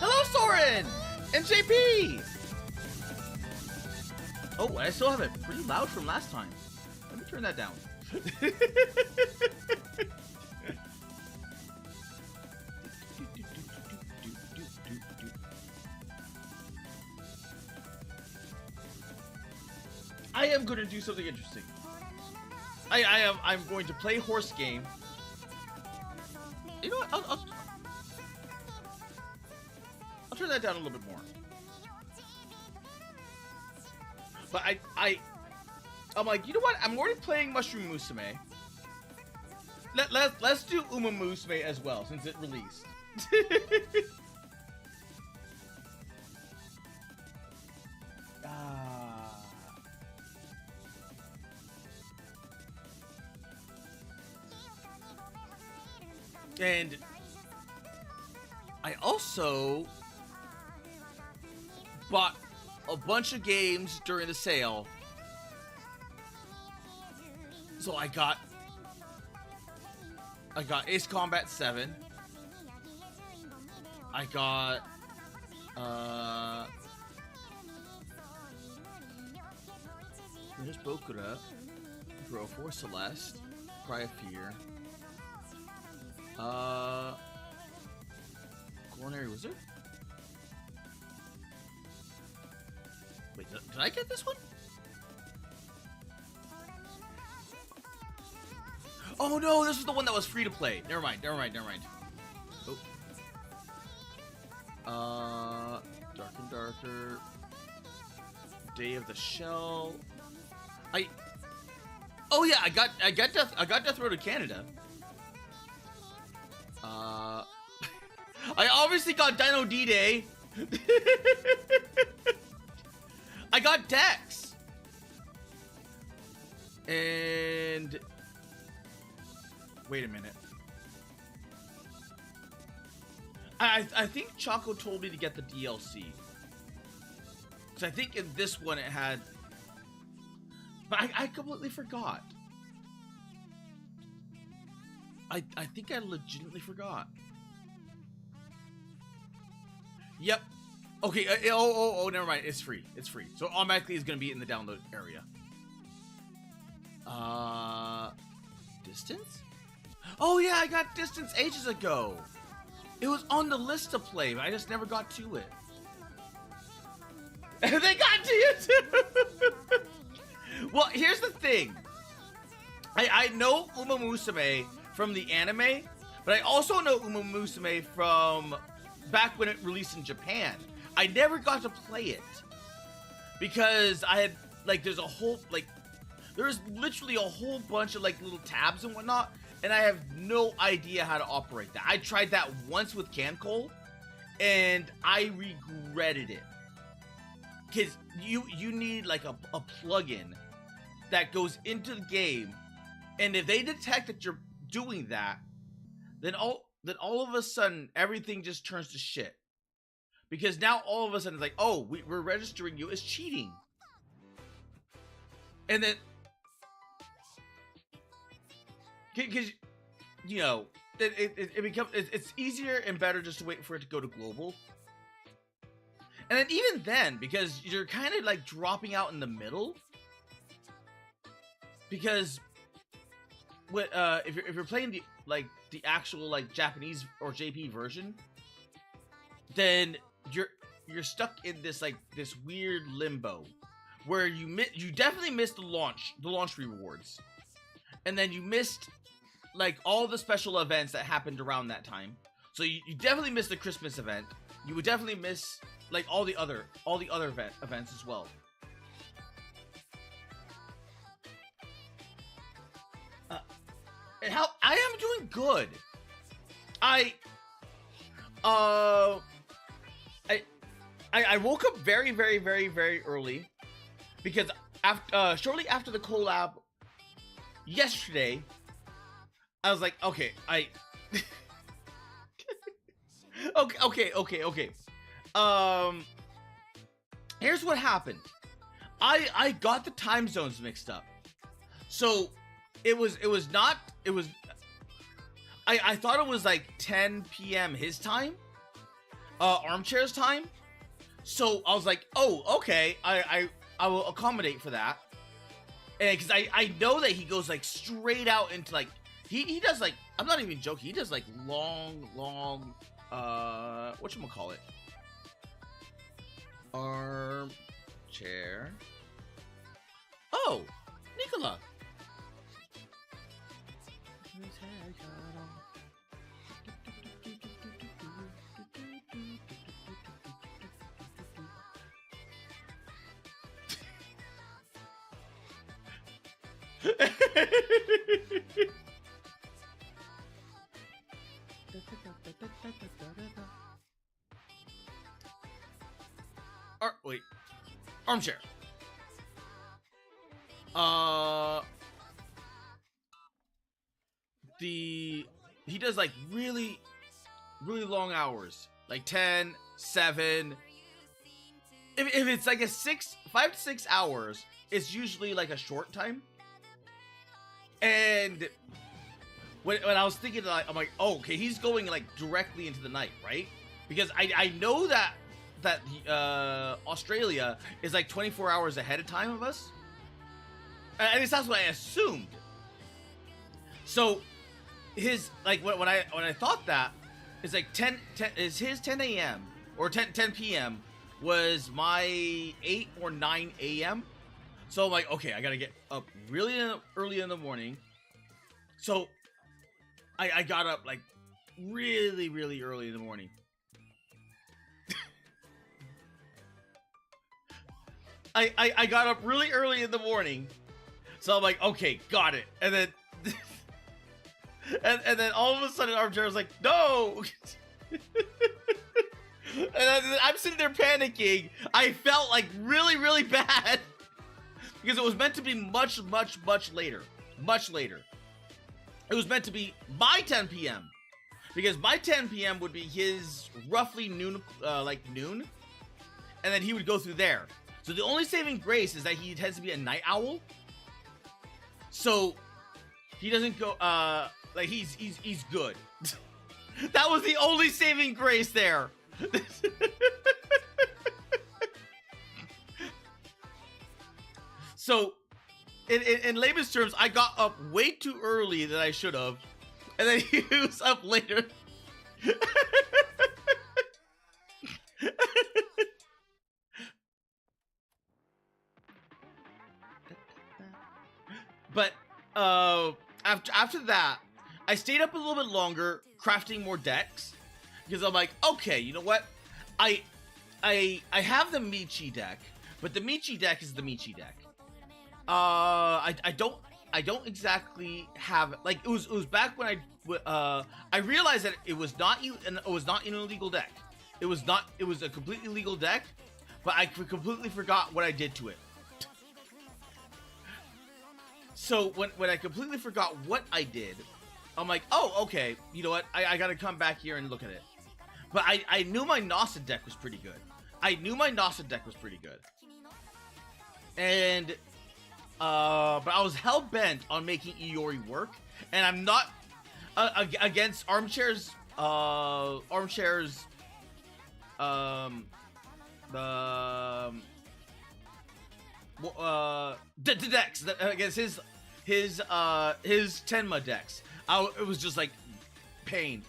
Hello, Soren! And JP! Oh, I still have it pretty loud from last time. Let me turn that down. I am going to do something interesting. I'm going to play horse game. You know what? I'll turn that down a little bit more. But I'm like, you know what? I'm already playing Mushroom Musume. Let's do UmaMusume as well, since it released. And I also bought a bunch of games during the sale. So I got Ace Combat 7. I got there's Bokura, Bro for Celeste, Cry of Fear. Culinary Wizard? Wait, did I get this one? Oh no, this was the one that was free to play. Never mind. Oh. Dark and Darker. Day of the Shell. Oh yeah, I got Death Row to Canada. I obviously got Dino D-Day. I got Dex. And wait a minute. I think Choco told me to get the DLC. Because I think in this one it had... But I completely forgot. I think I legitimately forgot. Yep. Okay, never mind. It's free. It's free. So automatically it's going to be in the download area. Distance? Oh yeah, I got Distance ages ago. It was on the list to play, but I just never got to it. They got to you too! Well, here's the thing. I know UmaMusume from the anime, but I also know UmaMusume from back when it released in Japan. I never got to play it because I had there's a whole there's literally a whole bunch of little tabs and whatnot, and I have no idea how to operate that. I tried that once with Cancol, and I regretted it because you need a plugin that goes into the game, and if they detect that you're doing that, then all of a sudden everything just turns to shit. Because now all of a sudden it's like, oh, we're registering you as cheating. And then, because you know, it becomes it's easier and better just to wait for it to go to global. And then even then, because you're kind of dropping out in the middle. Because if you're playing the actual Japanese or JP version, then you're stuck in this this weird limbo where you definitely missed the launch rewards, and then you missed all the special events that happened around that time. So you definitely missed the Christmas event. You would definitely miss all the other events as well. And how I am doing I woke up very, very, very, very early because after shortly after the collab yesterday, I was like, okay, okay. Here's what happened. I got the time zones mixed up. So it was not, I thought it was like 10 p.m. his time, Armchair's time. So I was like, oh, okay, I will accommodate for that. And because I know that he goes like straight out into like, he does like, I'm not even joking, he does like long, whatchamacallit? Armchair. Oh, Nicola. Wait. Armchair. He does like really long hours, like 10, 7. If it's like a 5 to 6 hours, it's usually like a short time. And when I was thinking, like, I'm like, oh, okay, he's going like directly into the night, right? Because I know that Australia is like 24 hours ahead of time of us. At least that's what I assumed. So his, like, when I thought that, it's like 10 is his 10 a.m. or 10 p.m. was my 8 or 9 a.m. So I'm like, okay, I gotta get up really early in the morning. So I got up like really early in the morning. I got up really early in the morning. So I'm like, okay, got it. And then and then all of a sudden Armchair was like, no. And I'm sitting there panicking. I felt like really bad because it was meant to be much later. It was meant to be by 10 p.m. because by 10 p.m. would be his roughly noon, like noon, and then he would go through there. So the only saving grace is that he tends to be a night owl. So he doesn't go, like he's good. That was the only saving grace there. So in layman's terms, I got up way too early than I should have, and then he was up later. But after that, I stayed up a little bit longer, crafting more decks, because I'm like, okay, you know what? I have the Michi deck, but the Michi deck is the Michi deck. I don't exactly have, like, it was back when I realized that it was not an illegal deck. It was a completely legal deck, but I completely forgot what I did to it. So when I completely forgot what I did, I'm like, oh, okay, you know what? I gotta come back here and look at it. But I knew my Nasa deck was pretty good. And but I was hell bent on making Iori work, and I'm not against Armchair's the decks against his Tenma decks. It was just like pain.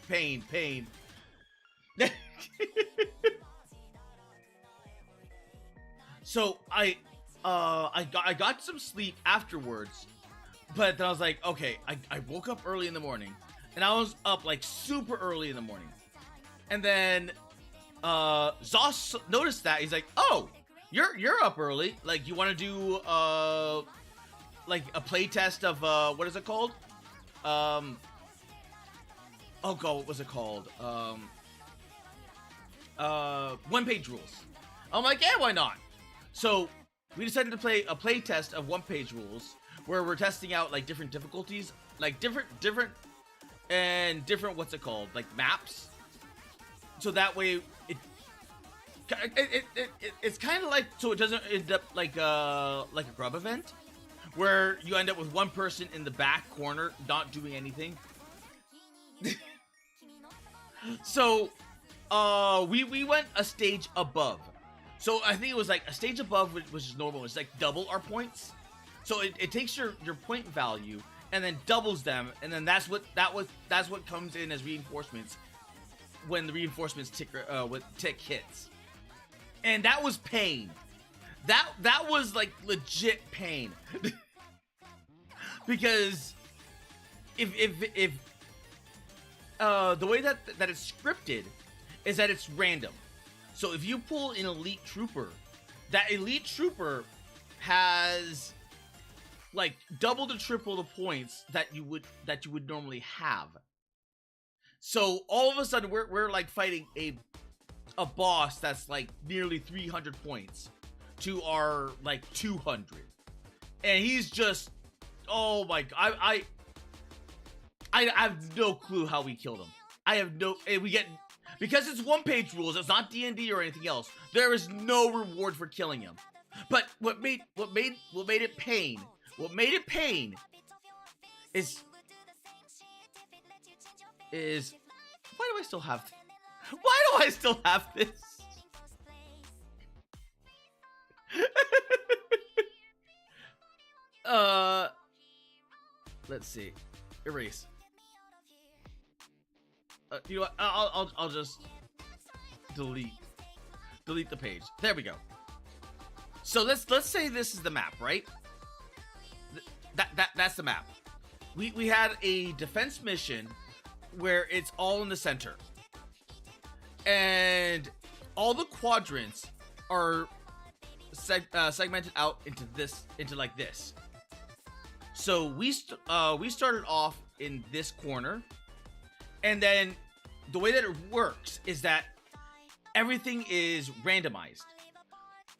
So I got some sleep afterwards, but then I was like, okay, I woke up early in the morning, and I was up like super early in the morning, and then Zoss noticed that. He's like, oh, you're up early, like, you want to do like a play test of what is it called? Oh god, what was it called? One page rules. I'm like, yeah, why not? So we decided to play a play test of one-page rules where we're testing out like different difficulties, like different what's it called, like maps. So that way it's kind of like, so it doesn't end up like a grub event where you end up with one person in the back corner not doing anything. So we went a stage above. So I think it was like a stage above, which is normal. It's like double our points. So it takes your point value and then doubles them, and then that's what comes in as reinforcements when the reinforcements tick hits. And that was pain. That was like legit pain. Because if the way that it's scripted is that it's random. So if you pull an elite trooper, that elite trooper has like double to triple the points that you would normally have. So all of a sudden we're like fighting a boss that's like nearly 300 points to our like 200, and he's just, oh my god, I have no clue how we killed him. I have no, we get, because it's one-page rules, it's not D&D or anything else. There is no reward for killing him. But what made it pain is why do I still have this? Let's see. Erase. You know what? I'll just delete the page. There we go. So let's say this is the map, right? That's the map. We had a defense mission where it's all in the center, and all the quadrants are segmented out into like this. So we started off in this corner, and then the way that it works is that everything is randomized.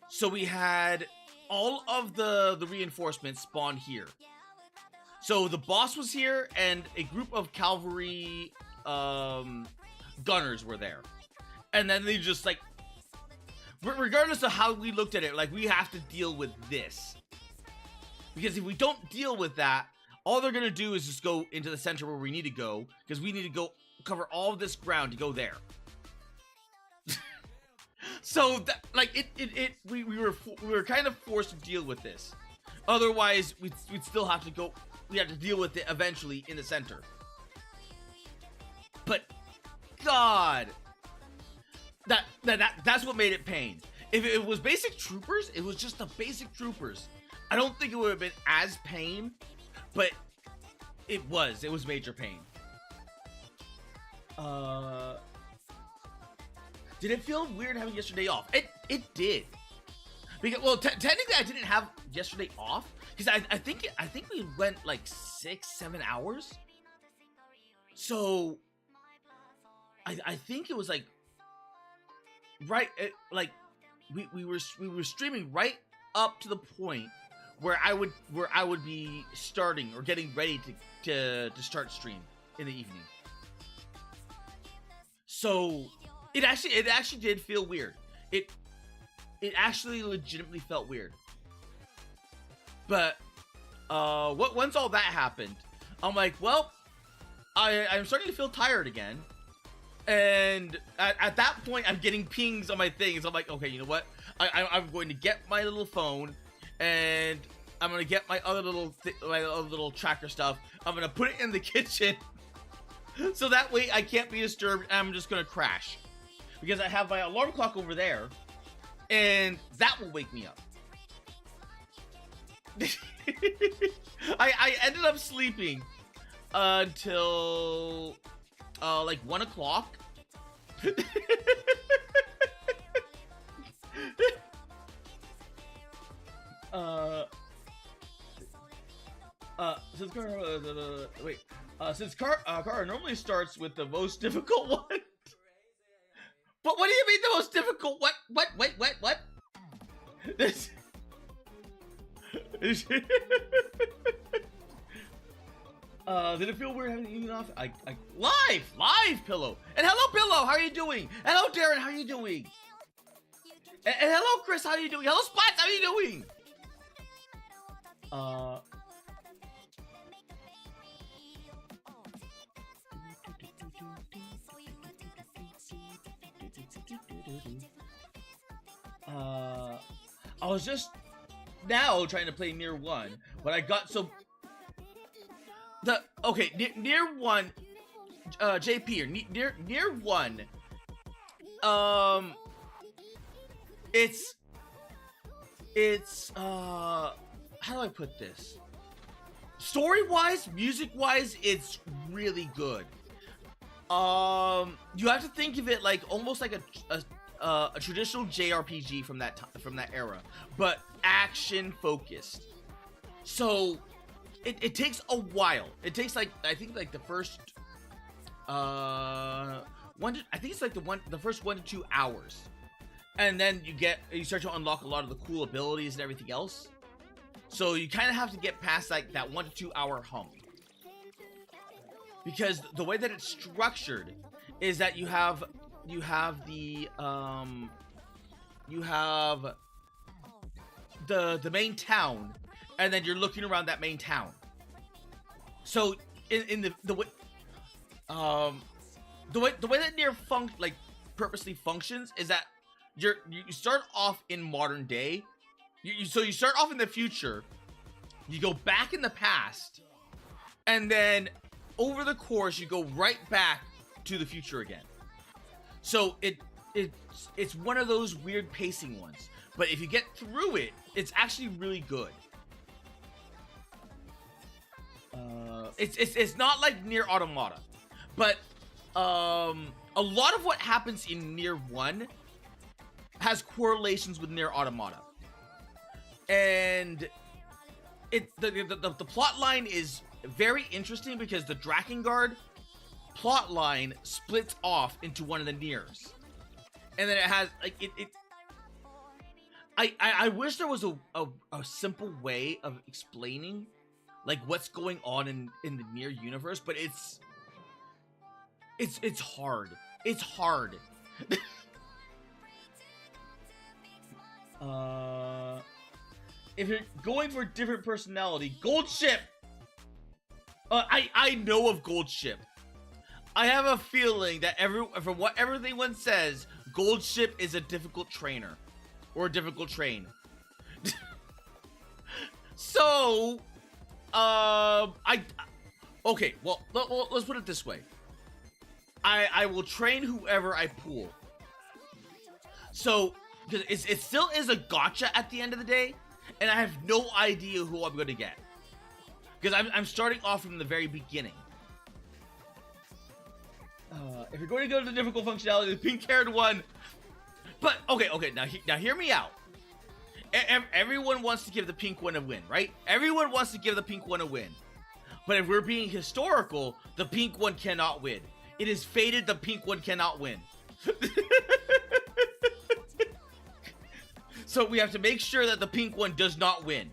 So we had all of the reinforcements spawn here. So the boss was here, and a group of cavalry gunners were there. And then they just like, regardless of how we looked at it, like, we have to deal with this. Because if we don't deal with that, all they're gonna do is just go into the center where we need to go, because we need to go cover all of this ground to go there. So that, like, we were kind of forced to deal with this. Otherwise, we'd still have to go. We have to deal with it eventually in the center. But God, that's what made it pain. If it was basic troopers, it was just the basic troopers, I don't think it would have been as pain, but it was major pain. Did it feel weird having yesterday off? It did. Because, well, technically I didn't have yesterday off, because I think we went like 6-7 hours. So I think it was like right, we were streaming right up to the point where I would be starting or getting ready to start stream in the evening. So it actually did feel weird. It actually legitimately felt weird. But once all that happened, I'm like, well, I'm starting to feel tired again. And at that point, I'm getting pings on my things. I'm like, okay, you know what? I'm going to get my little phone, and I'm going to get my other little tracker stuff. I'm going to put it in the kitchen. So that way I can't be disturbed, and I'm just going to crash. Because I have my alarm clock over there, and that will wake me up. I ended up sleeping until like 1 o'clock. Since Kara normally starts with the most difficult one. But what do you mean the most difficult? What? Wait, what? Did it feel weird having eaten off? Live pillow. And hello pillow, how are you doing? Hello Darren, how are you doing? And hello Chris, how are you doing? Hello Spots, how are you doing? I was just now trying to play Nier 1, but I got so Nier 1, JP or Nier 1. It's how do I put this? Story-wise, music-wise, it's really good. You have to think of it like almost like a traditional JRPG from that era, but action focused. So it takes a while. It takes like I think like the first the first 1 to 2 hours, and then you start to unlock a lot of the cool abilities and everything else. So you kind of have to get past like that 1 to 2 hour hump, because the way that it's structured is that you have the main town, and then you're looking around that main town. So in the way that Nier purposely functions is that you start off in modern day. So you start off in the future, you go back in the past, and then over the course you go right back to the future again. So it's one of those weird pacing ones, but if you get through it, it's actually really good. It's not like Nier Automata, but a lot of what happens in Nier 1 has correlations with Nier Automata. And the plot line is very interesting because the Drakengard plot line splits off into one of the Niers, and then it has like I wish there was a simple way of explaining like what's going on in the Nier universe, but it's hard. It's hard. If you're going for different personality, Gold Ship. I know of Gold Ship. I have a feeling that from what everyone says, Gold Ship is a difficult trainer or a difficult train. So, okay. Well, let's put it this way. I will train whoever I pull. So, because it still is a gotcha at the end of the day, and I have no idea who I'm going to get. Because I'm starting off from the very beginning. If you're going to go to the difficult functionality, the pink-haired one. But okay. Now hear me out. Everyone wants to give the pink one a win, right? Everyone wants to give the pink one a win. But if we're being historical, the pink one cannot win. It is fated the pink one cannot win. So we have to make sure that the pink one does not win.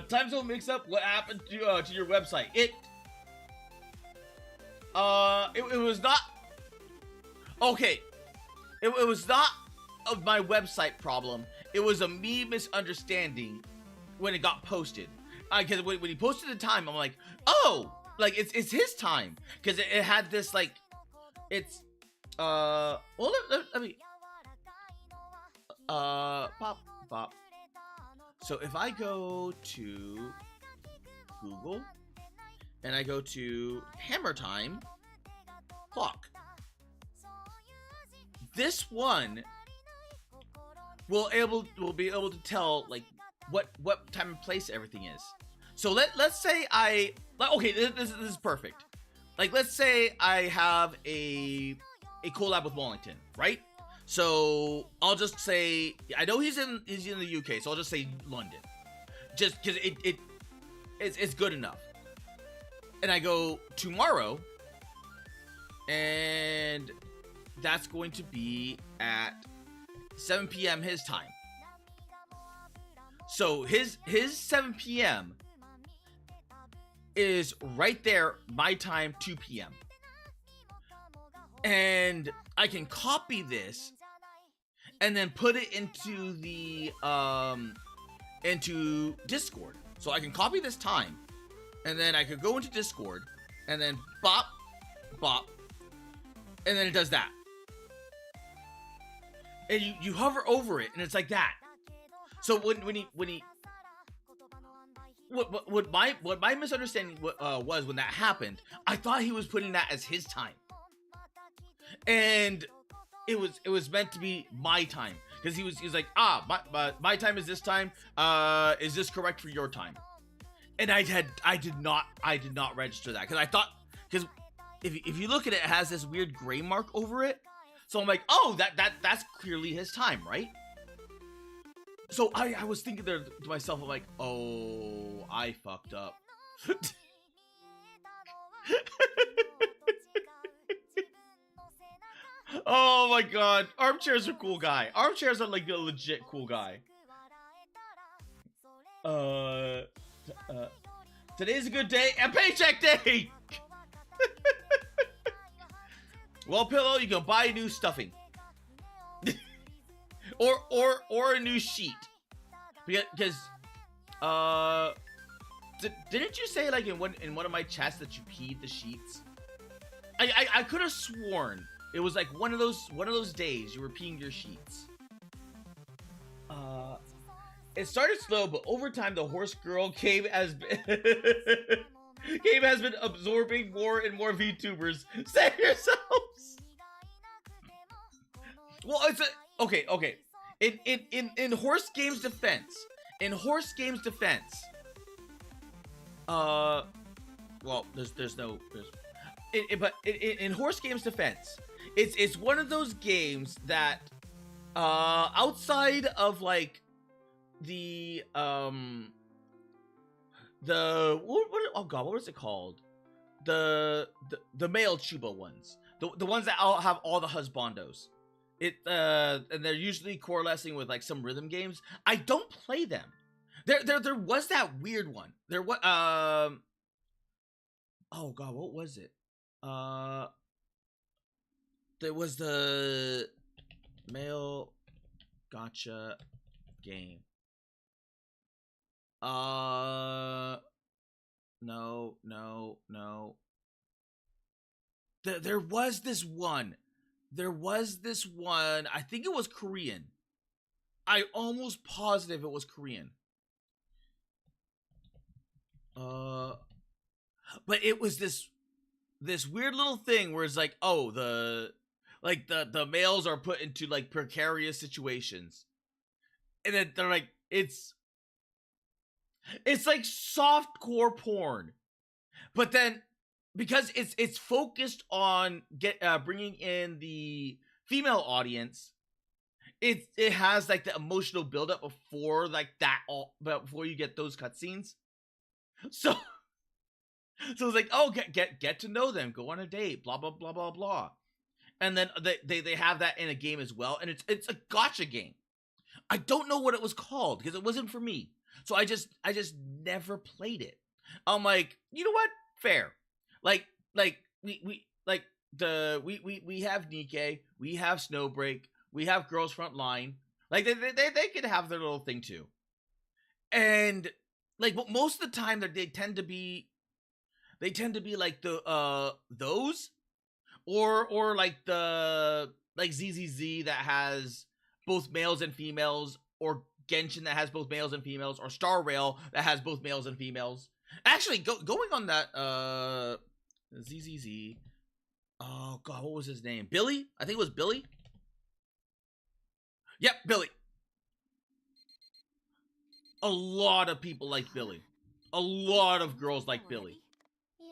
Time zone mix up. What happened to your website? It was not okay. It was not my website problem. It was a me misunderstanding when it got posted. Because when he posted the time, I'm like, oh, like it's his time, because it had this like, it's well, let me pop. So if I go to Google and I go to Hammer Time clock, this one will be able to tell like what time and place everything is. So let's say okay, this is perfect. Like let's say I have a collab with Wellington, right? So I'll just say I know he's in the UK, so I'll just say London, just because it's good enough. And I go tomorrow, and that's going to be at 7 p.m. his time. So his 7 p.m. is right there, my time, 2 p.m. And I can copy this and then put it into the into Discord. So I can copy this time, and then I could go into Discord, and then bop, bop, and then it does that. And you hover over it, and it's like that. So when he what my misunderstanding was when that happened, I thought he was putting that as his time, and it was meant to be my time, because he was like, my time is this time. Is this correct for your time? And I did not register that, because I thought, because if you look at it, it has this weird gray mark over it. So I'm like, oh, that's clearly his time, right? So I was thinking there to myself, I'm like, oh, I fucked up. Oh my god, Armchair's a cool guy. Armchair's a like a legit cool guy. Today's a good day and paycheck day. Well, Pillow, you can buy new stuffing. or a new sheet. Because didn't you say like in one of my chats that you peed the sheets? I could have sworn it was like one of those days you were peeing your sheets. It started slow, but over time the horse girl game has been absorbing more and more VTubers. Save yourselves. Well, it's a okay. In Horse Game's defense, well, there's no, but in Horse Game's defense, it's one of those games that, outside of like the oh god, what was it called? The male Chuba ones, the ones that have all the husbandos. And they're usually coalescing with like some rhythm games. I don't play them. There was that weird one. There was oh god, what was it? There was the male gotcha game. No. There was this one. I think it was Korean. I almost positive it was Korean. But it was this weird little thing where it's like, oh, the males are put into like precarious situations, and then they're like, it's like softcore porn, but then because it's focused on bringing in the female audience, it has like the emotional buildup before like that before you get those cutscenes. So it's like, oh, get to know them, go on a date, blah blah blah blah blah, and then they have that in a game as well, and it's a gotcha game. I don't know what it was called because it wasn't for me, so I just never played it. I'm like, you know what? Fair. Like we have Nikkei, we have Snowbreak, we have Girls Front Line. Like they could have their little thing too. And like, but most of the time they tend to be like the those or like the like ZZZ that has both males and females, or Genshin that has both males and females, or Star Rail that has both males and females. Actually, going on that ZZZ. Oh god, what was his name? Billy? I think it was Billy. Yep, Billy. A lot of people like Billy. A lot of girls like Billy. Yeah.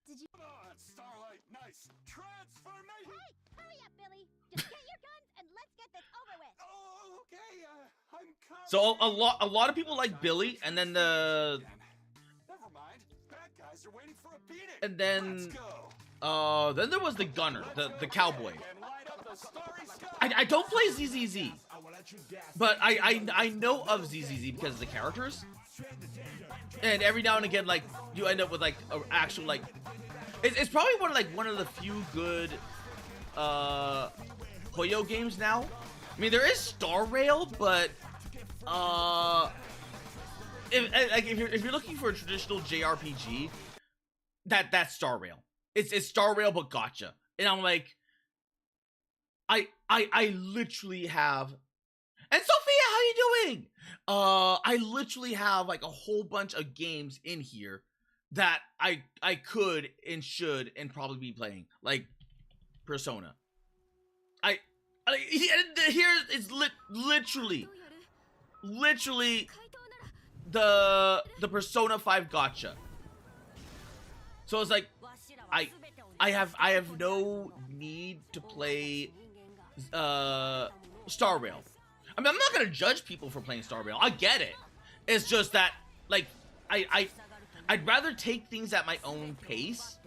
Did you? Come on, Starlight, nice transformation. Hey, hurry up, Billy. Just get your guns and let's get this over with. Oh, okay. I'm coming. So a lot of people like Billy, and then the. Never mind. Bad guys guys are waiting for a beating. And Let's then go. then there was the gunner, the cowboy. And light up the starry sky. I don't play ZZZ, but I know of ZZZ because of the characters. And every now and again, like, you end up with like an actual, like, it's probably one of the few good Hoyo games now. I mean, there is Star Rail, but if you're looking for a traditional JRPG, that's Star Rail. It's Star Rail but gotcha. And I'm like, I literally have. And Sophia, how you doing? I literally have like a whole bunch of games in here that I could and should and probably be playing, like Persona. Here it's literally the Persona 5 gotcha. So it's like I have no need to play Star Rail. I mean, I'm not gonna judge people for playing Star Rail. I get it. It's just that, like, I'd rather take things at my own pace,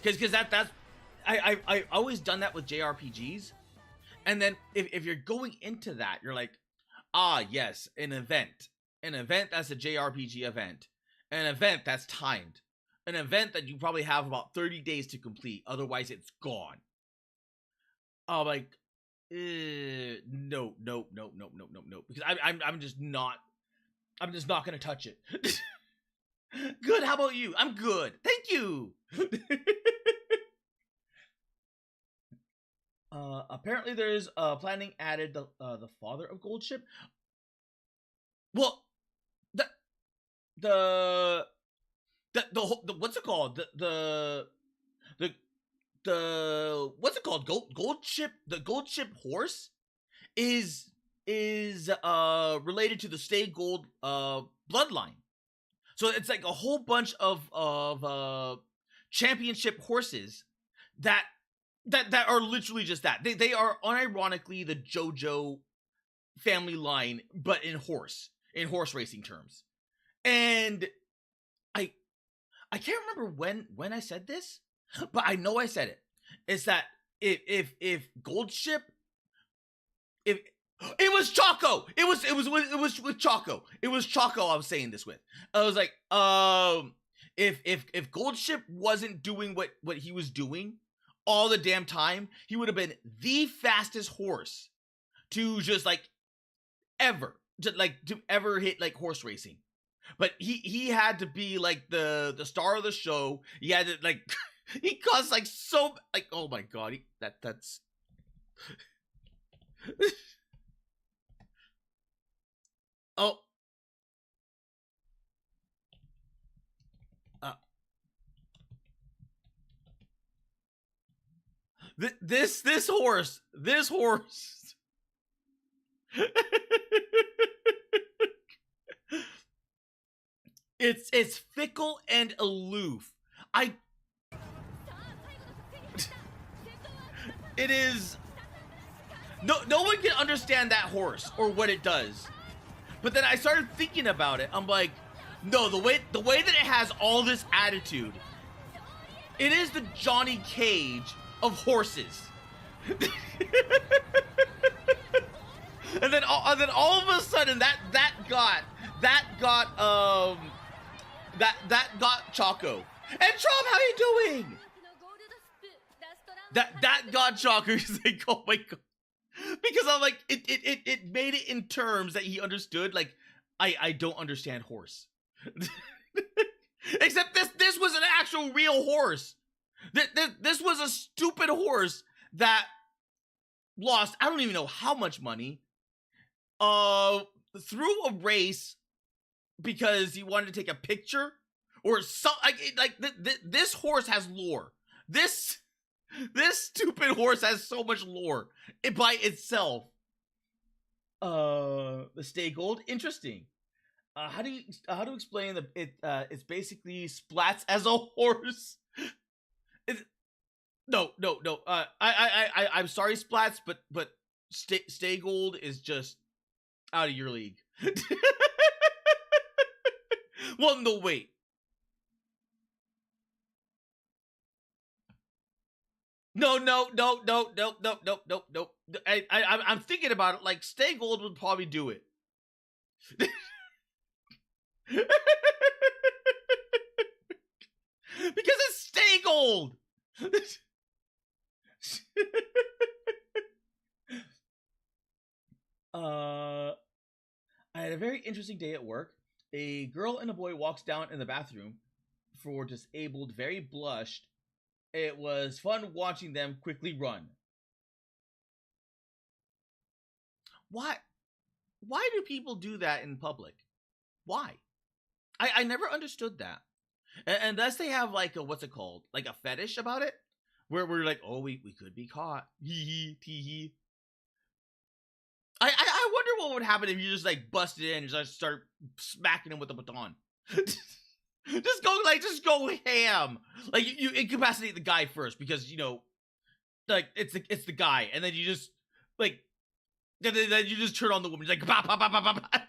because that's I always done that with JRPGs. And then if you're going into that, you're like, ah, yes, an event that's a JRPG event, an event that's timed, an event that you probably have about 30 days to complete, otherwise it's gone. Like, no, because I'm just not gonna touch it. Good, how about you? I'm good, thank you. Apparently there's planning added the father of Gold Ship. Well, the what's it called? The what's it called? Gold Ship. The Gold Ship horse is related to the Stay Gold bloodline. So it's like a whole bunch of championship horses that are literally just that. They are unironically the JoJo family line, but in horse racing terms. And I can't remember when I said this, but I know I said it. It's that if Gold Ship, if it was Choco, it was with Choco. It was Choco I was saying this with. I was like, if Gold Ship wasn't doing what he was doing all the damn time, he would have been the fastest horse to just like ever to ever hit like horse racing. But he had to be like the star of the show. He had to like he caused like so like, oh my god, that's oh this horse it's fickle and aloof. It is no one can understand that horse or what it does. But then I started thinking about it. I'm like, no, the way that it has all this attitude, it is the Johnny Cage of horses. and then all of a sudden that got Choco. And Trom, how you doing? That got Choco. He's like, oh my god. Because I'm like, it made it in terms that he understood. Like, I don't understand horse. Except this was an actual real horse. This was a stupid horse that lost, I don't even know how much money, through a race because he wanted to take a picture or something. This horse has lore. This stupid horse has so much lore by itself. The Stay Gold, interesting. How to explain it's basically Splats as a horse. No. I'm sorry, Splats, but Stay Gold is just out of your league. Well, no, wait. No, no, no, no, no, no, no, no, no. I'm thinking about it. Like, Stay Gold would probably do it. Because it's Stay Gold. I had a very interesting day at work. A girl and a boy walks down in the bathroom for disabled, very blushed. It was fun watching them quickly run. Why? Why do people do that in public? Why? I never understood that. Unless they have like a, what's it called? Like a fetish about it? Where we're like, oh, we could be caught. Hee hee, tee hee. I wonder what would happen if you just like busted in and just start smacking him with a baton. just go ham. Like you incapacitate the guy first because you know, like it's the guy, and then you just like then you just turn on the woman. You're like bah, bah, bah, bah, bah, bah.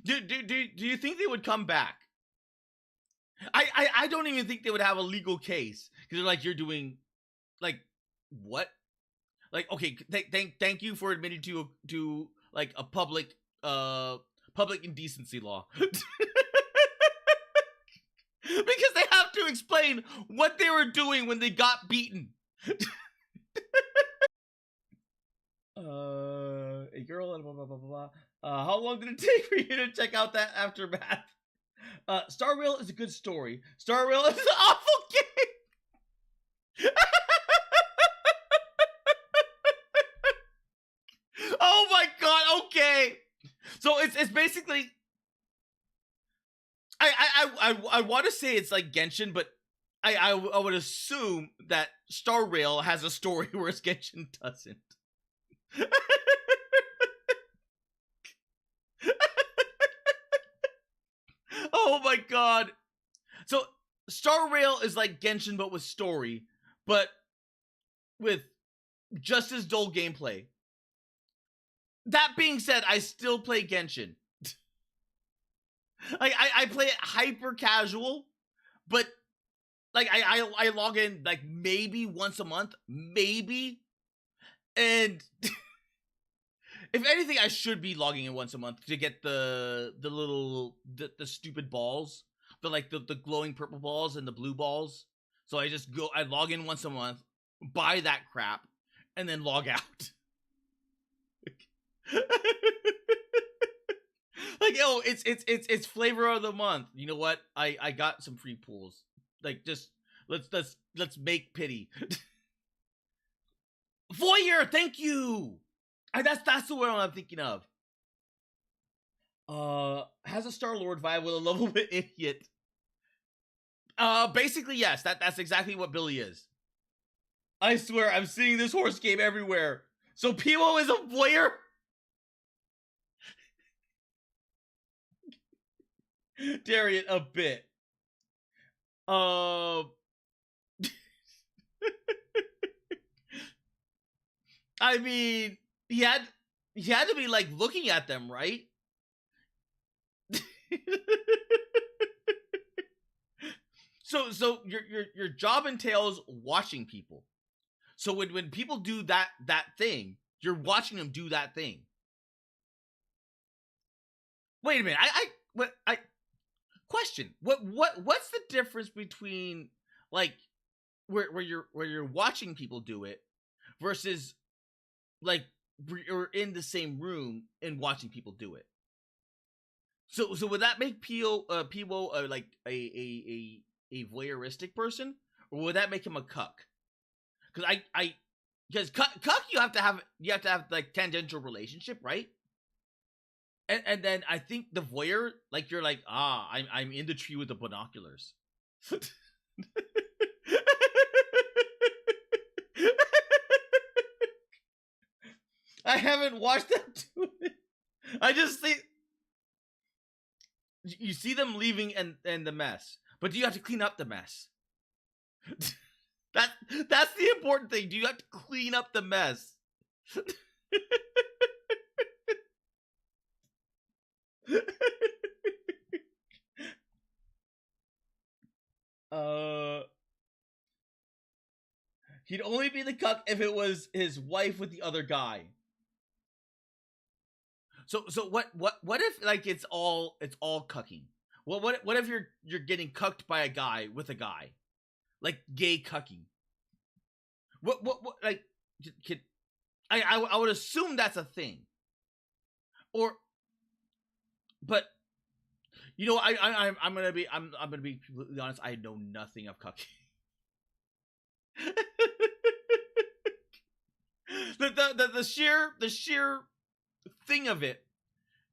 Do you think they would come back? I don't even think they would have a legal case because they're like, you're doing like what? Like, okay, thank you for admitting to like a public indecency law. Because they have to explain what they were doing when they got beaten. A girl and blah blah blah blah. How long did it take for you to check out that aftermath? Star Rail is a good story. Star Rail is an awful game. Oh my god, okay. So it's basically I want to say it's like Genshin, but I would assume that Star Rail has a story whereas Genshin doesn't. Oh my god. So Star Rail is like Genshin but with story, but with just as dull gameplay. That being said, I still play Genshin. Like I play it hyper casual, but like I log in like maybe once a month, maybe. And if anything, I should be logging in once a month to get the little the stupid balls, the glowing purple balls and the blue balls. So I log in once a month, buy that crap, and then log out. Like, oh, it's flavor of the month. You know what? I got some free pools. Like, just let's make pity. Voyeur, thank you. That's the word I'm thinking of. Has a Star-Lord vibe with a lovable idiot. Basically yes. That's exactly what Billy is. I swear, I'm seeing this horse game everywhere. So Pimo is a voyeur. Darian, a bit. I mean, he had to be like looking at them, right? So your job entails watching people. So when people do that thing, you're watching them do that thing. Wait a minute. I question. What's the difference between like where you're watching people do it versus like you're in the same room and watching people do it? So would that make Pio like a voyeuristic person, or would that make him a cuck? Because because cuck you have to have like tangential relationship, right? And then I think the voyeur, like you're like, I'm in the tree with the binoculars. I haven't watched them do it. I just see you see them leaving and the mess, but do you have to clean up the mess? That's the important thing. Do you have to clean up the mess? He'd only be the cuck if it was his wife with the other guy. So what if like it's all cucking? What if you're getting cucked by a guy with a guy, like gay cucking? What like can I would assume that's a thing, or but you know I'm gonna be completely honest. I know nothing of cucking. the sheer thing of it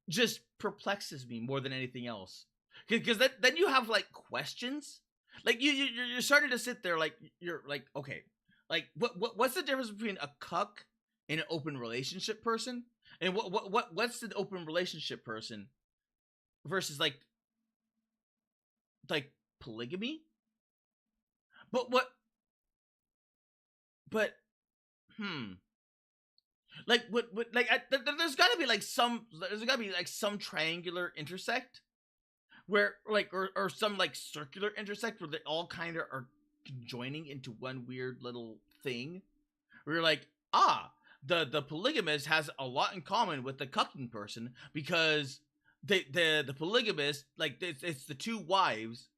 just perplexes me more than anything else, because then you have like questions, like you're starting to sit there like you're like, okay, like what's the difference between a cuck and an open relationship person, and what's the open relationship person versus like polygamy? But like what like there's got to be like some triangular intersect where like or some like circular intersect where they all kind of are conjoining into one weird little thing where you're like, the polygamist has a lot in common with the cucking person, because the polygamist, like it's the two wives,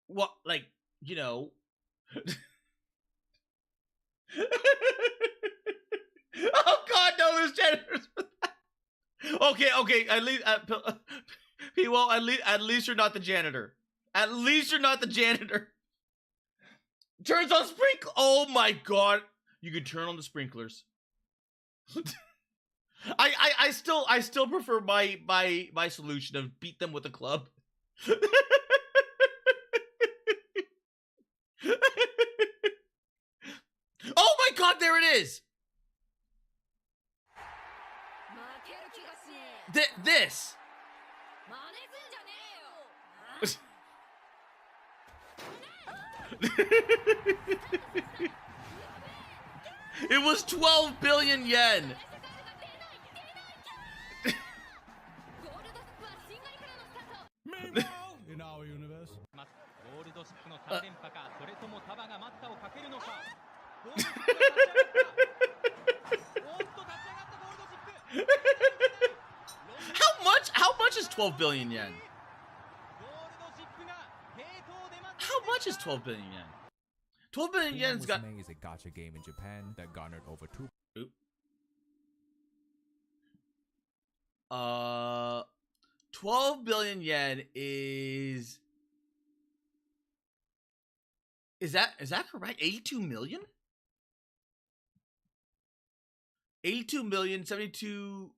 what, like, you know. Oh god, no, there's janitors for that. Okay, at least P-Well, at least you're not the janitor. At least you're not the janitor. Turns on sprinkler. Oh my god, you can turn on the sprinklers. I still prefer my solution of beat them with a club. Oh my god, there it is. This. It was 12 billion yen. In our universe. How much is 12 billion yen? How much is 12 billion yen? 12 billion yen's got... Musume is a gacha game in Japan that garnered over 2... Oop. 12 billion yen is that correct? 82 million? 82 million, 72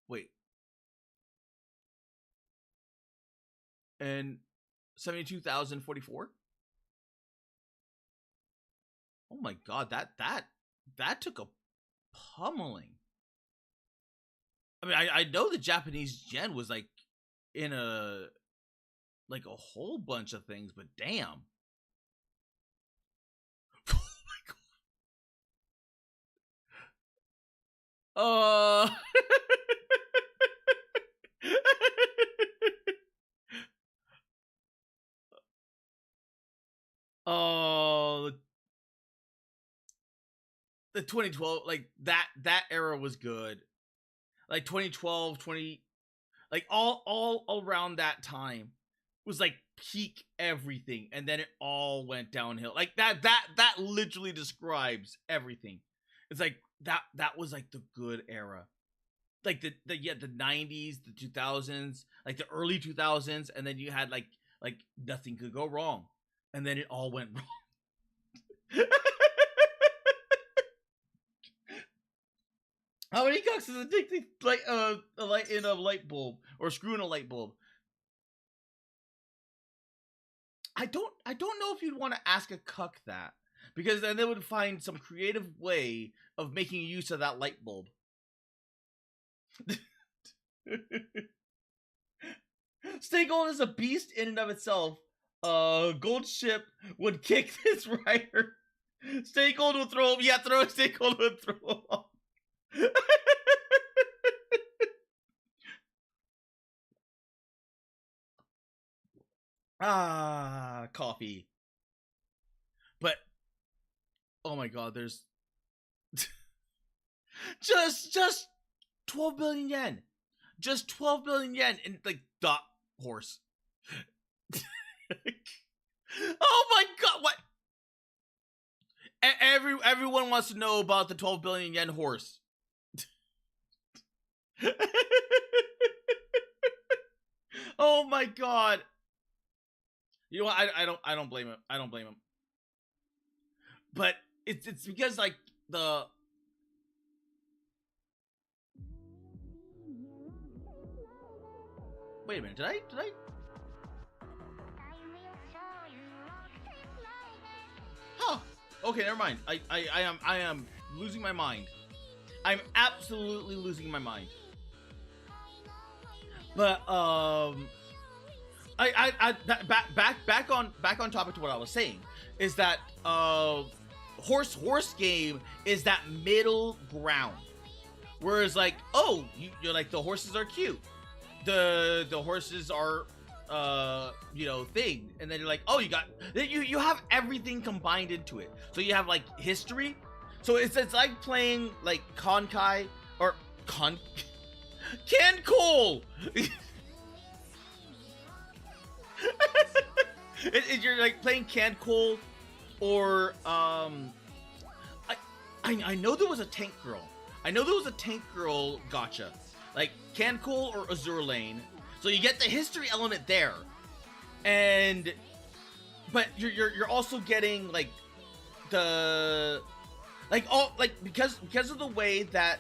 wait. And 72,044? Oh my god, that took a pummeling. I mean, I know the Japanese yen was like in a whole bunch of things, but damn. Oh my god. Oh, the 2012, like that era was good. Like 2012, like all around that time was like peak everything, and then it all went downhill. Like that literally describes everything. It's like that was like the good era. Like the 90s, the 2000s, like the early 2000s, and then you had like nothing could go wrong, and then it all went wrong. How many cucks is addicted like a light in a light bulb, or screw in a light bulb? I don't know if you'd want to ask a cuck that, because then they would find some creative way of making use of that light bulb. Stay Gold is a beast in and of itself. Gold Ship would kick this rider. Stay Gold will throw him. Yeah, Stay Gold would throw him off. Coffee. Oh my god, there's just 12 billion yen. Just 12 billion yen in like dot horse. Oh my god, what? Everyone wants to know about the 12 billion yen horse. Oh my god. You know what? I don't blame him. I don't blame him. But it's because like the wait a minute, did I Huh. Okay, never mind. I am losing my mind. I'm absolutely losing my mind. But back on topic to what I was saying is that horse game is that middle ground. Whereas like, oh, you're like the horses are cute. The horses are you know, thing, and then you're like, oh, you have everything combined into it. So you have like history. So it's like playing like Konkai or Cancol. You're like playing Cancol, or I know there was a tank girl. I know there was a tank girl gotcha, like Cancol or Azure Lane. So you get the history element there, but you're also getting like the because of the way that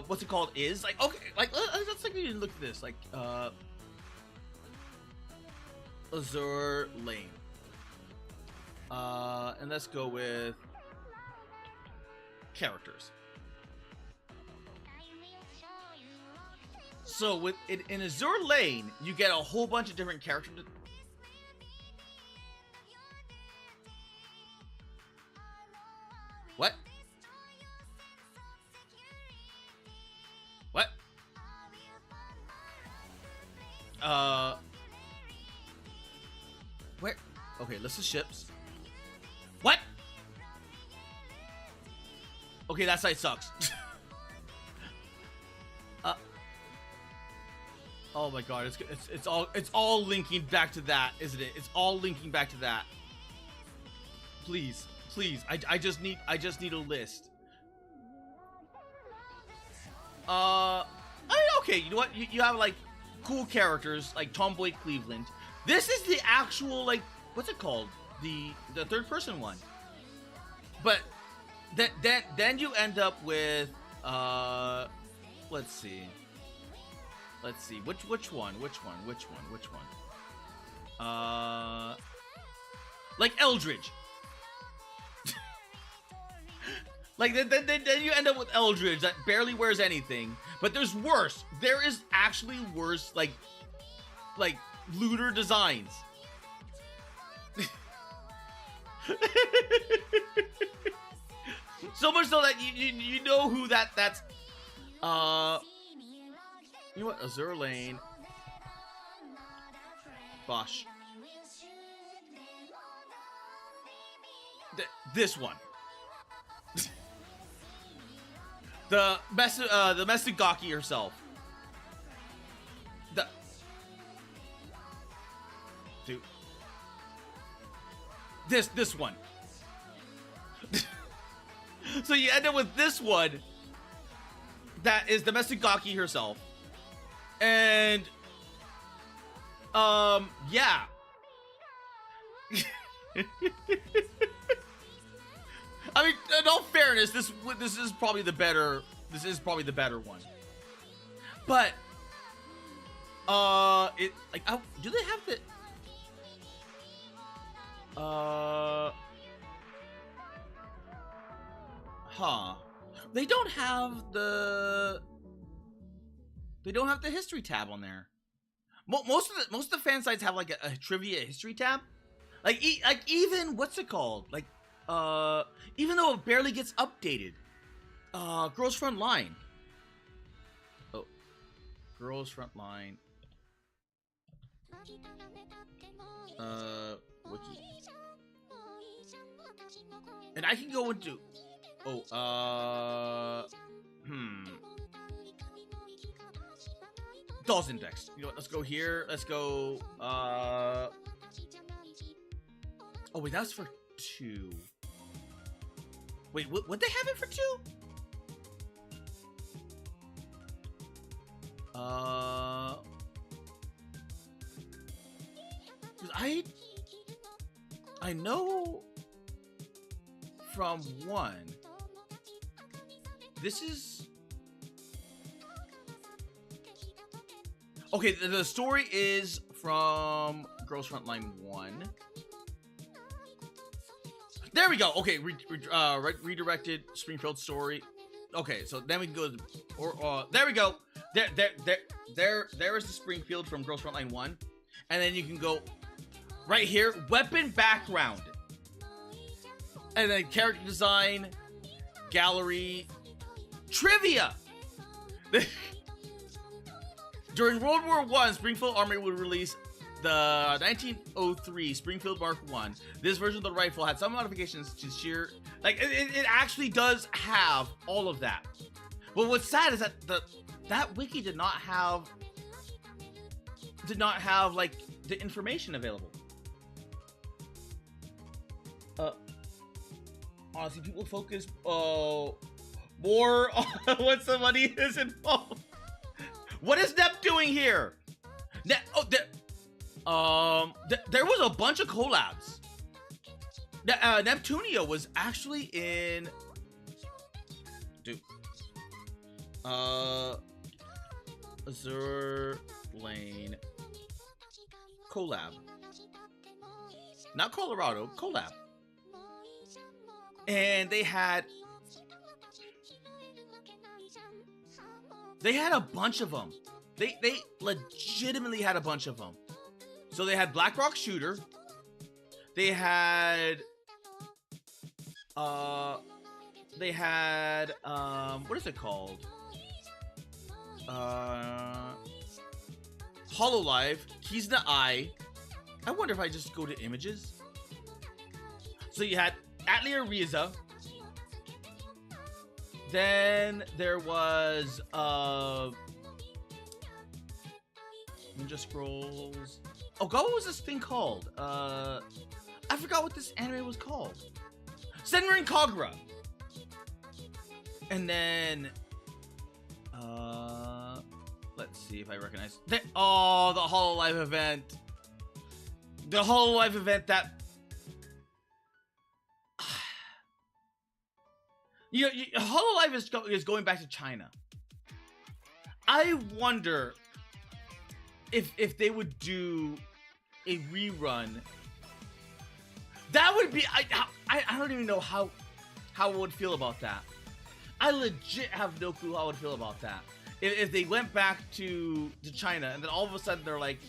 what's it called is like, okay, like let's like look at this like Azure Lane, and let's go with characters. So with in Azure Lane, you get a whole bunch of different characters. What? What? Where? Okay, list of ships. What? Okay, that site sucks. Oh my god, it's all linking back to that, isn't it? It's all linking back to that. Please, I just need a list. Okay, you know what? You have like cool characters like Tomboy Cleveland. This is the actual like, what's it called? The third person one. But then you end up with let's see. Which one? Like Eldridge. Like then you end up with Eldridge that barely wears anything. But there's worse. There is actually worse like looter designs. So much so that you know who that's you know what? Azure Lane. Bosh. This one. the Mesugaki herself. Dude. This one. So you end up with this one. That is the Mesugaki herself. And yeah. I mean, in all fairness, this is probably the better one. But it like, do they have the they don't have the history tab on there. Most of the fan sites have like a trivia history tab. Like even what's it called? Like even though it barely gets updated. Girls Front Line. Oh, Girls Front Line. Wiki. And I can go into... Dolls Index. You know what? Let's go here. Let's go... Oh, wait. That's for 2. Wait, would they have it for 2? I know from 1. This is okay. The story is from Girls Frontline 1. There we go. Okay, redirected Springfield story. Okay, so then we can go to there we go. There is the Springfield from Girls Frontline 1, and then you can go right here, weapon background, and then character design, gallery, trivia. During World War I, Springfield Army would release the 1903 Springfield Mark I. This version of the rifle had some modifications to sheer, like it actually does have all of that. But what's sad is that that wiki did not have like the information available. Honestly, people focus more on when somebody is involved. What is Nep doing here? There was a bunch of collabs. Neptunio was actually in... Dude. Azure Lane. Collab. Not Colorado, collab. And they had a bunch of them. They legitimately had a bunch of them. So they had Black Rock Shooter. They had what is it called? Hololive, Keys in the Eye. I wonder if I just go to images. So you had Atelier Riza. Then there was Ninja Scrolls. Oh god, what was this thing called? I forgot what this anime was called. Senran Kagura. And then let's see if I recognize the Hololive event. The Hololive event that Hololive is going back to China. I wonder if they would do a rerun. That would be I don't even know how I would feel about that. I legit have no clue how I would feel about that. If they went back to China and then all of a sudden they're like,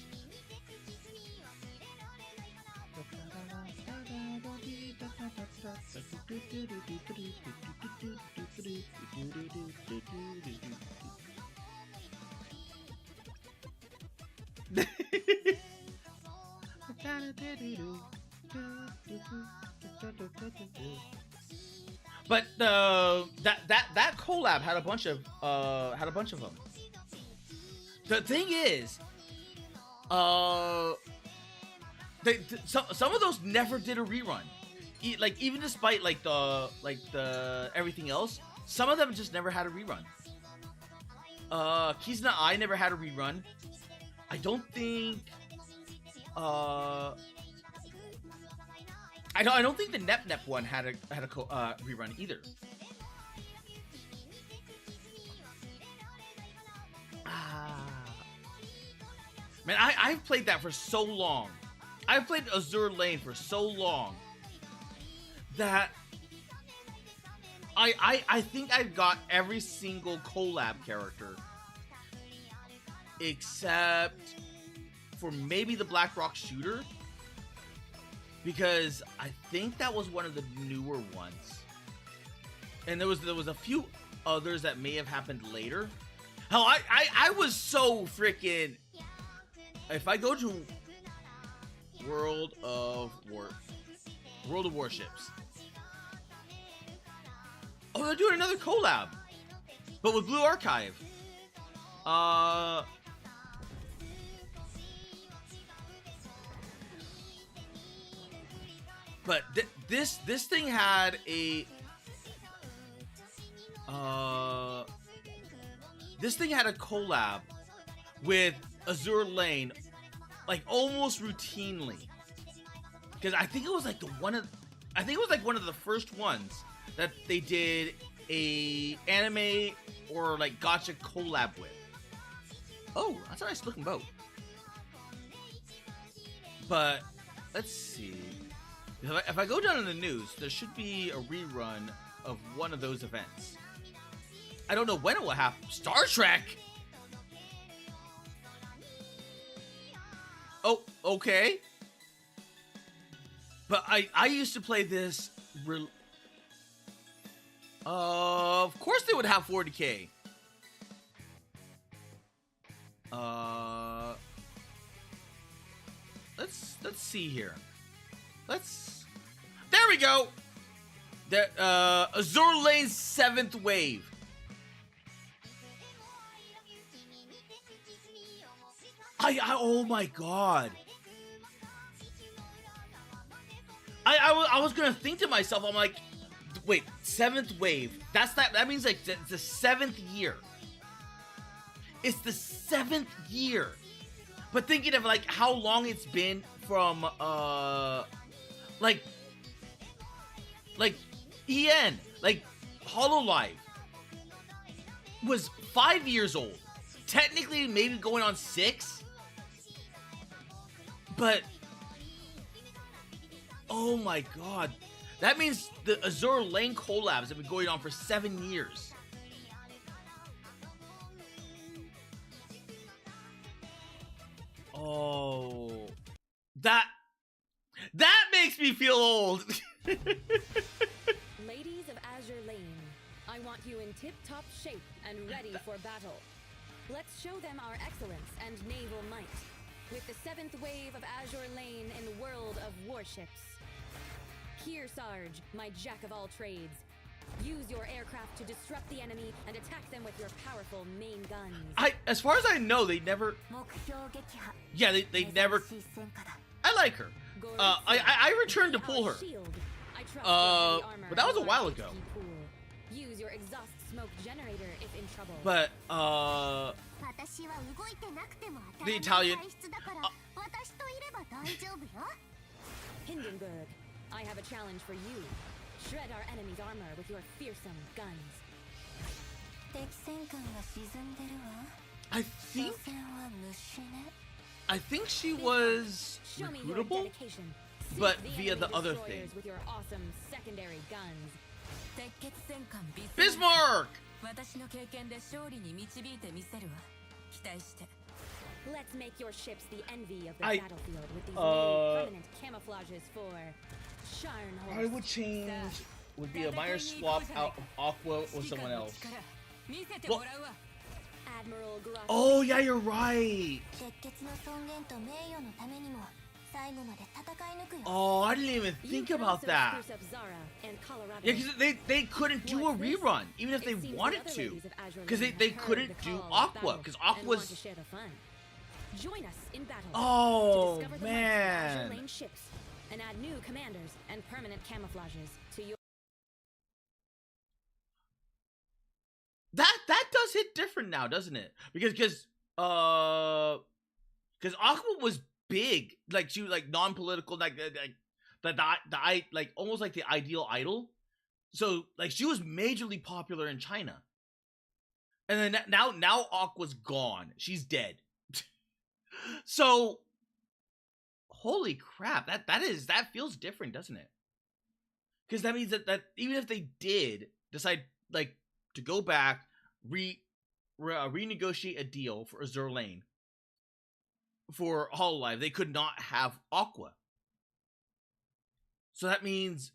but that collab had a bunch of them. The thing is, some of those never did a rerun. Like even despite like the everything else, some of them just never had a rerun. Keys in the Eye never had a rerun. I don't think I don't think the Nep one had a rerun either. Man, I've played that for so long. I've played Azure Lane for so long that I think I've got every single collab character except for maybe the Black Rock Shooter, because I think that was one of the newer ones, and there was a few others that may have happened later. Hell, I was so freaking. If I go to World of Warships, Oh, they're doing another collab, but with Blue Archive. But this thing had a this thing had a collab with Azur Lane, like almost routinely, because I think it was like one of the first ones that they did a anime or like gacha collab with. Oh, that's a nice looking boat. But let's see. If I go down in the news, there should be a rerun of one of those events. I don't know when it will happen. Star Trek? Oh, okay. But I used to play this. Of course they would have 40K. Let's see here. There we go. That Azur Lane's 7th wave. Oh my god. I was gonna think to myself, I'm like, wait, 7th wave. That means like it's the 7th year. It's the 7th year. But thinking of like how long it's been from like EN, like Hololive was 5 years old. Technically maybe going on 6. But oh my god. That means the Azur Lane collabs have been going on for 7 years. Oh, that makes me feel old. Ladies of Azure Lane, I want you in tip-top shape and ready for battle. Let's show them our excellence and naval might with the 7th wave of Azure Lane in the world of warships. Here, Sarge, my jack of all trades. Use your aircraft to disrupt the enemy and attack them with your powerful main guns. As far as I know, they never. Yeah, they never. I like her. I returned to pull her. But that was a while ago. Use your exhaust smoke generator if in trouble. But the Italian. Hindenburg, I have a challenge for you. Shred our enemy's armor with your fearsome guns. I think she was recruitable, but via the other thing. With your awesome secondary guns. Bismarck! Let's make your ships the envy of the battlefield with these permanent camouflages for Sharnhorst. I would change. Would be a minor swap out of Aqua or someone else. Well, Admiral Groff. oh yeah, you're right. Oh, I didn't even think about that. Yeah, because they couldn't do a rerun, even if they wanted to. Because they couldn't do Aqua, because Aqua's... Join us in battle. Oh, to discover the man. Azure Lane ships and add new commanders and permanent camouflages to your... That does hit different now, doesn't it? Because Aqua was big, like she was like non-political, like almost like the ideal idol. So like she was majorly popular in China, and then now Aqua's gone. She's dead. So holy crap, that feels different, doesn't it? Because that means that even if they did decide like to go back, renegotiate a deal for Azur Lane for Hololive, they could not have Aqua. So that means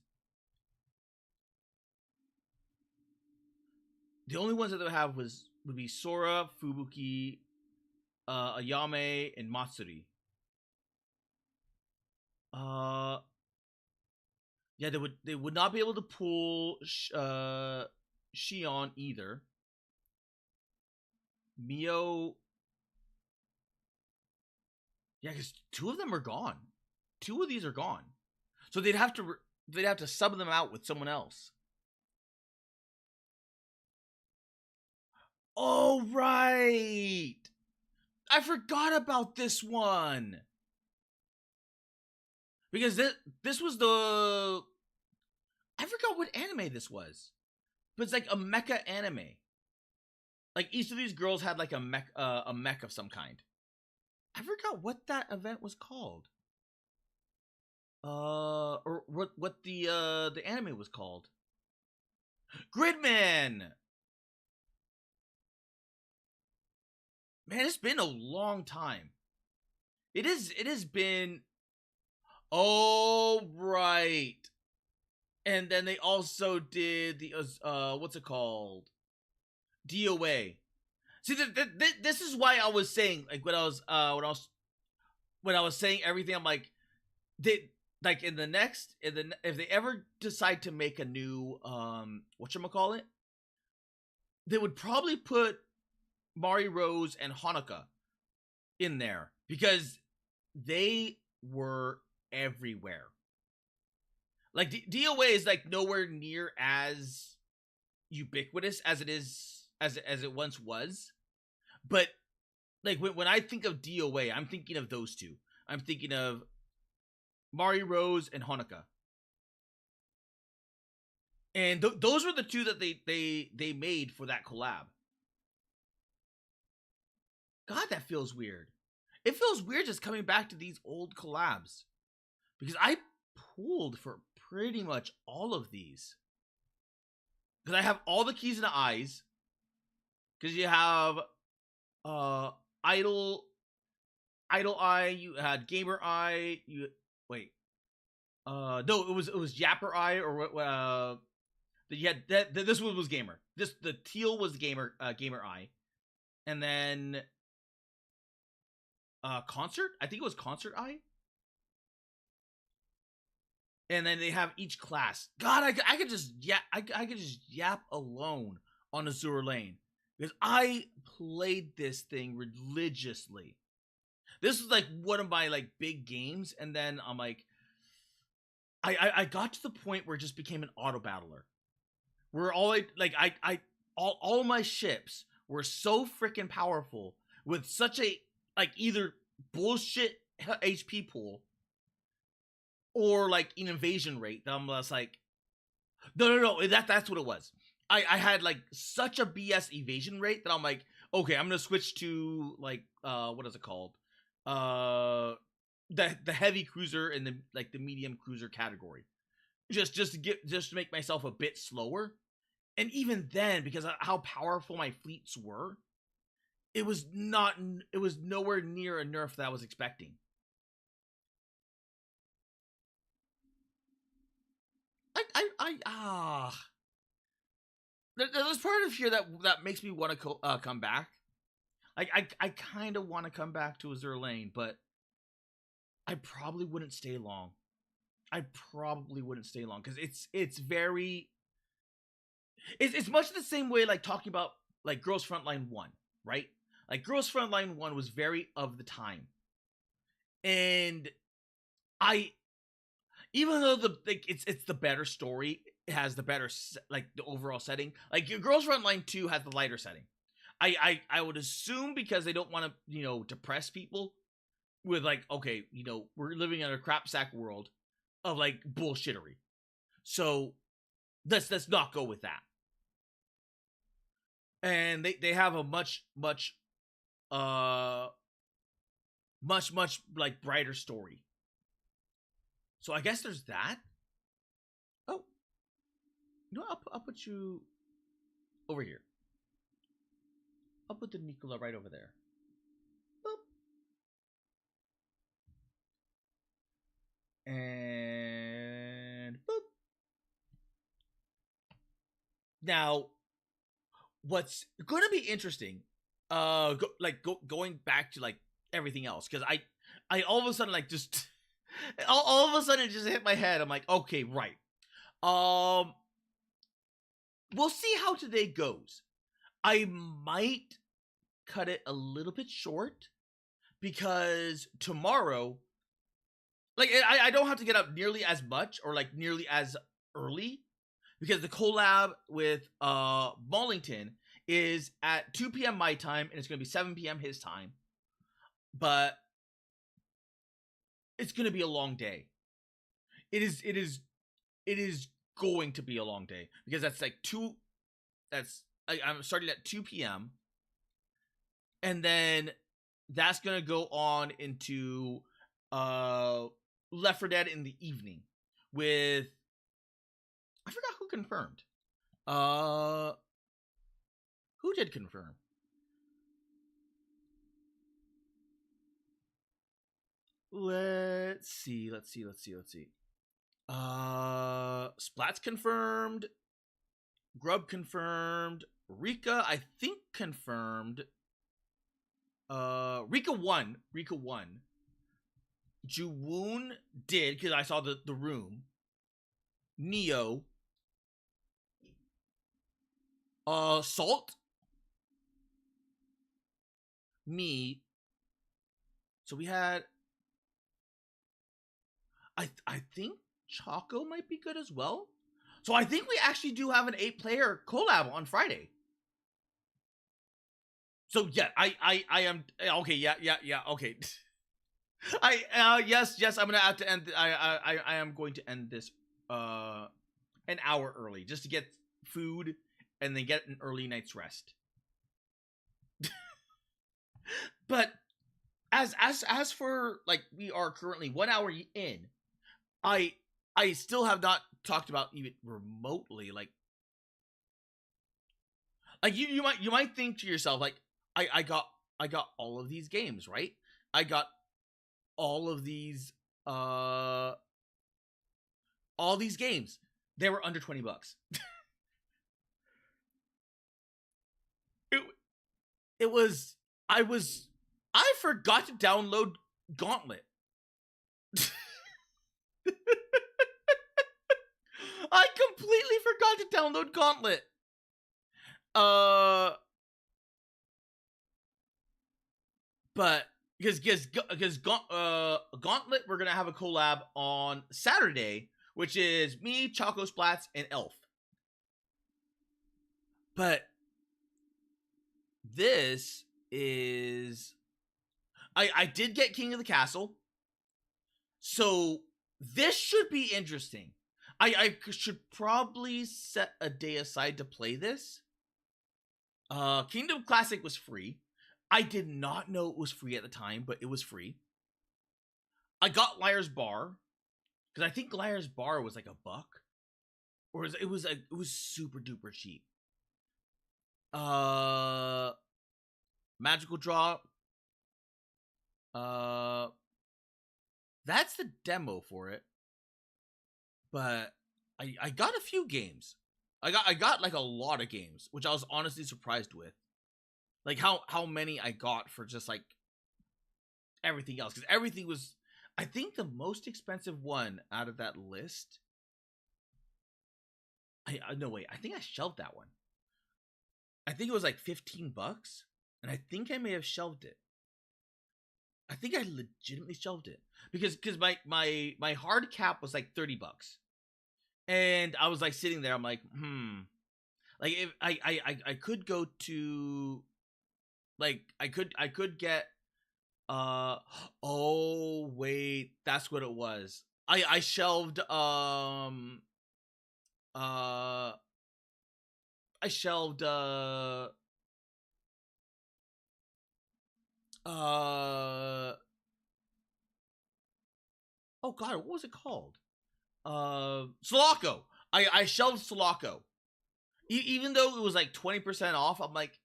the only ones that they would have would be Sora, Fubuki, Ayame, and Matsuri. Yeah, they would not be able to pull Shion either. Mio. Yeah, because 2 of them are gone. 2 of these are gone. So they'd have to sub them out with someone else. Oh, right. I forgot about this one. Because this was the... I forgot what anime this was. But it's like a mecha anime. Like each of these girls had like a mech of some kind. I forgot what that event was called. Or what the anime was called. Gridman. Man, it's been a long time. It has been. Oh, right. And then they also did the what's it called? DOA. See, this is why I was saying, like, when I was saying everything, I'm like, like if they ever decide to make a new whatchamacallit, they would probably put Mari Rose and Hanukkah in there because they were everywhere. Like DOA is like nowhere near as ubiquitous as it once was, but like when I think of DOA, I'm thinking of those two. I'm thinking of Mari Rose and Hanukkah, and those were the 2 that they made for that collab. God, that feels weird. It feels weird just coming back to these old collabs because I pulled for pretty much all of these. Because I have all the keys and the eyes. Because you have Idol Eye, you had Gamer Eye, no, it was Yapper Eye or what you had this one was Gamer. The teal was Gamer Eye. And then Concert? I think it was Concert Eye. And then they have each class. God, I could just yap alone on Azure Lane because I played this thing religiously. This was like one of my like big games, and then I'm like, I got to the point where it just became an auto battler, where all of my ships were so freaking powerful with such a like either bullshit HP pool or like an invasion rate that I'm just like, no, that's what it was. I had like such a BS evasion rate that I'm like, okay, I'm gonna switch to like what is it called? The heavy cruiser and the medium cruiser category. Just to make myself a bit slower. And even then, because of how powerful my fleets were, it was nowhere near a nerf that I was expecting. There's part of here that makes me want to come back. Like I kind of want to come back to Azure Lane, but I probably wouldn't stay long. Because it's very. It's much the same way like talking about like Girls Frontline 1, right? Like Girls Frontline 1 was very of the time, and even though it's the better story, it has the better like the overall setting. Like your Girls Frontline 2 has the lighter setting. I would assume because they don't want to depress people with like, okay, we're living in a crapsack world of like bullshittery, so let's not go with that. And they have a much like brighter story. So I guess there's that. Oh, I'll put you over here. I'll put the Nicola right over there. Boop. And boop. Now, what's going to be interesting, going back to like everything else, because I all of a sudden like just all of a sudden it just hit my head. I'm like, okay, right. we'll see how today goes. I might cut it a little bit short because tomorrow, like, I don't have to get up nearly as much or like nearly as early because the collab with Mollington is at 2 p.m. my time and it's gonna be 7 p.m. his time. But it's gonna be a long day. It is going to be a long day because that's like I'm starting at 2 p.m. and then that's gonna go on into Left 4 Dead in the evening with, I forgot who confirmed. Who did confirm? Let's see. Splats confirmed. Grub confirmed. Rika, I think confirmed. Rika won. Juwoon did, because I saw the room. Neo. Salt. Me. So we had, I think Choco might be good as well. So I think we actually do have an 8-player collab on Friday. So yeah, I am okay. Yeah. Okay. Yes. I'm gonna have to end. I am going to end this an hour early just to get food and then get an early night's rest. But as for, like, we are currently 1 hour in, I still have not talked about even remotely like you might think to yourself, like, I got all of these games, right? I got all these games. They were under $20. I forgot to download Gauntlet. I completely forgot to download Gauntlet. But because Gauntlet, we're gonna have a collab on Saturday, which is me, Choco Splats, and Elf. But this is, I did get King of the Castle, so this should be interesting. I should probably set a day aside to play this. Kingdom Classic was free. I did not know it was free at the time, but it was free. I got Liar's Bar because I think Liar's Bar was like $1, or it was super duper cheap. Magical Draw. That's the demo for it. But I got a few games. I got like a lot of games, which I was honestly surprised with. Like how many I got for just like everything else, because everything was, I think the most expensive one out of that list. No, wait, I think I shelved that one. I think it was like $15, and I think I may have shelved it. I think I legitimately shelved it because my hard cap was like $30, and I was like sitting there. I'm like, like if I could go to, like, I could get oh wait, that's what it was. I shelved I shelved oh god, what was it called? Sulaco. I shelved Sulaco. Even though it was like 20% off, I'm like,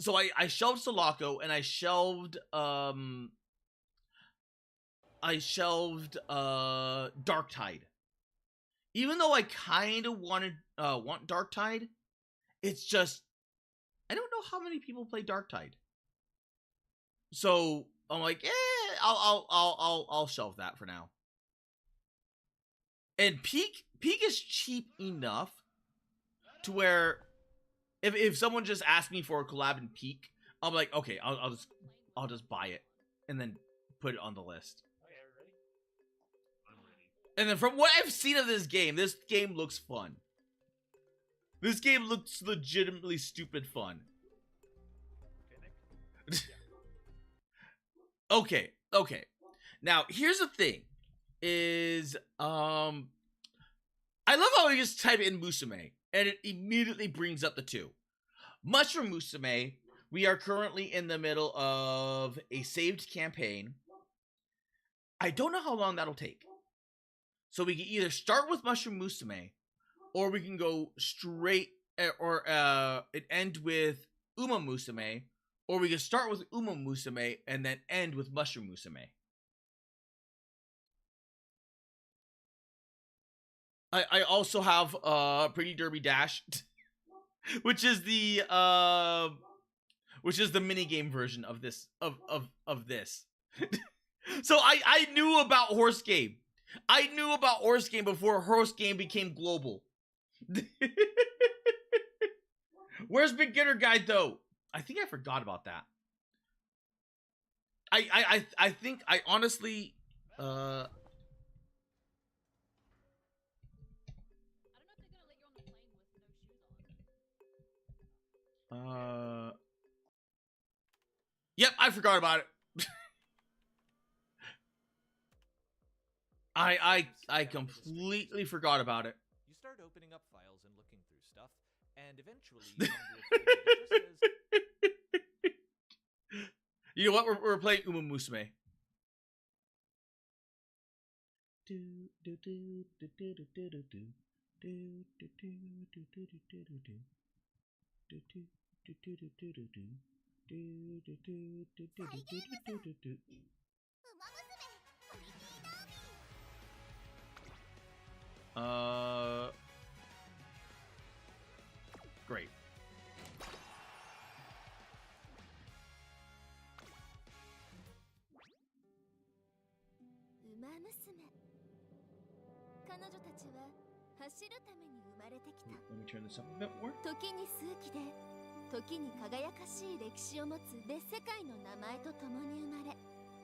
so I shelved Sulaco, and I shelved Darktide. Even though I kind of want Darktide, it's just, I don't know how many people play Darktide. So I'm like, I'll shelve that for now. And Peak Peak is cheap enough to where if someone just asked me for a collab in Peak, I'm like, okay, I'll just buy it and then put it on the list. And then from what I've seen of this game looks fun. This game looks legitimately stupid fun. Okay. Now, here's the thing. Is, I love how you just type in Musume, and it immediately brings up the two. Mushroom Musume, we are currently in the middle of a saved campaign. I don't know how long that'll take. So we can either start with Mushroom Musume, or we can go straight, or end with UmaMusume, or we can start with UmaMusume and then end with Mushroom Musume. I also have Pretty Derby Dash, which is the minigame version of this of this. So I knew about Horse Game. I knew about Horse Game before Horse Game became global. Where's Beginner Guide though? I think I forgot about that. I think I honestly yep, I forgot about it. I completely forgot about it. You start opening up files and looking through stuff, and eventually you come to a page that just says, You know what? We're playing UmaMusume. Great. Let me turn this up a bit more. 時に数奇で時に輝かしい歴史を持つ別世界の名前と共に生まれ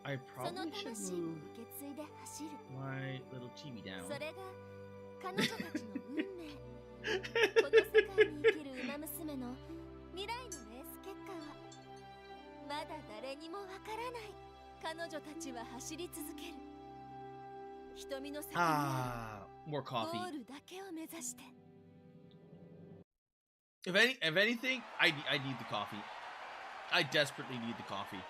I その probably should 魂を move 受け継いで走る my little TV down. それが彼女たちの運命この世界に生きる馬娘の未来のレース結果はまだ誰にもわからない彼女たちは走り続ける瞳の先にあ More る coffee. ゴールだけを目指して If anything, I need the coffee. I desperately need the coffee.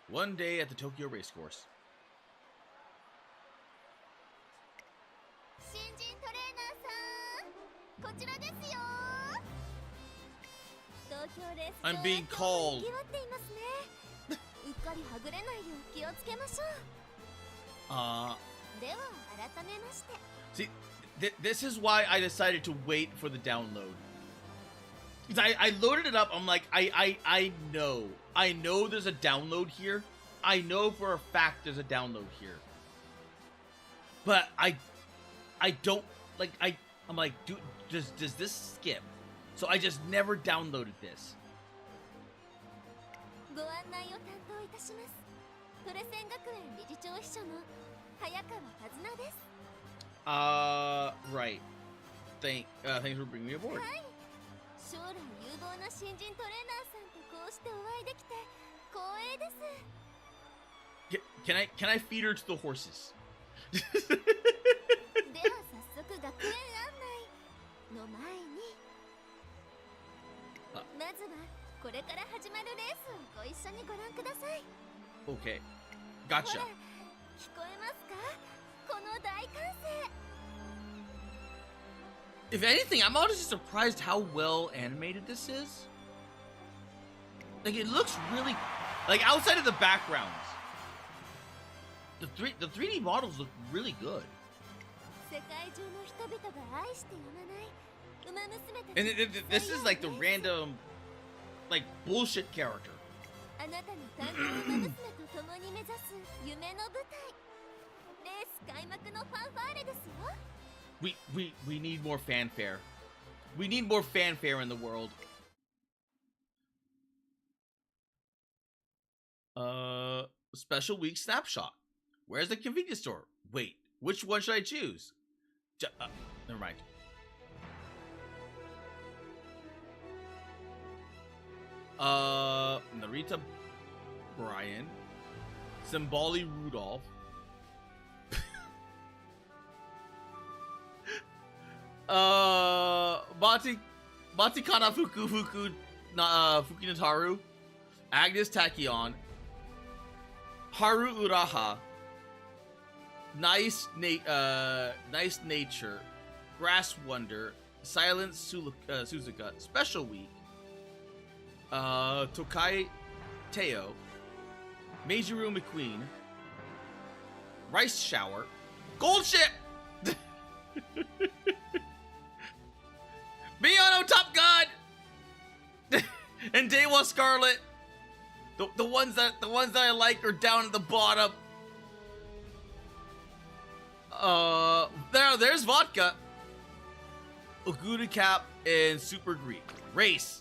One day at the Tokyo Racecourse. 新人トレーナーさんこちらですよ東京レース I'm being called. 賑わっていますねうっかりはぐれないよう気をつけましょうでは改めまして See, this is why I decided to wait for the download. Because I loaded it up. I'm like, I know there's a download here. I know for a fact there's a download here. But I don't like. I'm like, does this skip? So I just never downloaded this. ご案内を担当いたしますトレセン学園理事長秘書の早川和奈です Right. Thanks for bringing me aboard. はい将来有望な新人トレーナーさんとこうしてお会いできて光栄です Can I feed her to the horses? では早速学園案内の前にまずはこれから始まるレースをご一緒にご覧ください Okay. ほ Gotcha. ら聞こえますかこの大歓声 If anything, I'm honestly surprised how well animated this is. Like, it looks really... Like, outside of the backgrounds, the 3D models look really good. 世界中の人々が愛してやまない馬娘たち And this is like the random, like, bullshit character. あなたの誕生馬娘と共に目指す夢の舞台レース開幕のファンファーレですよ。 We need more fanfare. We need more fanfare in the world. Special week snapshot. Where's the convenience store? Wait, which one should I choose? Never mind. Narita Brian, Symboli Rudolph, Batikana Fukinataru, Agnes Tachyon, Haru Uraha, Nice Nature, Grass Wonder, Silent Suzuka, Special Week, Tokai Teo, Meijuru McQueen, Rice Shower, Gold Ship, Miyano Top God, and Dewa Scarlet. The ones that I like are down at the bottom. There's Vodka, Ogura Cap, and Super Greek. Race.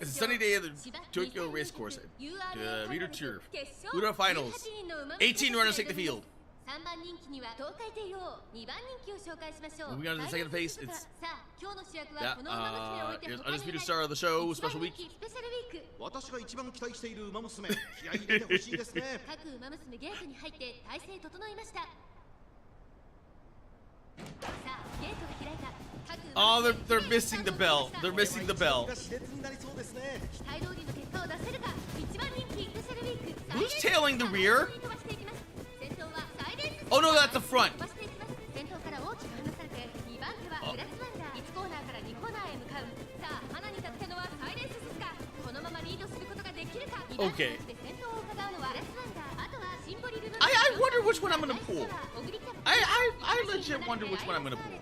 It's a sunny day at the Tokyo Race Course. Reader Turf. Ura Finals. 18 runners take the field. Moving on to the second phase, it's Undisputed Star of the Show, Special Week. Oh, they're missing the bell. They're missing the bell. Who's tailing the rear? Oh no, that's the front. Okay. I wonder which one I'm gonna pull. I legit wonder which one I'm gonna pull.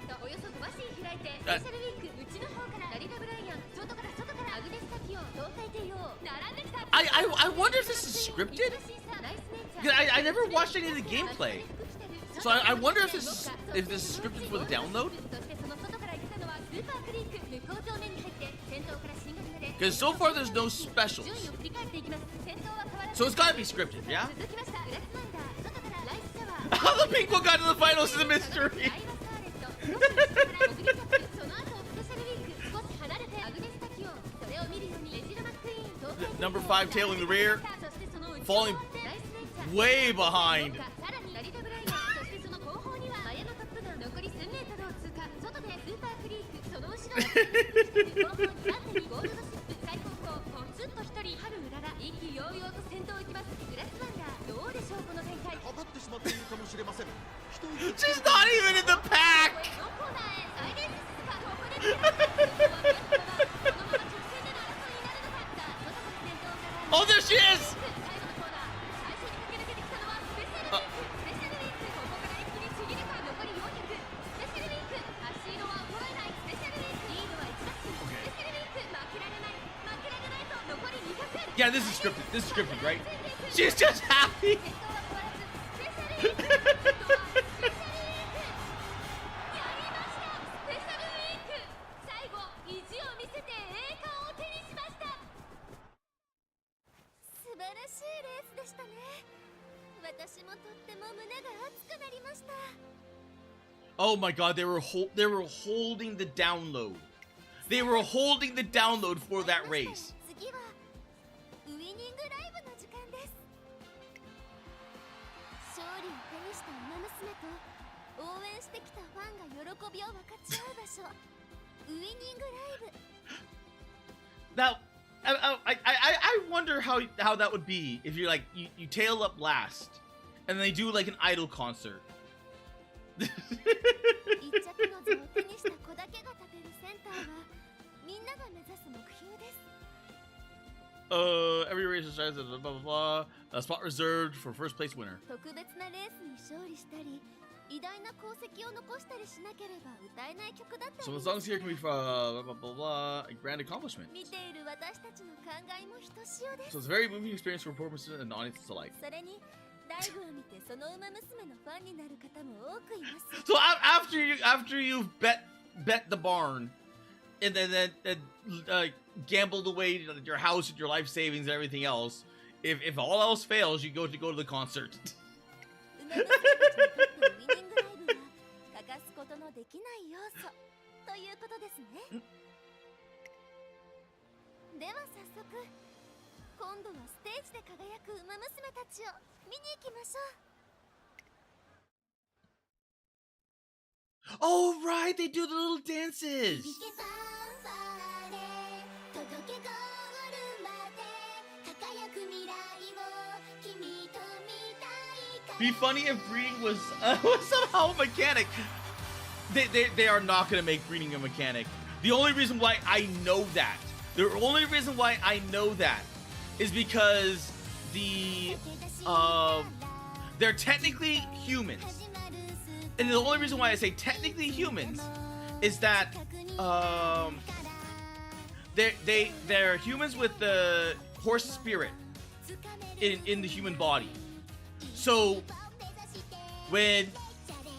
I wonder if this is scripted. I never watched any of the gameplay, so I wonder if this is scripted for the download. Because so far there's no specials, so it's gotta be scripted, yeah? How the pink one got to the finals is a mystery. Number 5 tailing the rear, falling way behind. She's not even in the pack! Oh, there she is! Yeah, this is scripted. This is scripted, right? She's just happy. Oh my god, they were holding the download. They were holding the download for that race. Now, I wonder how that would be if you're like you tail up last, and they do like an idol concert. Every race is blah blah blah. A spot reserved for first place winner. 特別なレースに勝利したり偉大な功績を残したりしなければ歌えない曲だったり So the songs here can be from blah blah blah blah. A grand accomplishment. 見ている私たちの考えもひとしおで So す it's a very moving experience for performances and audiences alike. それにライブを見てその馬娘のファンになる方も多くいます So after you've bet the barn, and then gambled away your house and your life savings and everything else, if all else fails, you go to the concert. 馬娘たちにとってウィニングライブは欠かすことのできない要素ということですねでは早速今度はステージで輝く馬娘たちを見に行きましょう Oh right, they do the little dances. Be funny if breeding was somehow a mechanic. They are not gonna make breeding a mechanic. The only reason why I know that, is because they're technically humans. And the only reason why I say technically humans is that they're humans with the horse spirit in the human body. So when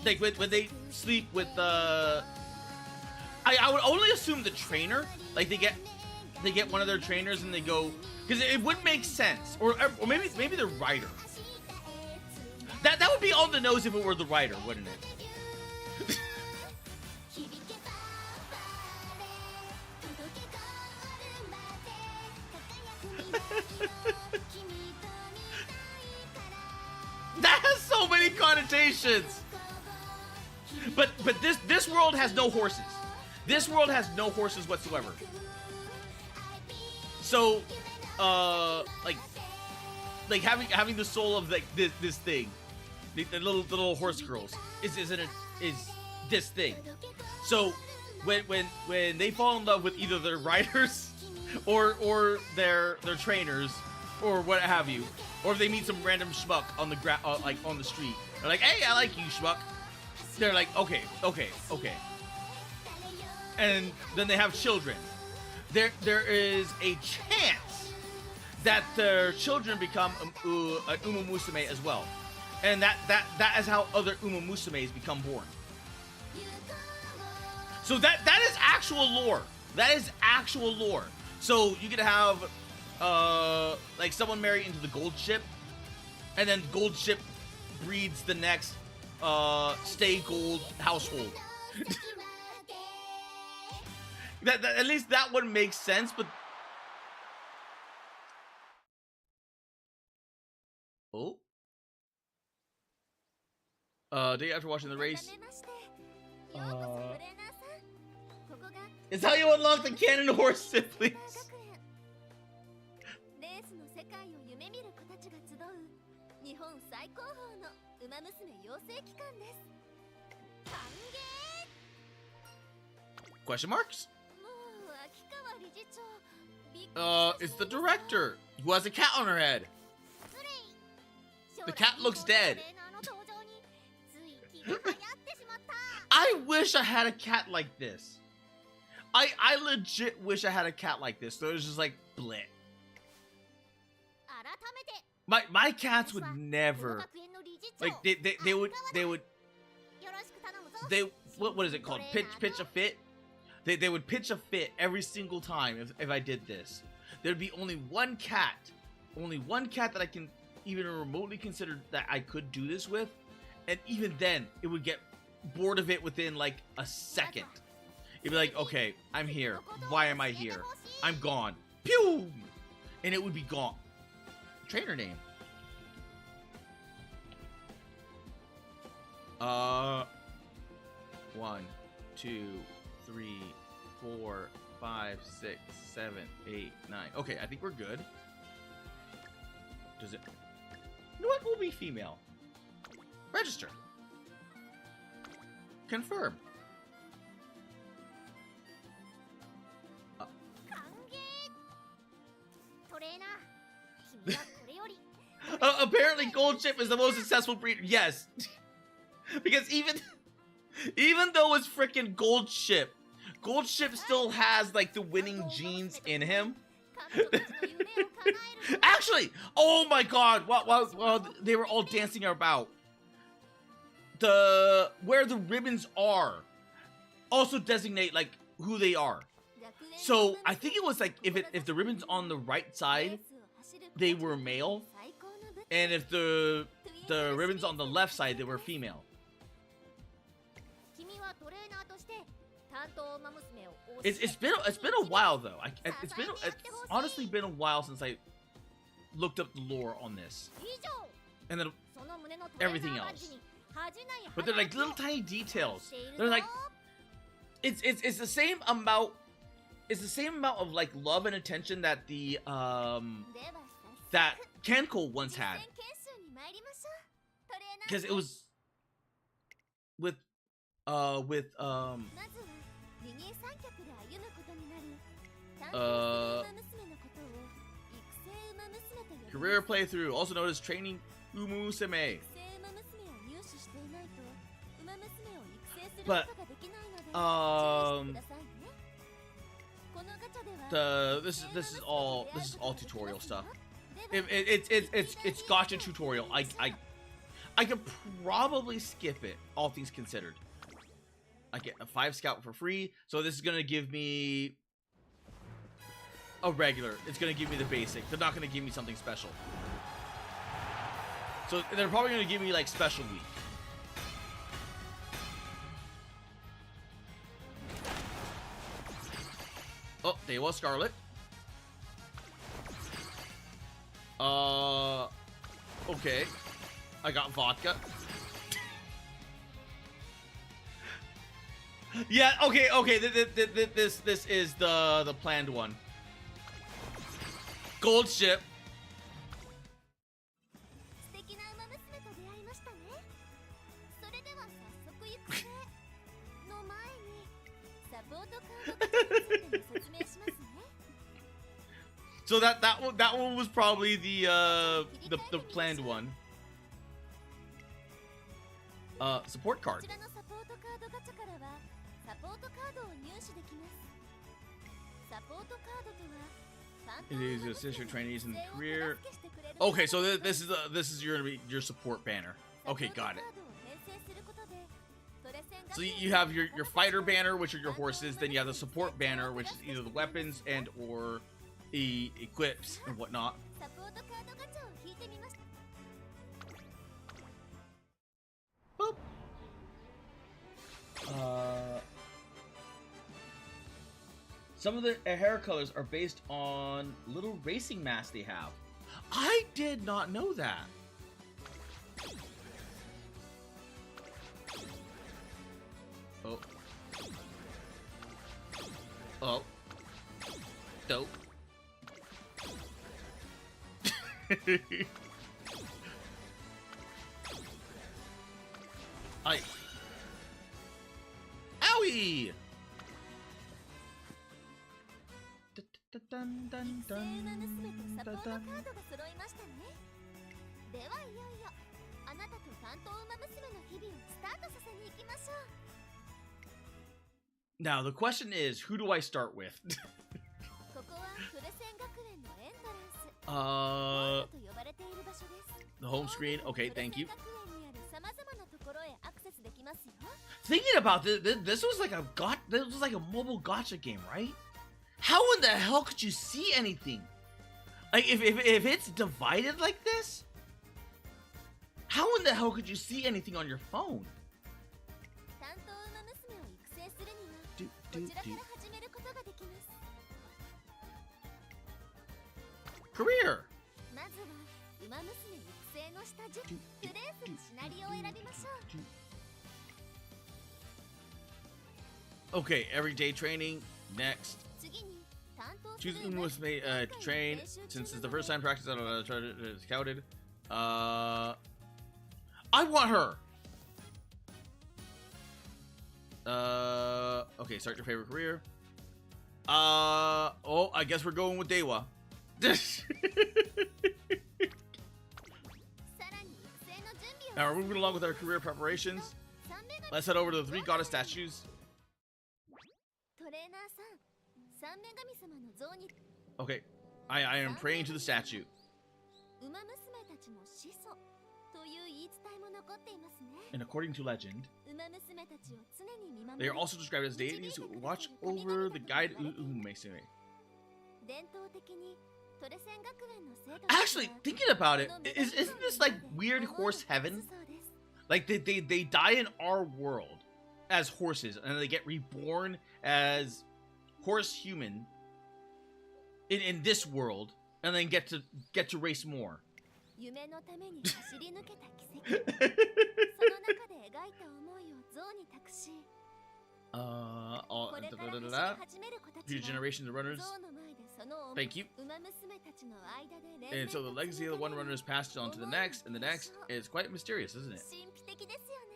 they sleep with the I would only assume the trainer, like they get one of their trainers and they go, because it would make sense, or maybe the rider. That would be on the nose if it were the rider, wouldn't it? That has so many connotations. But this world has no horses. This world has no horses whatsoever. So, like having the soul of like this thing, the little horse girls is this thing. So when they fall in love with either their riders or their trainers or what have you, or if they meet some random schmuck on the like on the street, they're like, hey, I like you, schmuck. They're like, okay. And then they have children. There is a chance that their children become an UmaMusume as well, and that is how other UmaMusumes become born. So that is actual lore. That is actual lore. So you could have like someone marry into the gold ship, and then gold ship breeds the next stay gold household. that at least that would make sense, but day after watching the race, it's how you unlock the cannon horse siblings. レースの世界を夢見る子たちが集う日本最高峰のウマ娘養成機関です。歓迎。 Question marks? もう秋川理事長。びっくり It's the director who has a cat on her head. The cat looks dead. I wish I had a cat like this. I legit wish I had a cat like this. So it was just like bleh. My cats would never, like they would what is it called? Pitch a fit? They would pitch a fit every single time if I did this. There'd be only one cat that I can even remotely consider that I could do this with, and even then it would get bored of it within like a second. It'd be like, okay, I'm here. Why am I here? I'm gone. Pew! And it would be gone. Trainer name. 1, 2, 3, 4, 5, 6, 7, 8, 9. Okay, I think we're good. Does it? You know what? We'll be female. Register. Confirm. apparently Gold Ship is the most successful breeder. Yes. Because even though it's freaking Gold Ship still has like the winning genes in him. Actually, oh my god, while they were all dancing about, where the ribbons are also designate like who they are. So I think it was like if the ribbons on the right side, they were male, and if the ribbons on the left side, they were female. It's been a while though. It's honestly been a while since I looked up the lore on this, and then everything else. But they're like little tiny details. They're like it's the same amount. It's the same amount of like love and attention that the that Kenko once had, because it was with career playthrough, also known as training Musume. But this is all tutorial stuff. It's gacha tutorial. I could probably skip it, all things considered. I get a 5 scout for free, so this is gonna give me a regular. It's gonna give me the basic. They're not gonna give me something special. So they're probably gonna give me like special week. Oh, there was Scarlet. Okay. I got vodka. Yeah, okay. This is the planned one. Gold Ship. So that one was probably the planned one. Support card. It is to assist your trainees in career. Okay, so this is your support banner. Okay, got it. So you have your fighter banner, which are your horses. Then you have the support banner, which is either the weapons and or the equips and whatnot. Boop. Some of the hair colors are based on little racing masks they have. I did not know that. Oh. Oh. Dope. Aye. Owie! Dun, dun, dun, dun, dun. Now the question is, who do I start with? The home screen. Okay, thank you. Thinking about this, this was like a mobile gacha game, right? How in the hell could you see anything? Like if it's divided like this, how in the hell could you see anything on your phone? Career. Okay, everyday training. Next. Choose UmaMusume to train. Since it's the first time practice, it's counted. I want her. Okay, start your favorite career. Oh, I guess we're going with Dewa. Now we're moving along with our career preparations. Let's head over to the 3 goddess statues. トレーナーさん、三女神様の像に Okay, I am praying to the statue. 馬娘たちの始祖という言い伝えも残っていますね。 And according to legend, 馬娘たちを常に見守 they り are also described as deities who watch over the guide UmaMusume. 伝統的にトレセン学園の生徒たち Actually, thinking about it, isn't this like weird horse heaven? Like they die in our world as horses, and they get reborn as horse human in this world, and then get to race more. 夢のために走り抜けた奇跡その中で描いた思いを像に託し all これ da, から da, 走 da, り da. 始める子た Future ちは generations of runners. 像の前でその Thank you. 馬娘たちの間で And so the legacy of the one runner is passed on to the next, and the next is quite mysterious, isn't it? 神秘的ですよね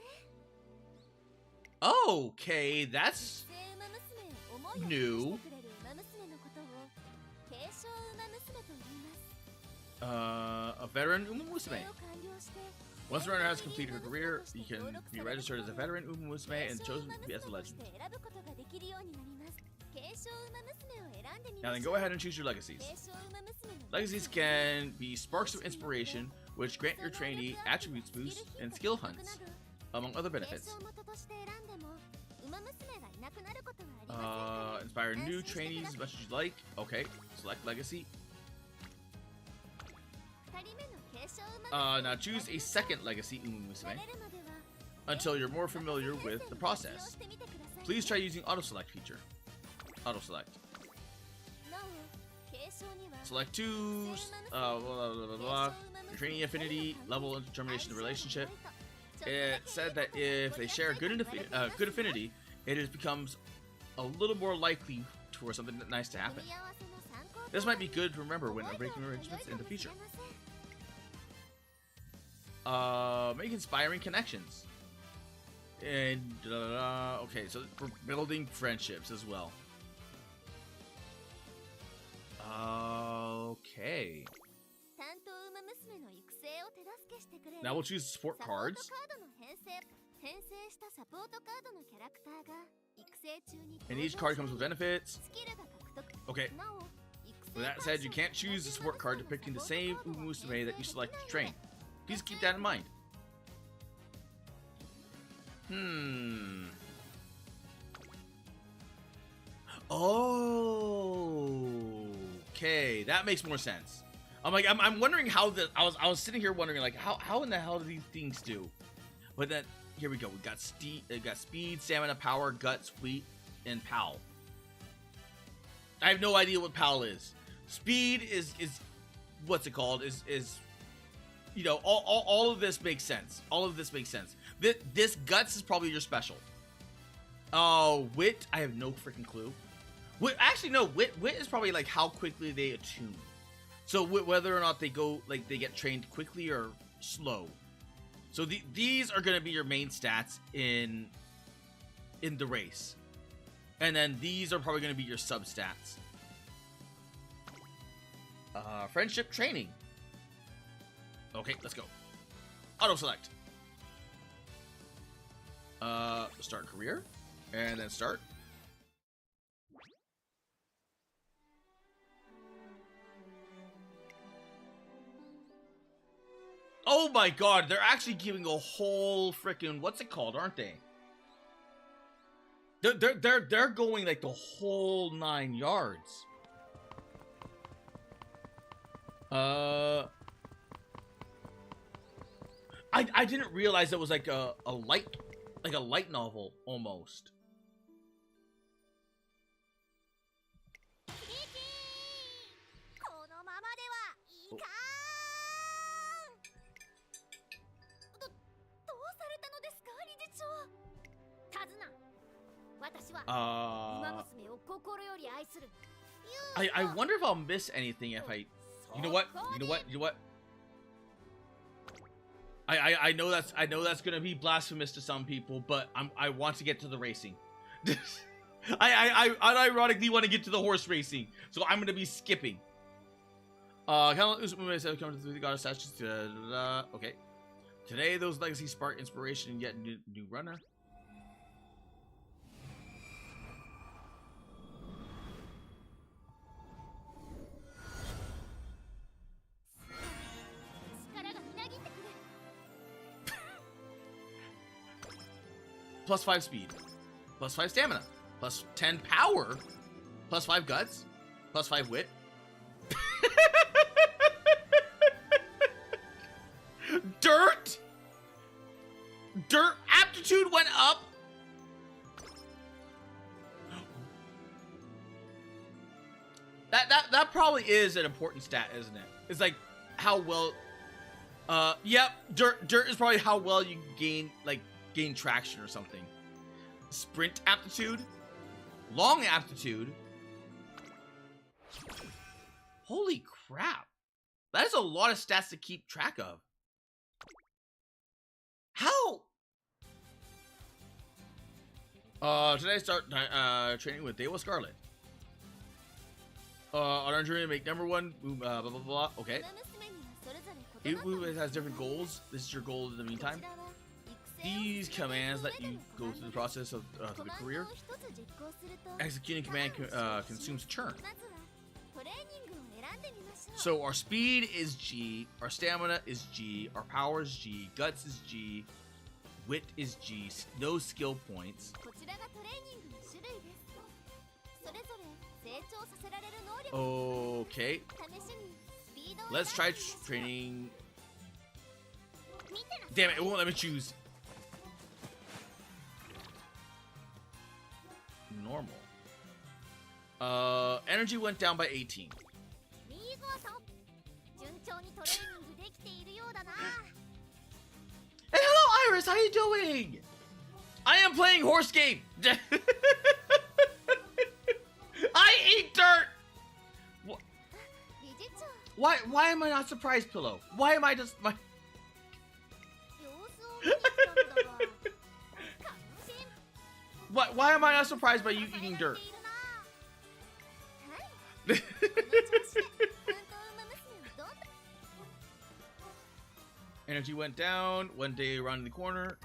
Okay, that's 聖馬娘へ思いを New. 託してくれる馬娘のことを継承馬娘と言います a veteran UmaMusume. それを完了して Once the runner has completed her career, you can be registered as a veteran UmaMusume and chosen to be as a legend. 選ぶことができるようになります継承馬娘を選んでみ Now ま then, しょ go う ahead and choose your legacies. 継承馬娘の Legacies can be sparks of inspiration, which grant your trainee attributes boosts and skill hunts, among other 継 benefits. 承元として選んでも馬娘がいなくなることはありません Inspire new trainees as much as you like. Okay, select legacy. 2人目の継承馬娘 Now choose a second legacy に UmaMusume なれるまでは until you're more familiar with the process. Please try using auto select feature. Auto select. なお継承には Select twos. Blah, blah, blah, blah, blah. Your training affinity, level, and determination of relationship. It said that if they share a good affinity, it becomes a little more likely for something nice to happen. 組み合わせの参考 This might be good to remember when breaking arrangements in the future. Make inspiring connections. And okay, so for building friendships as well. Okay. 担当馬娘の育成を手助けしてくれる Now we'll choose support サポート cards. カードの編成したサポートカードのキャラクターが育成中に And each card comes with benefits. スキルが獲得 Okay. なお育成 With that said, you can't choose a support card depicting the same UmaMusume that you select to train. Please keep that in mind. Oh, okay, that makes more sense. I'm wondering how I was sitting here wondering like how in the hell do these things do? But then here we go. We got speed, stamina, power, guts, fleet, and pal. I have no idea what pal is. Speed is what's it called? Is you know, all of this makes sense. All of this makes sense. This guts is probably your special. Oh, wit, I have no freaking clue. Wit, actually no, wit is probably like how quickly they attune. So whether or not they go like they get trained quickly or slow. So these are gonna be your main stats in the race, and then these are probably gonna be your sub stats. Friendship training. Okay, let's go. Auto select. Start career, and then start. Oh my god, they're actually giving a whole freaking what's it called, aren't they? They're going like the whole 9 yards. I didn't realize it was like a light novel almost. このままではいかんどうされたのですか理事長手綱私は馬娘を心より愛する I wonder if I'll miss anything if I you know what? I know that's gonna be blasphemous to some people, but I want to get to the racing. I unironically want to get to the horse racing, so I'm gonna be skipping. Okay. Today, those legacies spark inspiration and yet new runner. Plus 5 speed, plus 5 stamina, plus 10 power, plus 5 guts, plus 5 wit. Dirt aptitude went up. That probably is an important stat, isn't it? It's like how well. Yep. Dirt is probably how well you gain traction or something. Sprint aptitude, long aptitude. Holy crap! That is a lot of stats to keep track of. How? Today I start training with Dewa Scarlet. On our journey to make #1, blah blah blah. Okay. It has different goals. This is your goal in the meantime. These commands let you go through the process of the career. Executing command consumes turn. So our speed is G, our stamina is G, our power is G, guts is G, wit is G, no skill points. Okay. Let's try training. Damn it, it won't let me choose. Normal. Energy went down by 18. Hey, hello, Iris. How you doing? I am playing horse game. I eat dirt. Why am I not surprised, Pillow? Why am I just Why am I not surprised by you eating dirt? Energy went down. One day around the corner.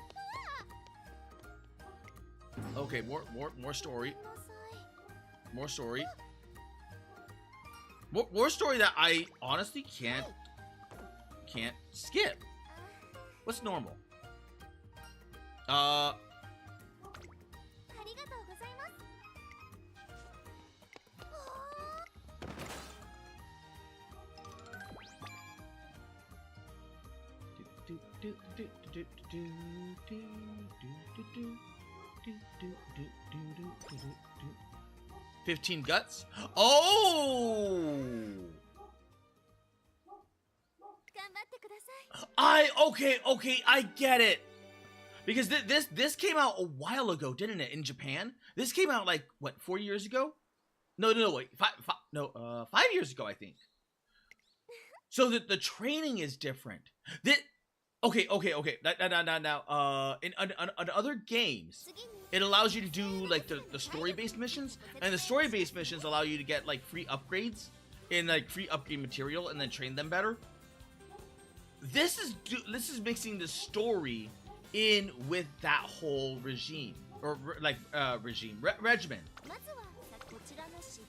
Okay, more story. More story. More story that I honestly can't skip. What's normal? $15 guts. Oh! Okay, I get it. Because this came out a while ago, didn't it? In Japan, this came out like what, 4 years ago? No, wait, 5 years ago, I think. So the training is different. Okay. Now, in other games, it allows you to do like the story-based missions, and the story-based missions allow you to get like free upgrades in like free upgrade material and then train them better. This is mixing the story in with that whole regime or regimen.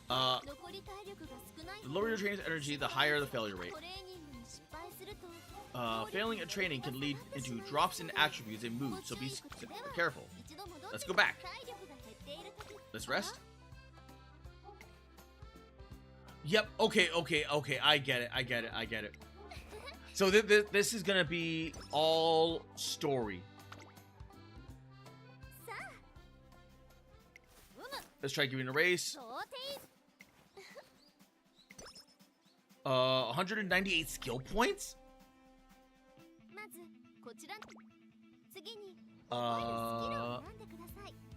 The lower your training's energy, the higher the failure rate. Failing at training can lead into drops in attributes and moods, so be careful. Let's go back. Let's rest. Yep. Okay. I get it. So this is gonna be all story. Let's try giving a race. 198 skill points.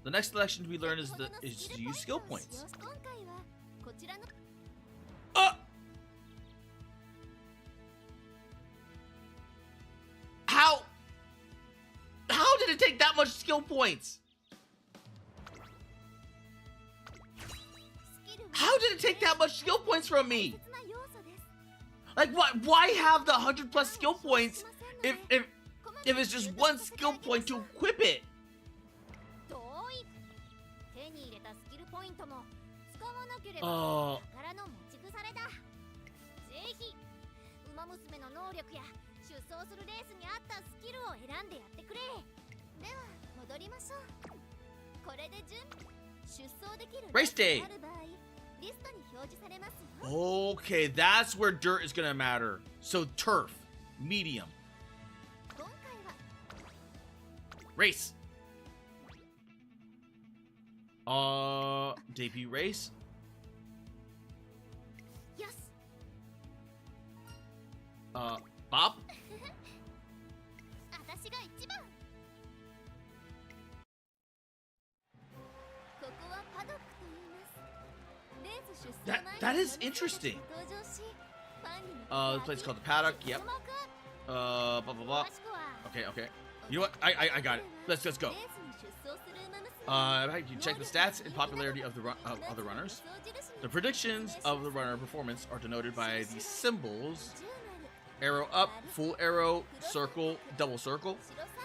The next selection to be learned is to use skill points. How did it take that much skill points? How did it take that much skill points from me? Like what? Why have the 100+ skill points if it's just one skill point to equip it. 同意。手に入れたスキルポイントも使わなければあ宝の持ち腐れだ。ぜひウマ娘の能力や出走するレースに合ったスキルを選んでやってくれ。では戻りましょう。これで準備。出走できる Race day. ある場合、リストに表示されますよ。 Okay, that's where dirt is gonna matter. So turf, medium, 今回は race. Debut race. よし。 Bob. 私が一番。ここはパドックと言います。レース出走前に That is interesting. 登場し、ファンに向けて The place called the paddock. Yep. 注目。 Blah blah blah. 詳しくは Okay, okay. You know what? I got it. Let's go. レースに出走する馬娘 You check the stats and popularity of the other runners. The predictions of the runner performance are denoted by the symbols: arrow up, full arrow, circle, double circle,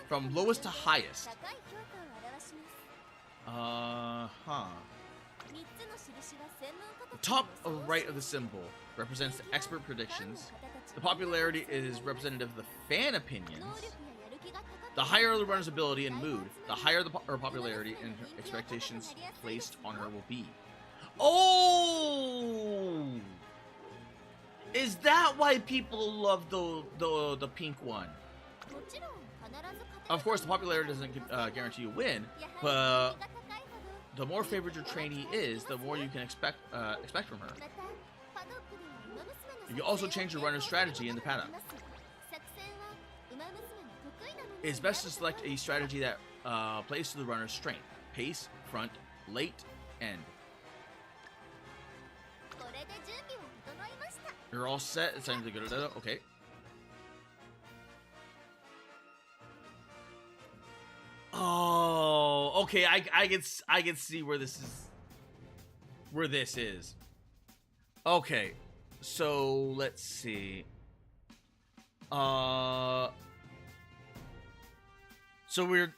from lowest to highest. 高い評価を表します Huh. 3つの印は専門家 The たちの top 予想 of right of the symbol represents the expert predictions. The popularity is representative of the fan 能 opinions. 力ややる気が高く The higher the runner's ability and mood, the higher her popularity and expectations placed on her will be. Oh! Is that why people love the pink one? もちろん必ず勝てる Of course, the popularity doesn't guarantee you a win, やはり but 人気が高いほど the more favored your trainee is, the more you can expect from her. またパドックでは馬娘の You can also change your runner's strategy in the paddock. 作戦は馬娘の得意な部分 It's best to select a strategy that plays to the runner's strength: pace, front, late, end. これで準備は整いました You're all set. It's time to go to okay. Oh, okay. I can see where this is. Okay, so let's see. So we're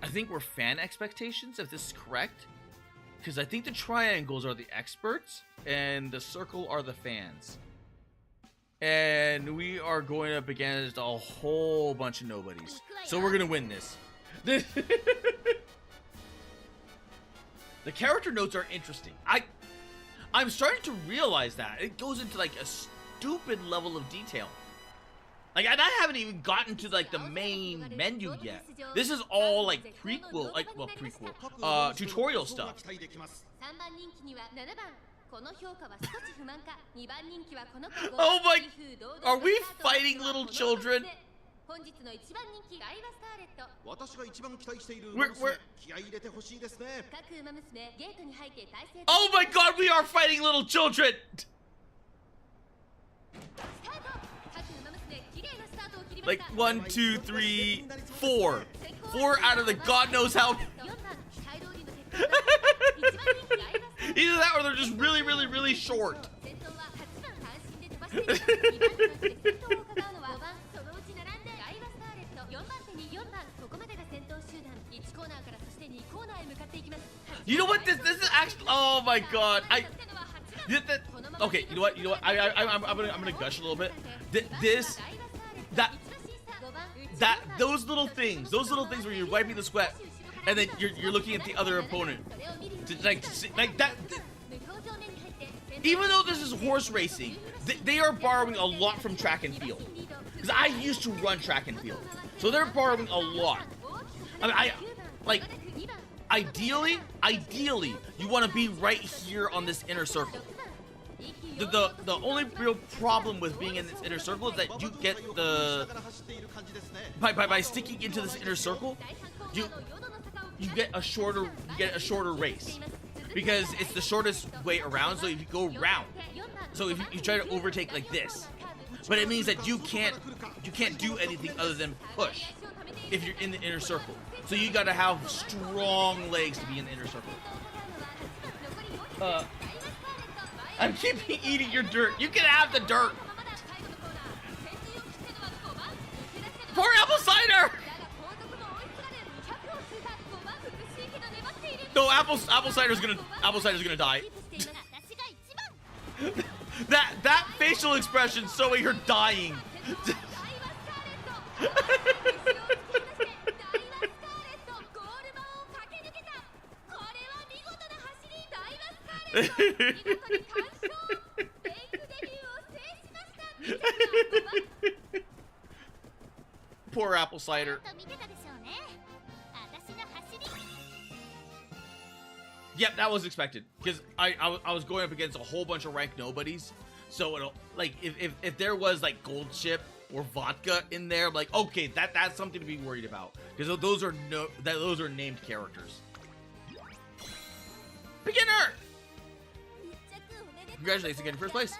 I think we're fan expectations, if this is correct, because I think the triangles are the experts and the circle are the fans. And we are going up against a whole bunch of nobodies. So we're gonna win this. The character notes are interesting. I'm starting to realize that. It goes into like a stupid level of detail. Like, and I haven't even gotten to like the main menu yet. This is all like tutorial stuff. 3番人気には7番この評価は少し不満か2番人気はこの子 Oh my- 威風堂々 Are と we スタート fighting little children? 本日の1番人気ダイワスターレット私が一番期待している We're- 馬娘気合い入れてほしいですね。各馬娘ゲートに入って体勢 Oh my god, we are fighting little children! スタート各馬娘綺麗なスタートを切りまし Like た 1, 2, 3, 4. 4 out of the god knows how. 4番大通りの鉄板1番人気ダイワスターレット Either that or they're just really, really, really short. 先頭は8番単身で飛ばしている2番手で先頭を伺うのは5番そのうち並んでダイワスターレット4番手に4番ここまでが先頭集団1コーナーからそして2コーナーへ向かっていきます You know what? This is actually. Oh my god. Okay, you know what? I'm gonna gush a little bit. Those little things where you're wiping the sweat, and then you're looking at the other opponent. Like that. Even though this is horse racing, they are borrowing a lot from track and field. Because I used to run track and field, so they're borrowing a lot. I mean, ideally, you want to be right here on this inner circle. The only real problem with being in this inner circle is that you get the by sticking into this inner circle, you get a shorter race because it's the shortest way around. So if you go round, so if you try to overtake like this, but it means that you can't do anything other than push if you're in the inner circle. So you gotta have strong legs to be in the inner circle. I'm keeping eating your dirt. You can have the dirt. No, apple cider's gonna die. that facial expression showing her dying. Poor apple cider. Yep, that was expected because I was going up against a whole bunch of ranked nobodies. So it'll, like, if there was like gold chip or vodka in there, I'm like, okay, that's something to be worried about because those are named characters. Beginner. Congratulations again, first place.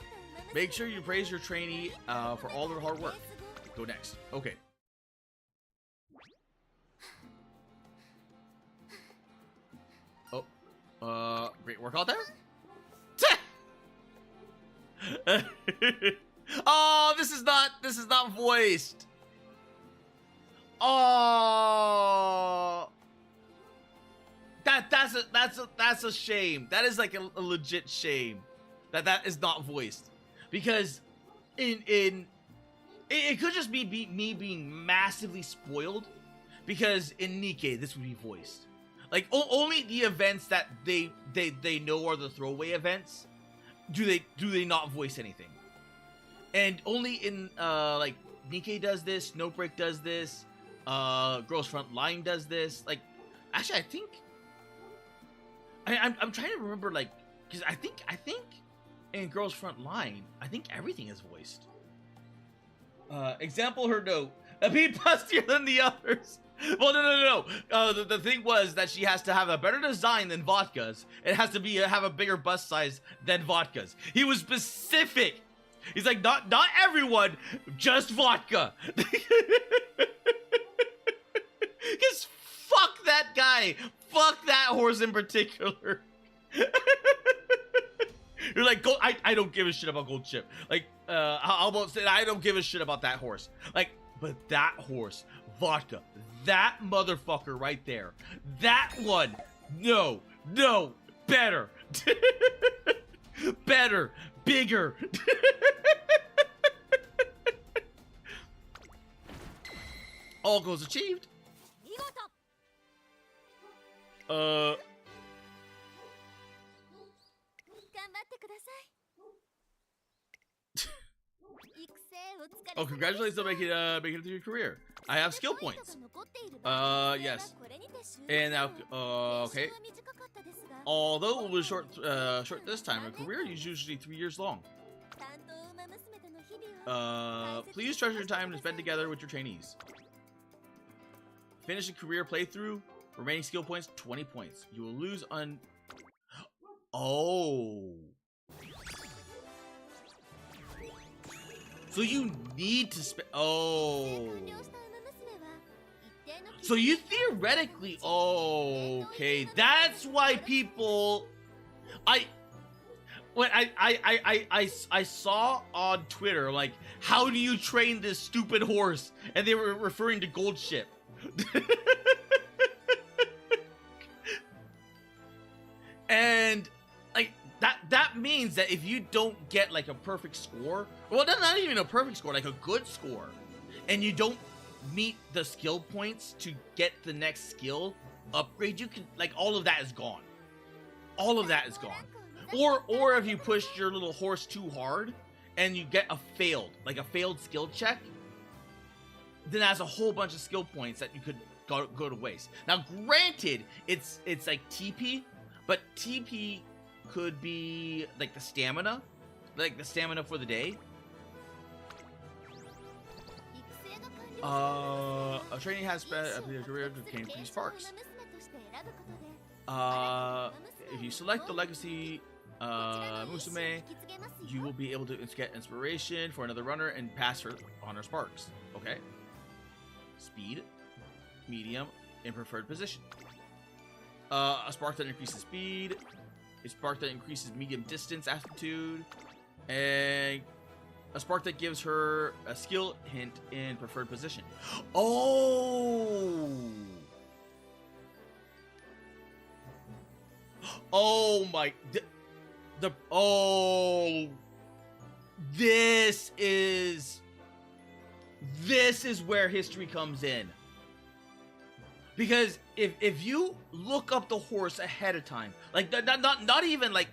Make sure you praise your trainee for all their hard work. Go next. Okay. Oh, great work out there. Oh, this is not voiced. Oh, that's a shame. That is like a legit shame that is not voiced, because it could just be me being massively spoiled, because in Nikkei this would be voiced. Like only the events that they know are the throwaway events do they not voice anything, and only in like Nikkei does this, Snowbreak does this, Girls Front Line does this. Like, actually, I think I'm trying to remember, like, because I think in Girls Front Line I think everything is voiced. Example, her note: be bustier than the others. Well, no. The thing was that she has to have a better design than vodkas. It has to be have a bigger bust size than vodkas. He was specific. He's like, not everyone, just vodka. Because fuck that guy. Fuck that horse in particular. You're like, I don't give a shit about Gold Chip. Like, how about say I don't give a shit about that horse. Like, but that horse, vodka, that motherfucker right there, that one, no, better, better, bigger. All goals achieved. Oh, congratulations on making it through your career. I have skill points. Yes. And now, okay. Although it was short this time, a career is usually 3 years long. Please treasure your time to spend together with your trainees. Finish a career playthrough. Remaining skill points, 20 points. You will lose on... Oh. So you need to spend... Oh. So you theoretically... Oh, okay. That's why people... I saw on Twitter, like, how do you train this stupid horse? And they were referring to Gold Ship. And like that means that if you don't get like a perfect score, well, not even a perfect score, like a good score, and you don't meet the skill points to get the next skill upgrade, you can, like, all of that is gone. All of that is gone. Or if you pushed your little horse too hard and you get a failed skill check, then that's a whole bunch of skill points that you could go to waste. Now, granted, it's like TP, but TP could be like the stamina for the day. A training has a career to gain 3 sparks. If you select the legacy Musume, you will be able to get inspiration for another runner and pass her on her sparks. Okay. Speed, medium, and preferred position. A spark that increases speed, a spark that increases medium distance aptitude, and a spark that gives her a skill hint in preferred position. Oh! Oh my, oh, this is where history comes in. Because if you look up the horse ahead of time, like not even like,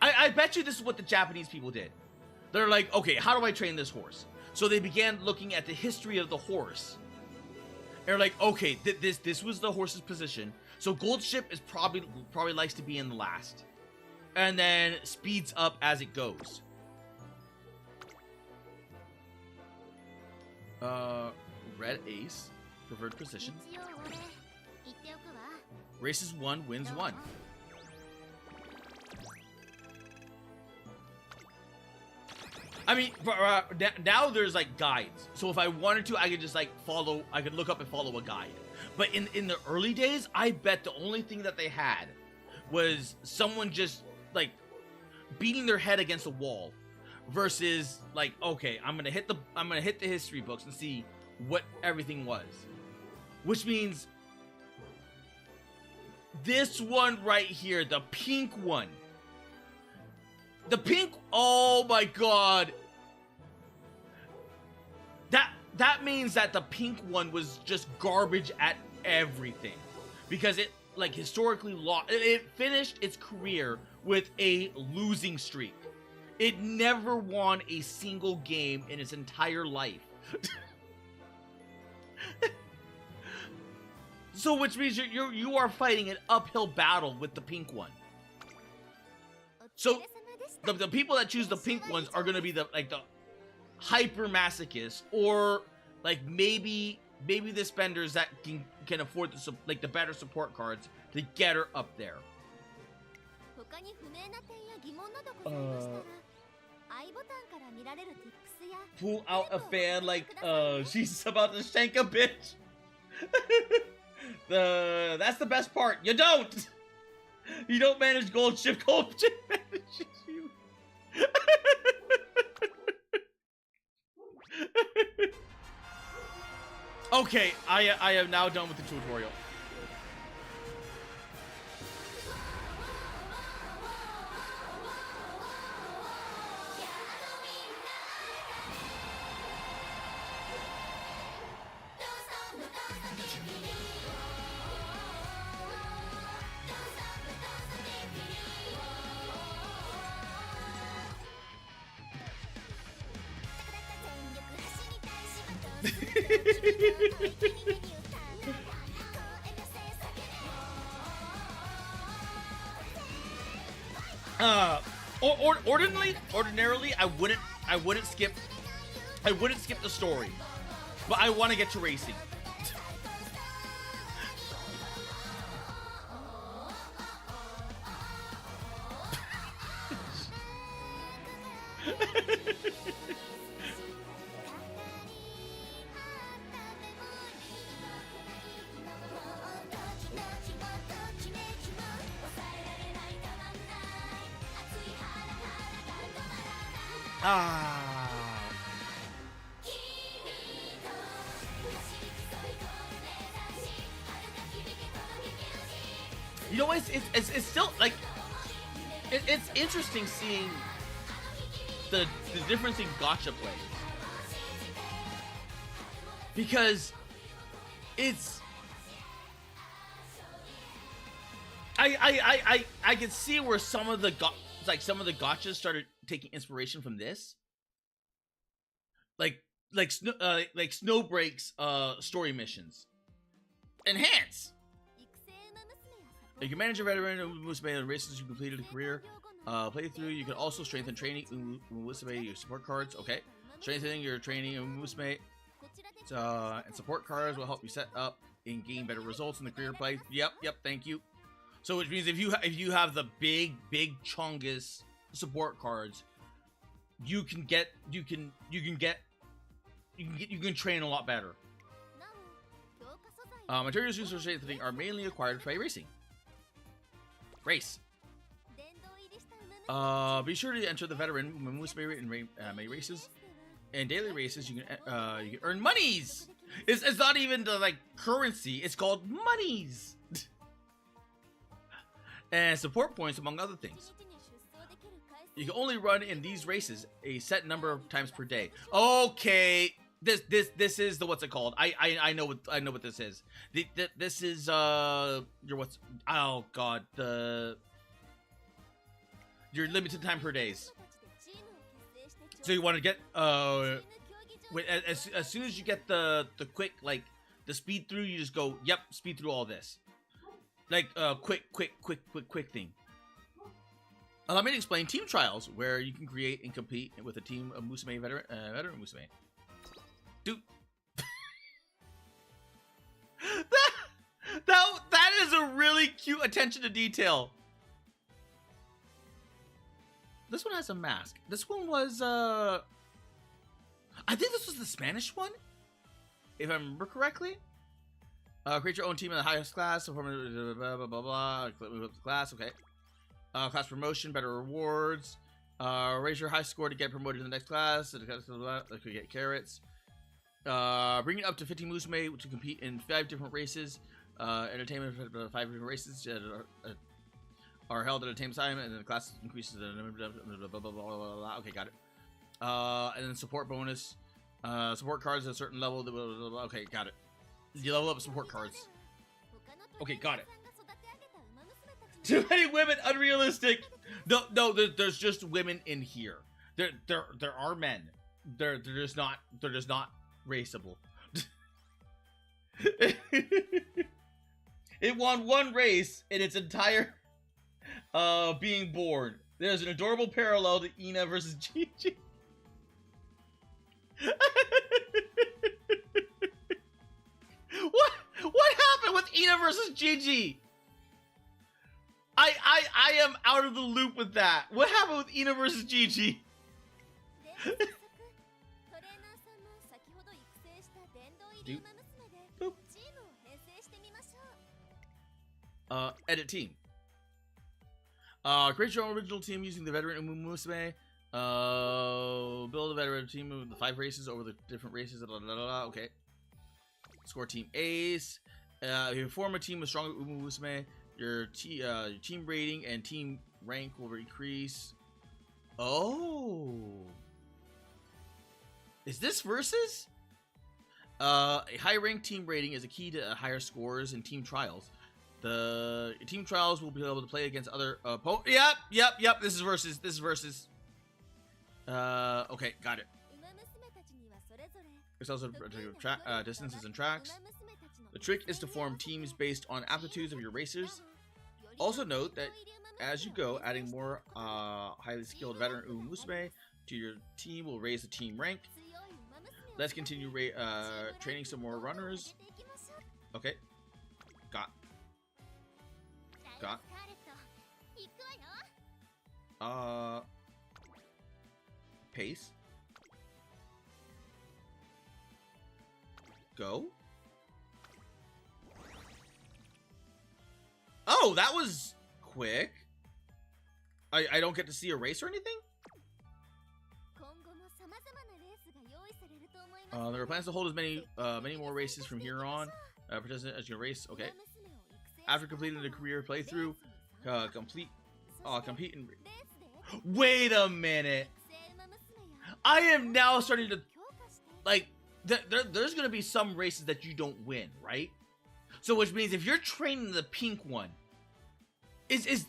I bet you this is what the Japanese people did. They're like, okay, how do I train this horse? So they began looking at the history of the horse. They're like, okay, this was the horse's position. So Gold Ship is probably likes to be in the last, and then speeds up as it goes. Red Ace, preferred position. 一応俺言っておくわ。 Races 1, wins 1. I mean, now there's like guides. So if I wanted to, I could just like follow, I could look up and follow a guide. But in the early days, I bet the only thing that they had was someone just like beating their head against a wall versus like, okay, I'm gonna hit the history books and see what everything was. Which means this one right here, the pink one. The pink, oh my god. That means that the pink one was just garbage at everything. Because it, like, historically lost, it finished its career with a losing streak. It never won a single game in its entire life. So which means you are fighting an uphill battle with the pink one. So the people that choose the pink ones are gonna be the hyper masochists, or like maybe the spenders that can afford the better support cards to get her up there. 他に不明な点や疑問などございましたら、I ボタンから見られる tips や Pull out a fan like she's about to shank a bitch. That's the best part. You don't manage Gold Ship. Gold Ship manages you. Okay, I am now done with the tutorial. Ordinarily, I wouldn't skip the story, but I want to get to racing. You know, it's still like it's interesting seeing the difference in gacha plays, because it's I can see where some of the gachas started taking inspiration from this, like Snowbreak's story missions. Enhance. You can manage a veteran Musume races you completed a career playthrough. You can also strengthen training Musume your support cards. Okay, strengthening your training Musume and support cards will help you set up and gain better results in the career play. Yep. Thank you. So which means if you have the big chongus support cards, you can train a lot better. Materials used for strengthening are mainly acquired by racing. Race. Be sure to enter the veteran Musume in many races. In daily races, you can earn monies. It's not even the currency. It's called monies. and support points, among other things. You can only run in these races a set number of times per day. Okay, this is the what's it called? I know what this is. This is your what's, oh god, your limited time per days. So you want to get wait, as soon as you get the quick, like the speed through, you just go, yep, speed through all this. Like quick thing. Allow me to explain team trials, where you can create and compete with a team of Musume veteran Musume. Dude, that is a really cute attention to detail. This one has a mask. This one was I think this was the Spanish one, if I remember correctly. Create your own team in the highest class. Blah blah blah blah. Move up the class. Okay. Class promotion, better rewards. Raise your high score to get promoted to the next class. Okay, get carrots. Bring it up to 50 Musume to compete in 5 different races. Entertainment for 5 different races are held at the same time, and then the class increases. Okay, got it. And then support bonus. Support cards at a certain level. Okay, got it. You level up support cards. Okay, got it. Too many women, unrealistic. No, there's just women in here. There are men. They're just not raceable. It won 1 race in its entire being born. There's an adorable parallel to Ina versus Gigi. What happened with Ina versus Gigi? I am out of the loop with that. What happened with Ina versus Gigi? Edit team. Create your own original team using the veteran UmaMusume. Build a veteran team with the 5 races over the different races. Okay. Score team ace. If you form a team with stronger UmaMusume, your team rating and team rank will increase. Oh. Is this versus? A high rank team rating is a key to higher scores in team trials. The team trials will be able to play against other Yep. This is versus. Okay, got it. There's also distances and tracks. The trick is to form teams based on aptitudes of your racers. Also note that as you go, adding more highly skilled veteran UmaMusume to your team will raise the team rank. Let's continue training some more runners. Okay. Got. Pace. Go. Oh, that was quick. I don't get to see a race or anything? There are plans to hold as many more races from here on. Participate as your race. Okay. After completing the career playthrough, compete in. Wait a minute. I am now starting to like. There's gonna be some races that you don't win, right? So which means if you're training the pink one, is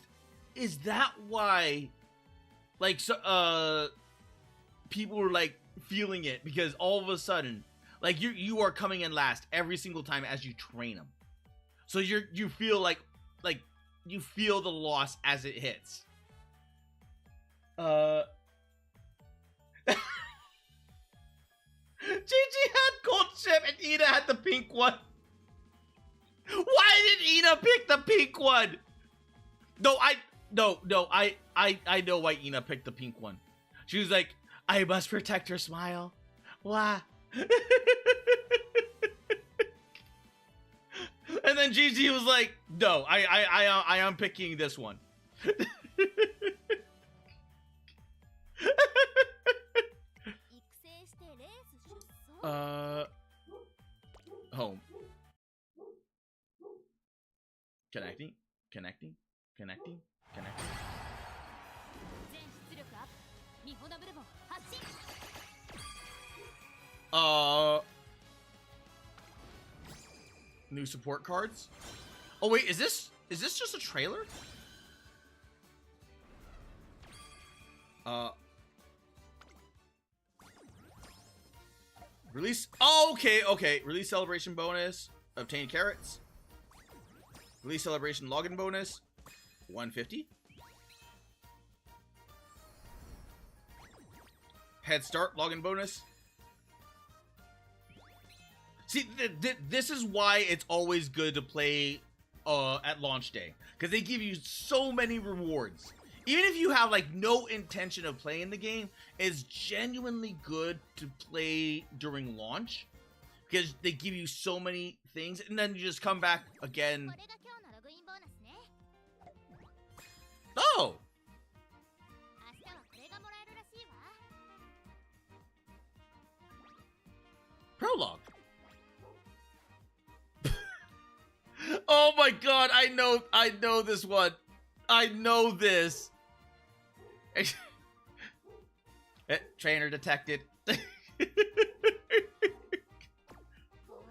that why? Like people were like feeling it because all of a sudden, like you are coming in last every single time as you train them. So you feel like you feel the loss as it hits. Gigi had gold chip and Ina had the pink one. Why did Ina pick the pink one? No, I know why Ina picked the pink one. She was like, I must protect her smile. Why? And then Gigi was like, no, I am picking this one. Home. Connecting. Connecting. 全出力アップミホナブルボン発進 New support cards. Oh wait, is this just a trailer? Release. Oh, okay. Release celebration bonus. Obtain carrots. Release celebration login bonus. 150. Head start login bonus. See, this is why it's always good to play at launch day, because they give you so many rewards. Even if you have like no intention of playing the game, it's genuinely good to play during launch because they give you so many things, and then you just come back again. これが今日のログインボーナスね Oh, 明日はこれがもらえるらしいわ prologue. Oh my god, I know this one. I know this. Trainer detected. こう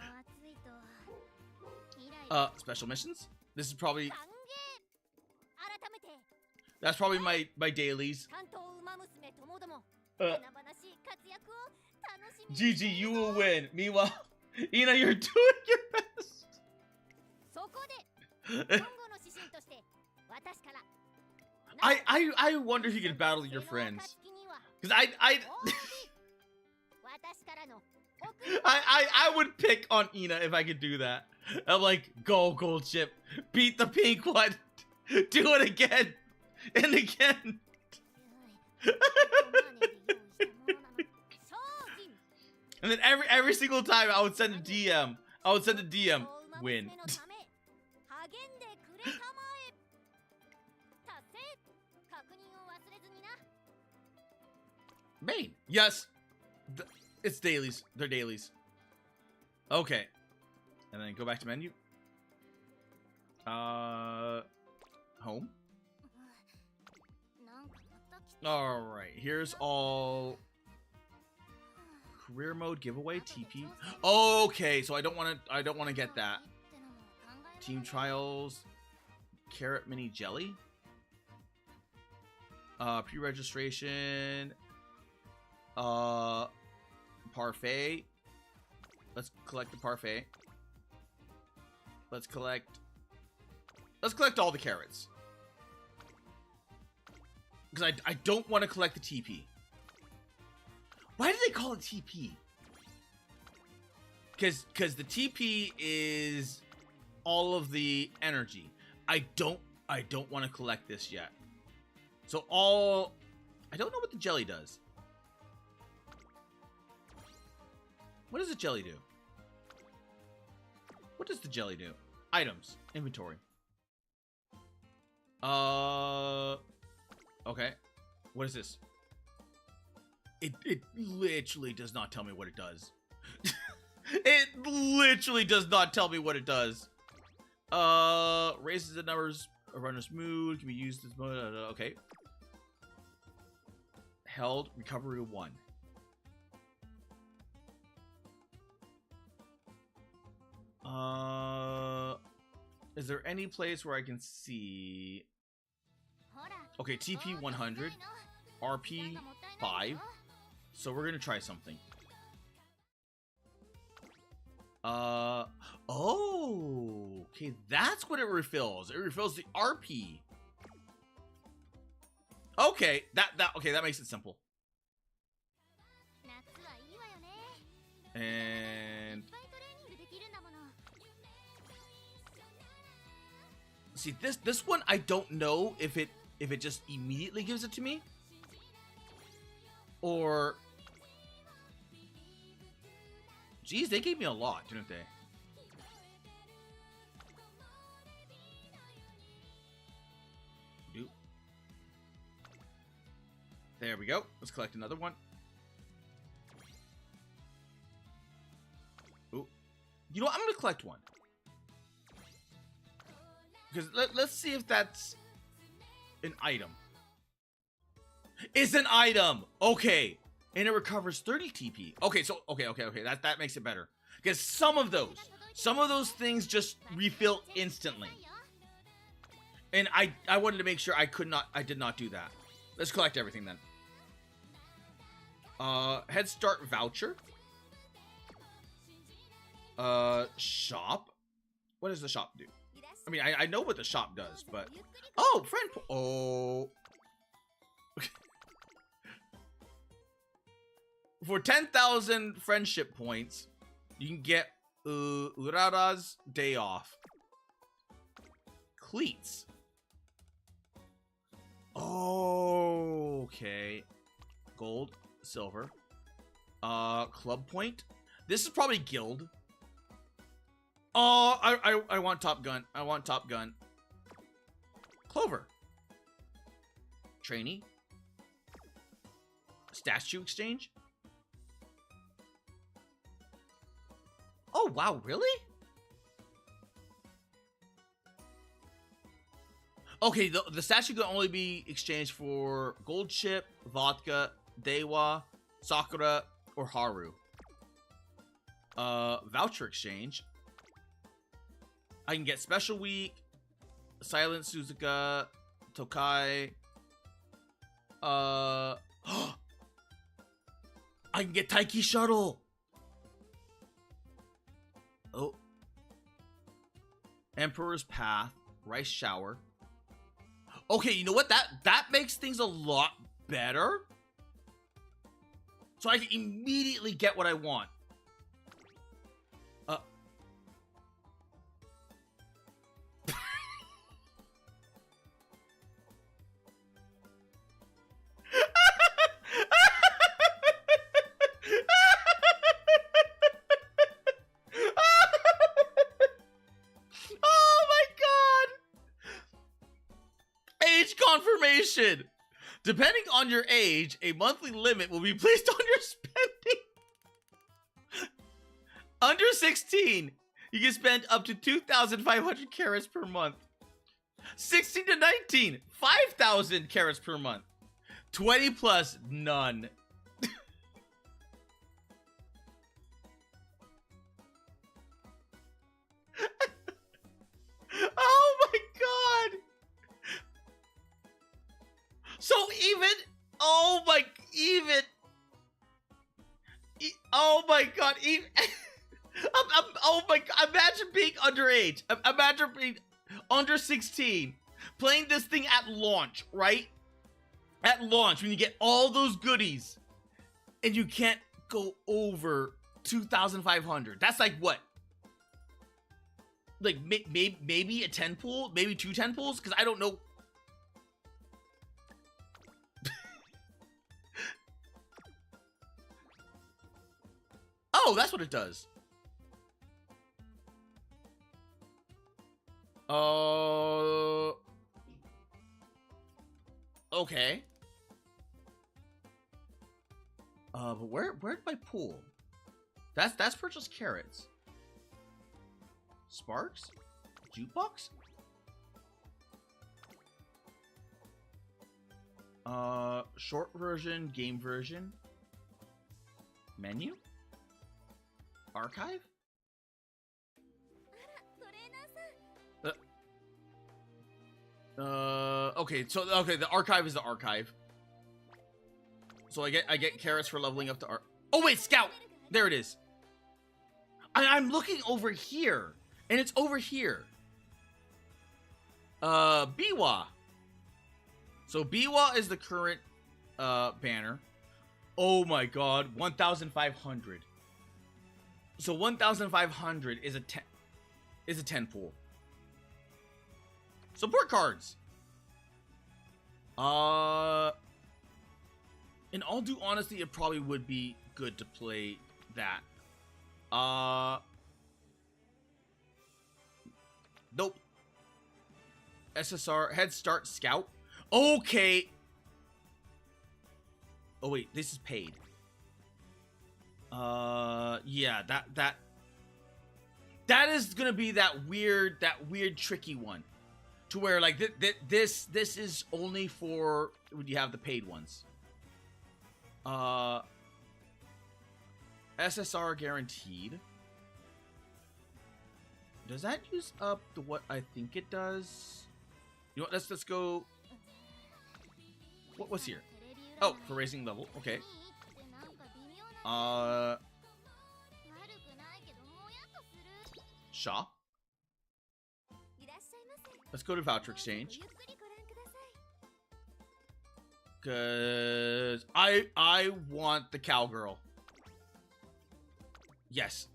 暑いとイライラ Special missions? This is probably 歓迎改めて that's probably my dailies. 関東ウマ娘ともども Uh, 華々しい活躍を楽しみに GG, you will win. Meanwhile, Ina, you're doing your best. そこで今後の指針として私から I wonder if you can battle your friends. Because I 私からの I would pick on Ina if I could do that. I'm like, go gold chip, beat the pink one, do it again and again. And then every single time I would send a DM. I would send a DM. Win. Main. Yes. It's dailies. They're dailies. Okay. And then go back to menu. Home. Alright. Here's all career mode, giveaway, TP. Okay, so I don't wanna get that. Team trials. Carrot mini jelly. Pre-registration. Parfait. Let's collect the parfait. Let's collect all the carrots. Because I don't want to collect the TP. Why do they call it TP? Because the TP is all of the energy. I don't want to collect this yet. So I don't know what the jelly does. What does the jelly do? What does the jelly do? Items. Inventory. Okay. What is this? It literally does not tell me what it does. It literally does not tell me what it does. Raises the numbers of runner's mood. Can be used as mode. Okay. Held. Recovery 1. Is there any place where I can see? Okay, TP 100, RP 5. So we're gonna try something. Oh, okay, that's what it refills. It refills the RP. Okay, that makes it simple. And see, this one I don't know if it just immediately gives it to me, or geez, they gave me a lot, didn't they? There we go. Let's collect another one. Ooh. You know what? I'm gonna collect one. Because let's see if that's an item. It's an item. Okay. And it recovers 30 TP. Okay, so okay. That makes it better. Because some of those things just refill instantly. And I wanted to make sure I did not do that. Let's collect everything then. Head Start voucher. Shop. What does the shop do? I mean, I know what the shop does, but oh, friend. Oh. For 10,000 friendship points, you can get Urara's day off. Cleats. Oh, okay. Gold, silver. Club point. This is probably guild. Oh, I want Top Gun. I want Top Gun. Clover. Trainee. Statue exchange. Oh, wow, really? Okay, the statue can only be exchanged for gold chip, vodka, Dewa, Sakura, or Haru. Voucher exchange. I can get Special Week, Silent Suzuka, Tokai. I can get Taiki Shuttle. Oh. Emperor's Path, Rice Shower. Okay, you know what? That makes things a lot better. So I can immediately get what I want. Confirmation. Depending on your age, a monthly limit will be placed on your spending. Under 16, you can spend up to 2,500 carats per month. 16 to 19, 5,000 carats per month. 20 plus, none. Oh my god. So even, oh my god, even, oh my god, imagine being underage, imagine being under 16, playing this thing at launch, right? At launch, when you get all those goodies, and you can't go over 2,500. That's like what? Like, maybe a 10 pool? Maybe 2 10 pools? Because I don't know. Oh, that's what it does. Okay. But where'd my pool? That's purchase carrots. Sparks? Jukebox? Short version, game version. Menu? Archive? Okay, so the archive is the archive. So I get carrots for leveling up the Oh wait, scout! There it is. I'm looking over here, and it's over here. Biwa. So Biwa is the current banner. Oh my god, 1,500. So 1,500 is a 10 pool. Support cards. In all due honesty, it probably would be good to play that. Nope. SSR Head Start Scout. Okay. Oh wait, this is paid. Yeah, that is gonna be that weird tricky one. to where like this is only for when you have the paid ones. SSR guaranteed. Does that use up the what I think it does? You know what? Let's go. What's here? Oh, for raising level. Okay. Shop. Let's go to voucher exchange. Cause I want the cowgirl. Yes.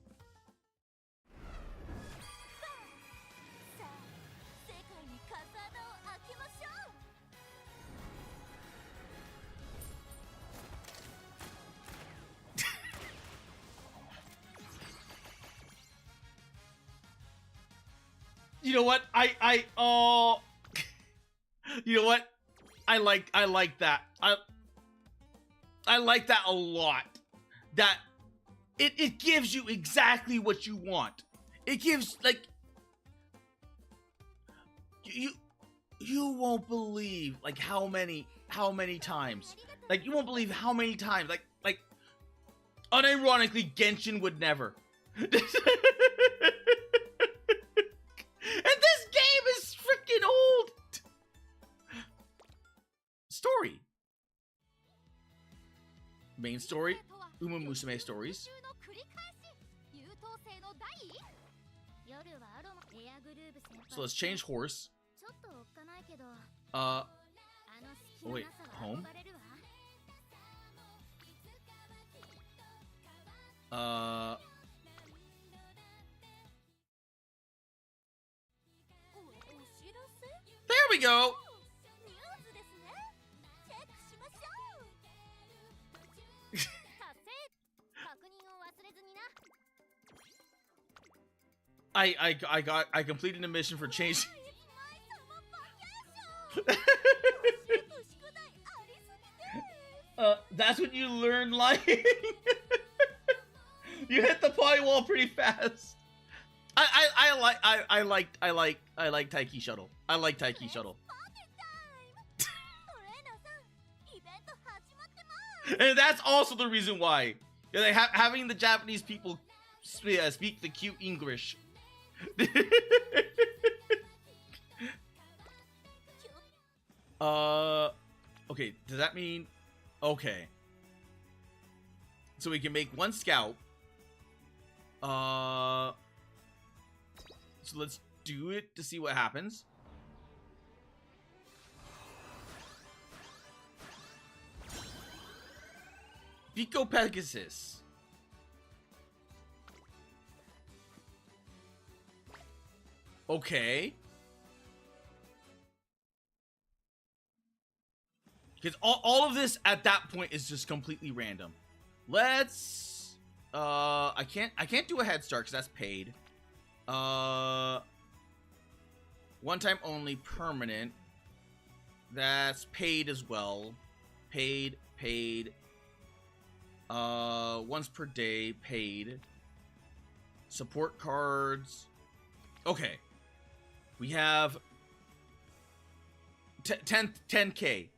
You know what? You know what? I like that. I like that a lot. That it gives you exactly what you want. It gives like you won't believe like how many times. Like you won't believe how many times like unironically Genshin would never. And this game is freaking old. Story. Main story, UmaMusume stories. So let's change horse. Oh wait, home. There we go. I completed a mission for change. That's what you learn lying. You hit the potty wall pretty fast. I like Taiki Shuttle. I like Taiki Shuttle. And that's also the reason why. Like, having the Japanese people speak the cute English. Okay, does that mean... Okay. So we can make one scout. So let's do it to see what happens. Pico Pegasus. Okay. Because all of this at that point is just completely random. Let's I can't do a head start because that's paid. One time only permanent. That's paid as well. Paid. Once per day, paid. Support cards. Okay. We have 10K.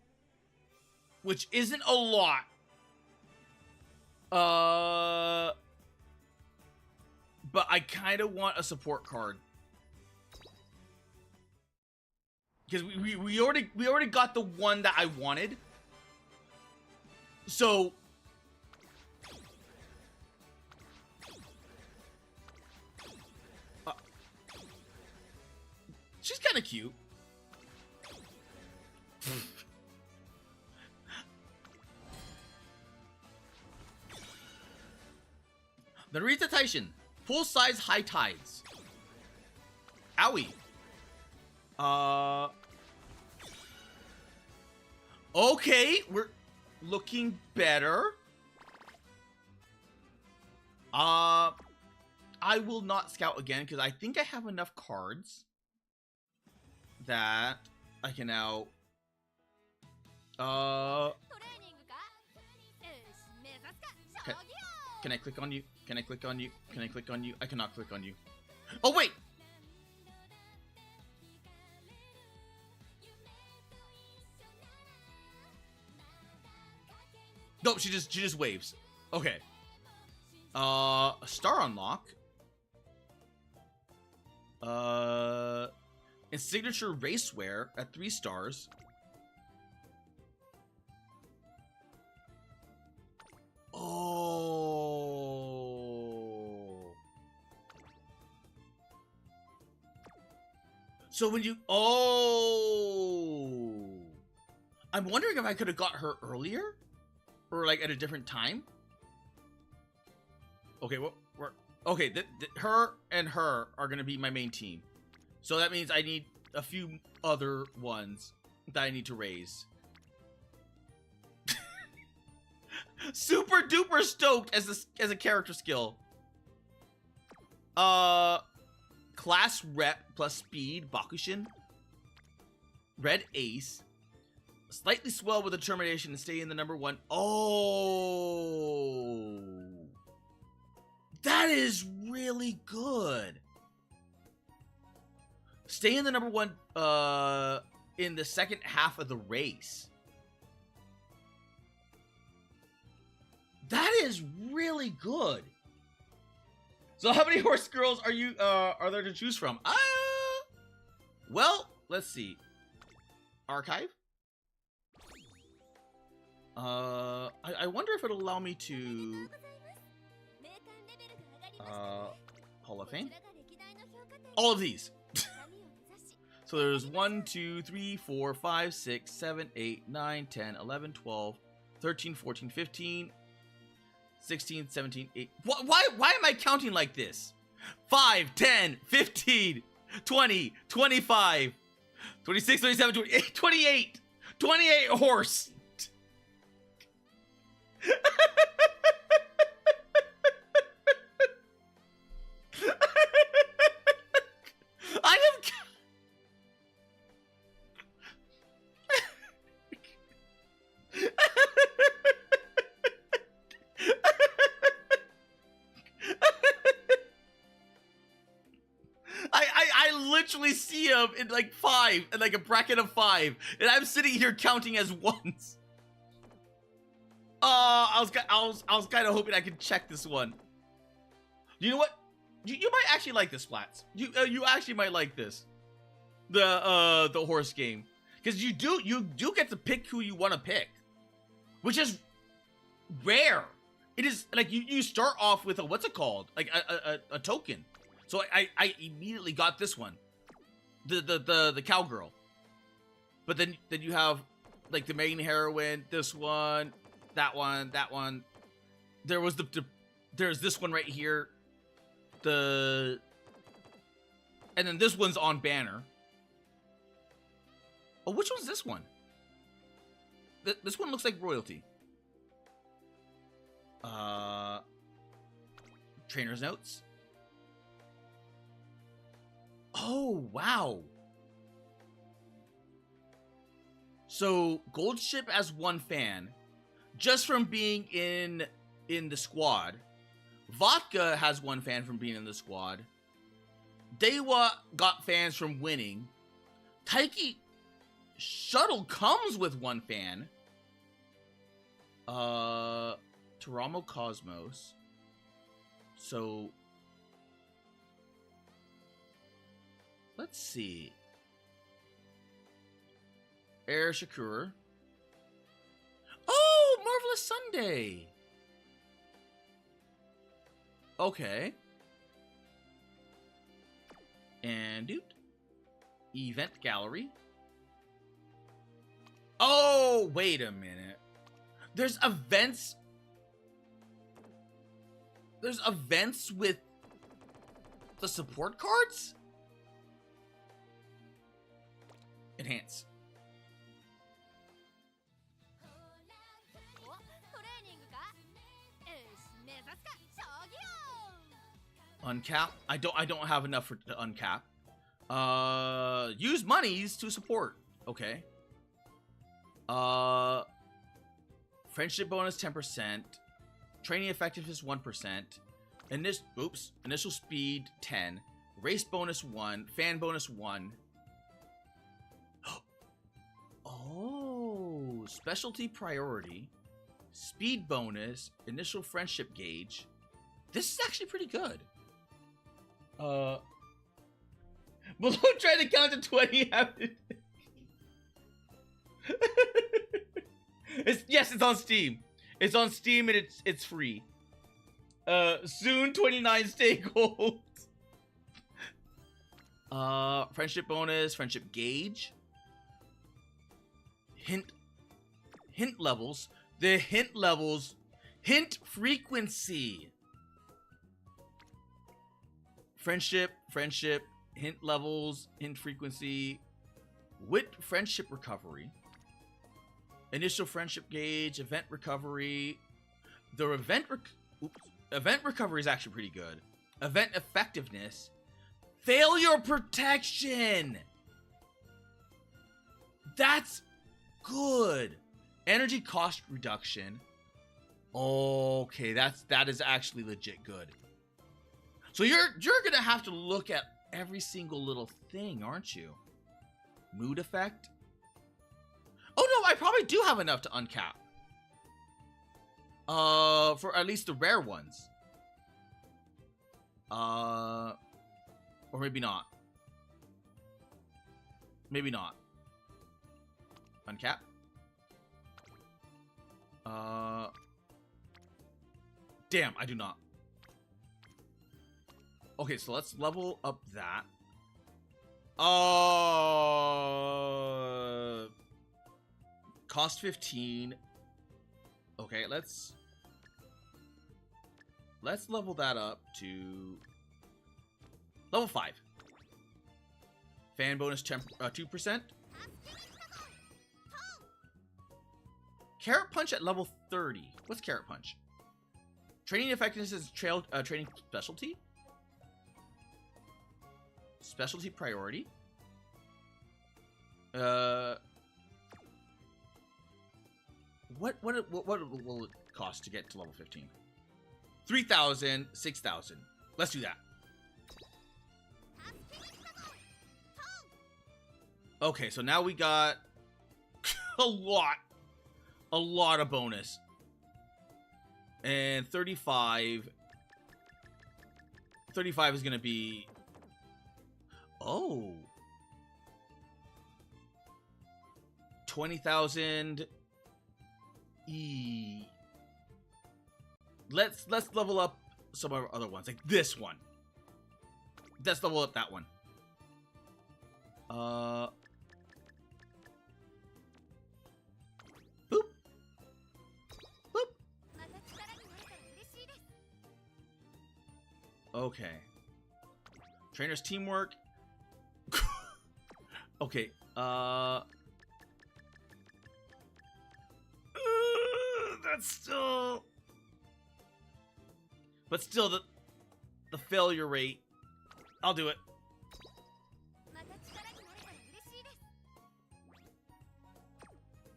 Which isn't a lot. But I kind of want a support card. Because we already got the one that I wanted. So she's kind of cute. Narita Taishin, full size high tides. Owie. Okay, we're looking better. I will not scout again because I think I have enough cards that I can now Can I click on you? Can I click on you? Can I click on you? I cannot click on you. Oh wait! Nope, she just waves. Okay. A star unlock. And signature racewear at 3 stars. Oh. So when you... Oh. I'm wondering if I could have got her earlier? Or like at a different time? Okay, well, okay, her and her are going to be my main team. So that means I need a few other ones that I need to raise. Super duper stoked as a character skill. Class rep plus speed, Bakushin. Red Ace. Slightly swell with determination and stay in the number 1. Oh. That is really good. Stay in the number 1 in the second half of the race. That is really good. So how many horse girls are you are there to choose from? Well, let's see. Archive. I wonder if it'll allow me to Hall of Fame. All of these. So there's 1, 2, 3, 4, 5, 6, 7, 8, 9, 10, 11, 12, 13, 14, 15, 16, 17, 8. Why am I counting like this? 5, 10, 15, 20, 25, 26, 27, 28, 28. 28 horse. I am... I literally see him in like 5, in like a bracket of 5, and I'm sitting here counting as ones. I was kind of hoping I could check this one. You know what? You might actually like this, Splats. You actually might like this. The horse game, because you do get to pick who you want to pick, which is rare. It is like you start off with a, what's it called? Like a token. So I immediately got this one, the cowgirl. But then you have like the main heroine, this one, that one, that one. There was there's this one right here. And then this one's on banner. Oh, which one's this one? This one looks like royalty. Trainer's notes. Oh, wow. So, Gold Ship as 1 fan, just from being in the squad. Vodka has 1 fan from being in the squad. Dewa got fans from winning. Taiki Shuttle comes with 1 fan. Teramo Cosmos. So, let's see. Air Shakur. Oh, Marvelous Sunday. Okay. And Doot. Event Gallery. Oh, wait a minute. There's events. There's events with the support cards? Enhance. Uncap. I don't have enough for to uncap. Use monies to support. Okay. Friendship bonus 10%. Training effectiveness 1%. Initial speed 10. Race bonus 1. Fan bonus 1. Oh, specialty priority. speed bonus, initial friendship gauge. This is actually pretty good. Below trying to count to 20. Yes, it's on Steam. It's on Steam and it's free. Soon 29 stay gold. Friendship bonus, friendship gauge. Hint levels. The hint levels. Hint frequency. Friendship, hint levels, hint frequency. Wit friendship recovery. Initial friendship gauge, event recovery. The event recovery is actually pretty good. Event effectiveness. Failure protection. That's good. Energy cost reduction. Okay, that is actually legit good. So you're gonna have to look at every single little thing, aren't you? Mood effect. Oh no, I probably do have enough to uncap. For at least the rare ones. Or maybe not. Maybe not. Uncap. Damn, I do not. Okay, so let's level up that. Cost 15. Okay, let's level that up to level 5. Fan bonus 2%. Carrot Punch at level 30. What's Carrot Punch? Training effectiveness is training specialty. Specialty priority. What will it cost to get to level 15? 3,000, 6,000. Let's do that. Okay, so now we got a lot of bonus. And 35 is going to be... Oh. 20,000. Let's level up some of our other ones, like this one. Let's level up that one. Boop. Boop. Okay. Trainer's teamwork. Okay. That's still... But still, the failure rate... I'll do it.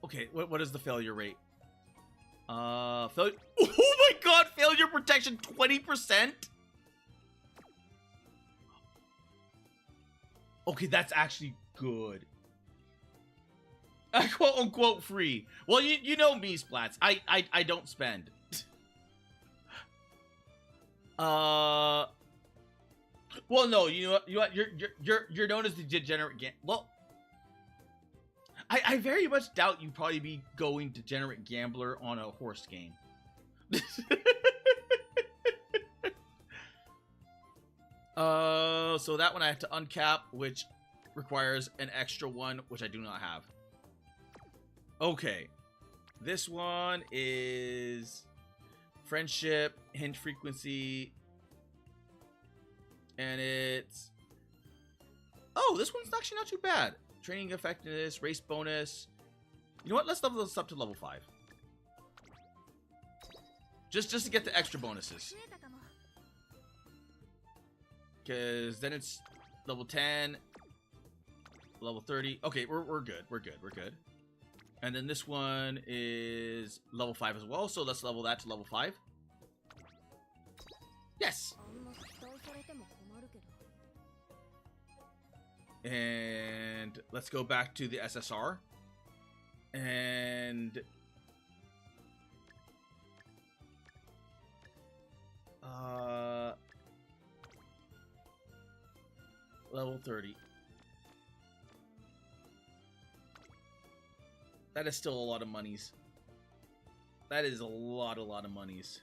Okay, what is the failure rate? Failure... Oh my god, failure protection 20%? Okay, that's actually good. Quote unquote free. Well, you know me, Splats. I don't spend. Well, no, you know what? You're known as the degenerate well, I very much doubt you'd probably be going degenerate gambler on a horse game. So that one I have to uncap, which requires an extra one, which I do not have. Okay, this one is friendship, hint frequency, and it's... Oh, this one's actually not too bad. Training effectiveness, race bonus. You know what? Let's level this up to level 5. Just to get the extra bonuses. Because then it's level 10, level 30. Okay, we're good. We're good. And then this one is level 5 as well, so let's level that to level 5. Yes! And let's go back to the SSR. And Level 30. That is still a lot of monies. That is a lot of monies.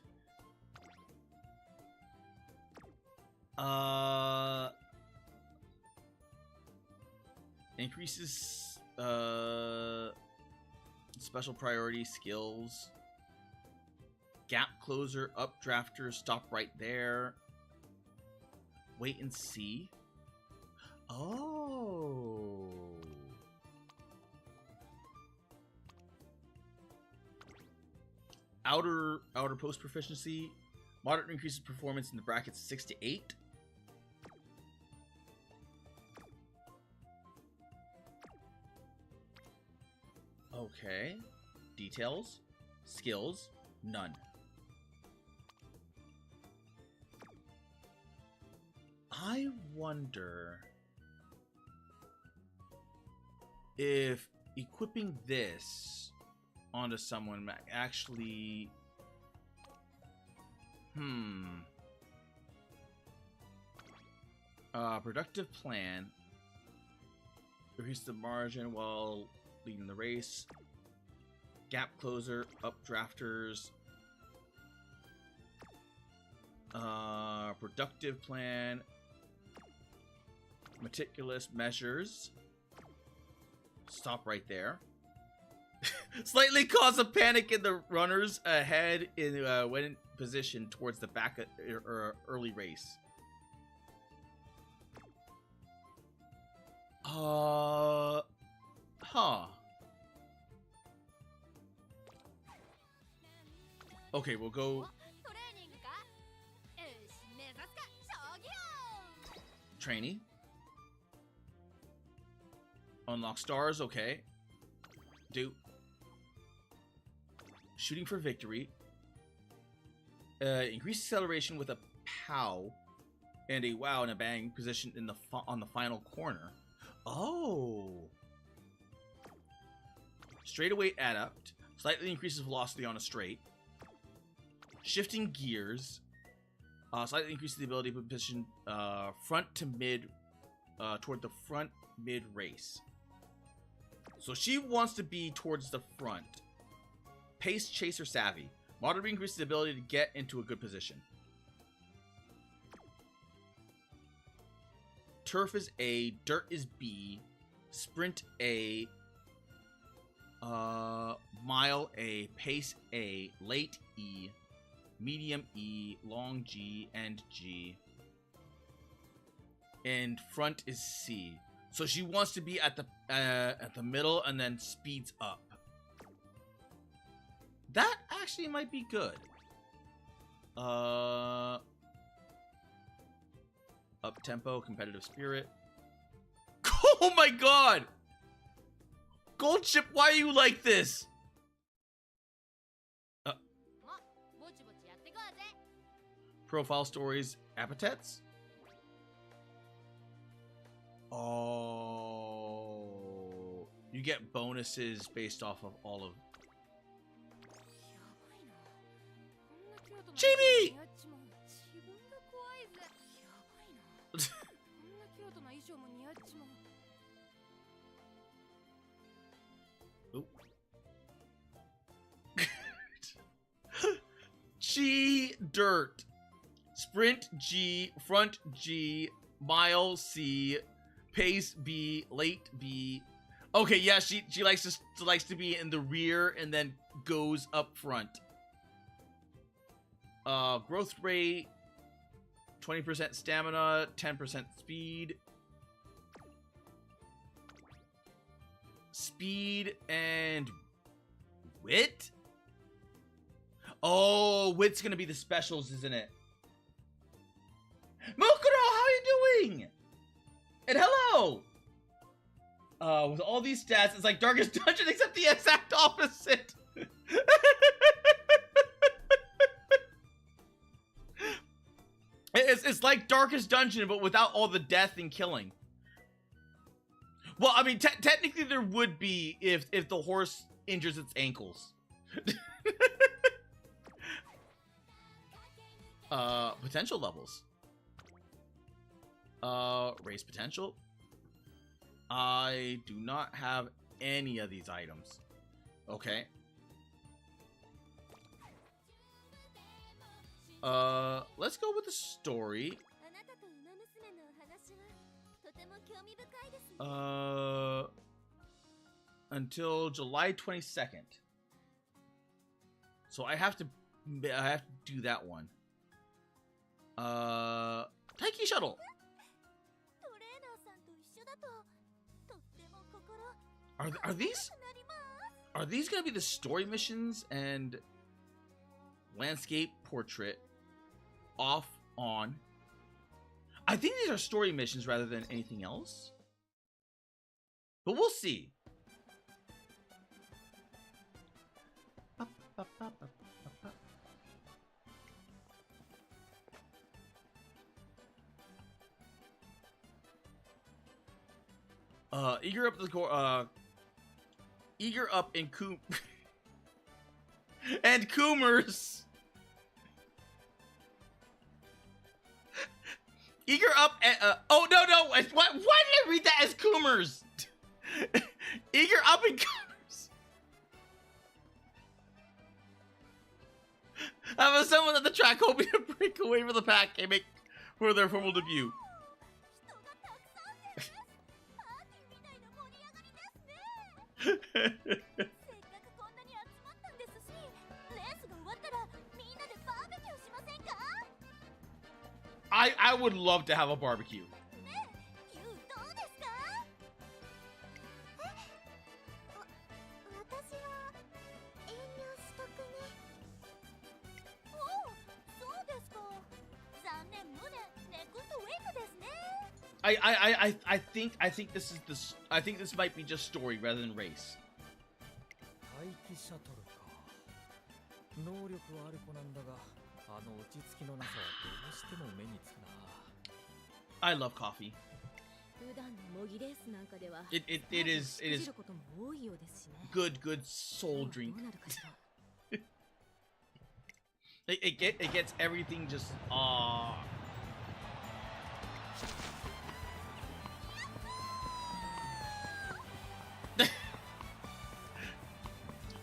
Increases special priority skills. Gap closer, updrafter, stop right there. Wait and see. Oh. Outer post proficiency. Moderate increases performance in the brackets 6 to 8. Okay. Details. Skills. None. I wonder if equipping this onto someone actually... productive plan. Increase the margin while leading the race. Gap closer, updrafters. Productive plan. Meticulous measures. Stop right there. Slightly cause a panic in the runners ahead when in position towards the back of early race. Huh. Okay, we'll go. Trainee. Unlock stars, okay. Do. Shooting for victory. Increase acceleration with a pow and a wow and a bang position in the on the final corner. Oh. Straightaway adept. Slightly increases velocity on a straight. Shifting gears. Slightly increases the ability to position front to mid toward the front mid race. So she wants to be towards the front. Pace, chaser, savvy. Moderately increases the ability to get into a good position. Turf is A, dirt is B, sprint A, mile A, pace A, late E, medium E, long G, and G. And front is C. So she wants to be at the middle and then speeds up. That actually might be good. Up tempo, competitive spirit. Oh my god! Gold Chip, why are you like this? Profile stories, appetites? Oh, you get bonuses based off of all of. Chibi! G dirt. Sprint G, front G, mile C, pace B, late B. Okay, yeah, she likes to be in the rear and then goes up front. Growth rate, 20% stamina, 10% speed. Speed and wit? Oh, wit's gonna be the specials, isn't it? Mokuro, how are you doing? And hello! With all these stats, it's like Darkest Dungeon except the exact opposite! It's like Darkest Dungeon, but without all the death and killing. Well, I mean, technically there would be if the horse injures its ankles. Potential levels. Race potential. I do not have any of these items. Okay. Let's go with the story. あなたとウマ娘のお話はとても興味深いですね。 Until July 22nd. So I have to do that one. Taiki Shuttle. トレーナーさんと一緒だととっても心 Are these なります。 are these gonna be the story missions and landscape portrait off on? I think these are story missions rather than anything else. But we'll see. Eager up the core. Eager up in and Coomers. Eager up and oh no, why did I read that as Coomers? Eager up and Coomers. I was someone at the track hoping to break away from the pack and make for their formal debut. 人がたくさんです。パーティーみたいな盛り上がりですね。せっかくこんなに集まったんですし、レースが終わったらみんなでバーベキューしませんか？ I would love to have a barbecue. ねえ、ユウどうですか？私は遠慮しとくね。おお、そうですか。残念無念、ネクストウェイクですね。 I think this might be just story rather than race. 待機シャトルか。能力はある子なんだが、あの落ち着きのなさはどうしても目につくな。 I love coffee. 普段の模擬レースなんかでは It is しくじることも多いようですしね。 good soul drink. どうなるかしら。 It gets everything just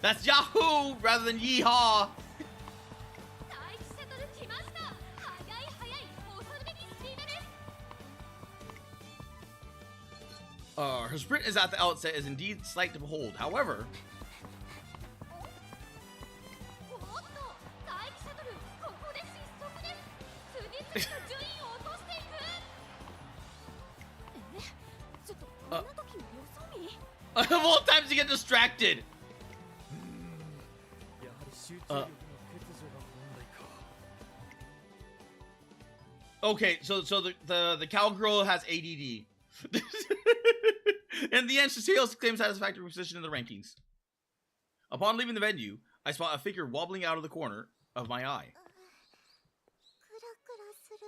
That's Yahoo rather than Yeehaw. 待機シャトル来ました。早い早い、恐るべきスピードです。 Her sprint is at the outset is indeed slight to behold. However, おっと、待機シャトル、ここで失速です。次々と順位を落としていく。ちょっとこんな時のよそ見。 of all times to get distracted. やはり集中力の欠如が問題か。 Okay, so the cowgirl has ADD. In the end, Cecilia claims satisfactory position in the rankings. Upon leaving the venue, I spot a figure wobbling out of the corner of my eye. クラクラする。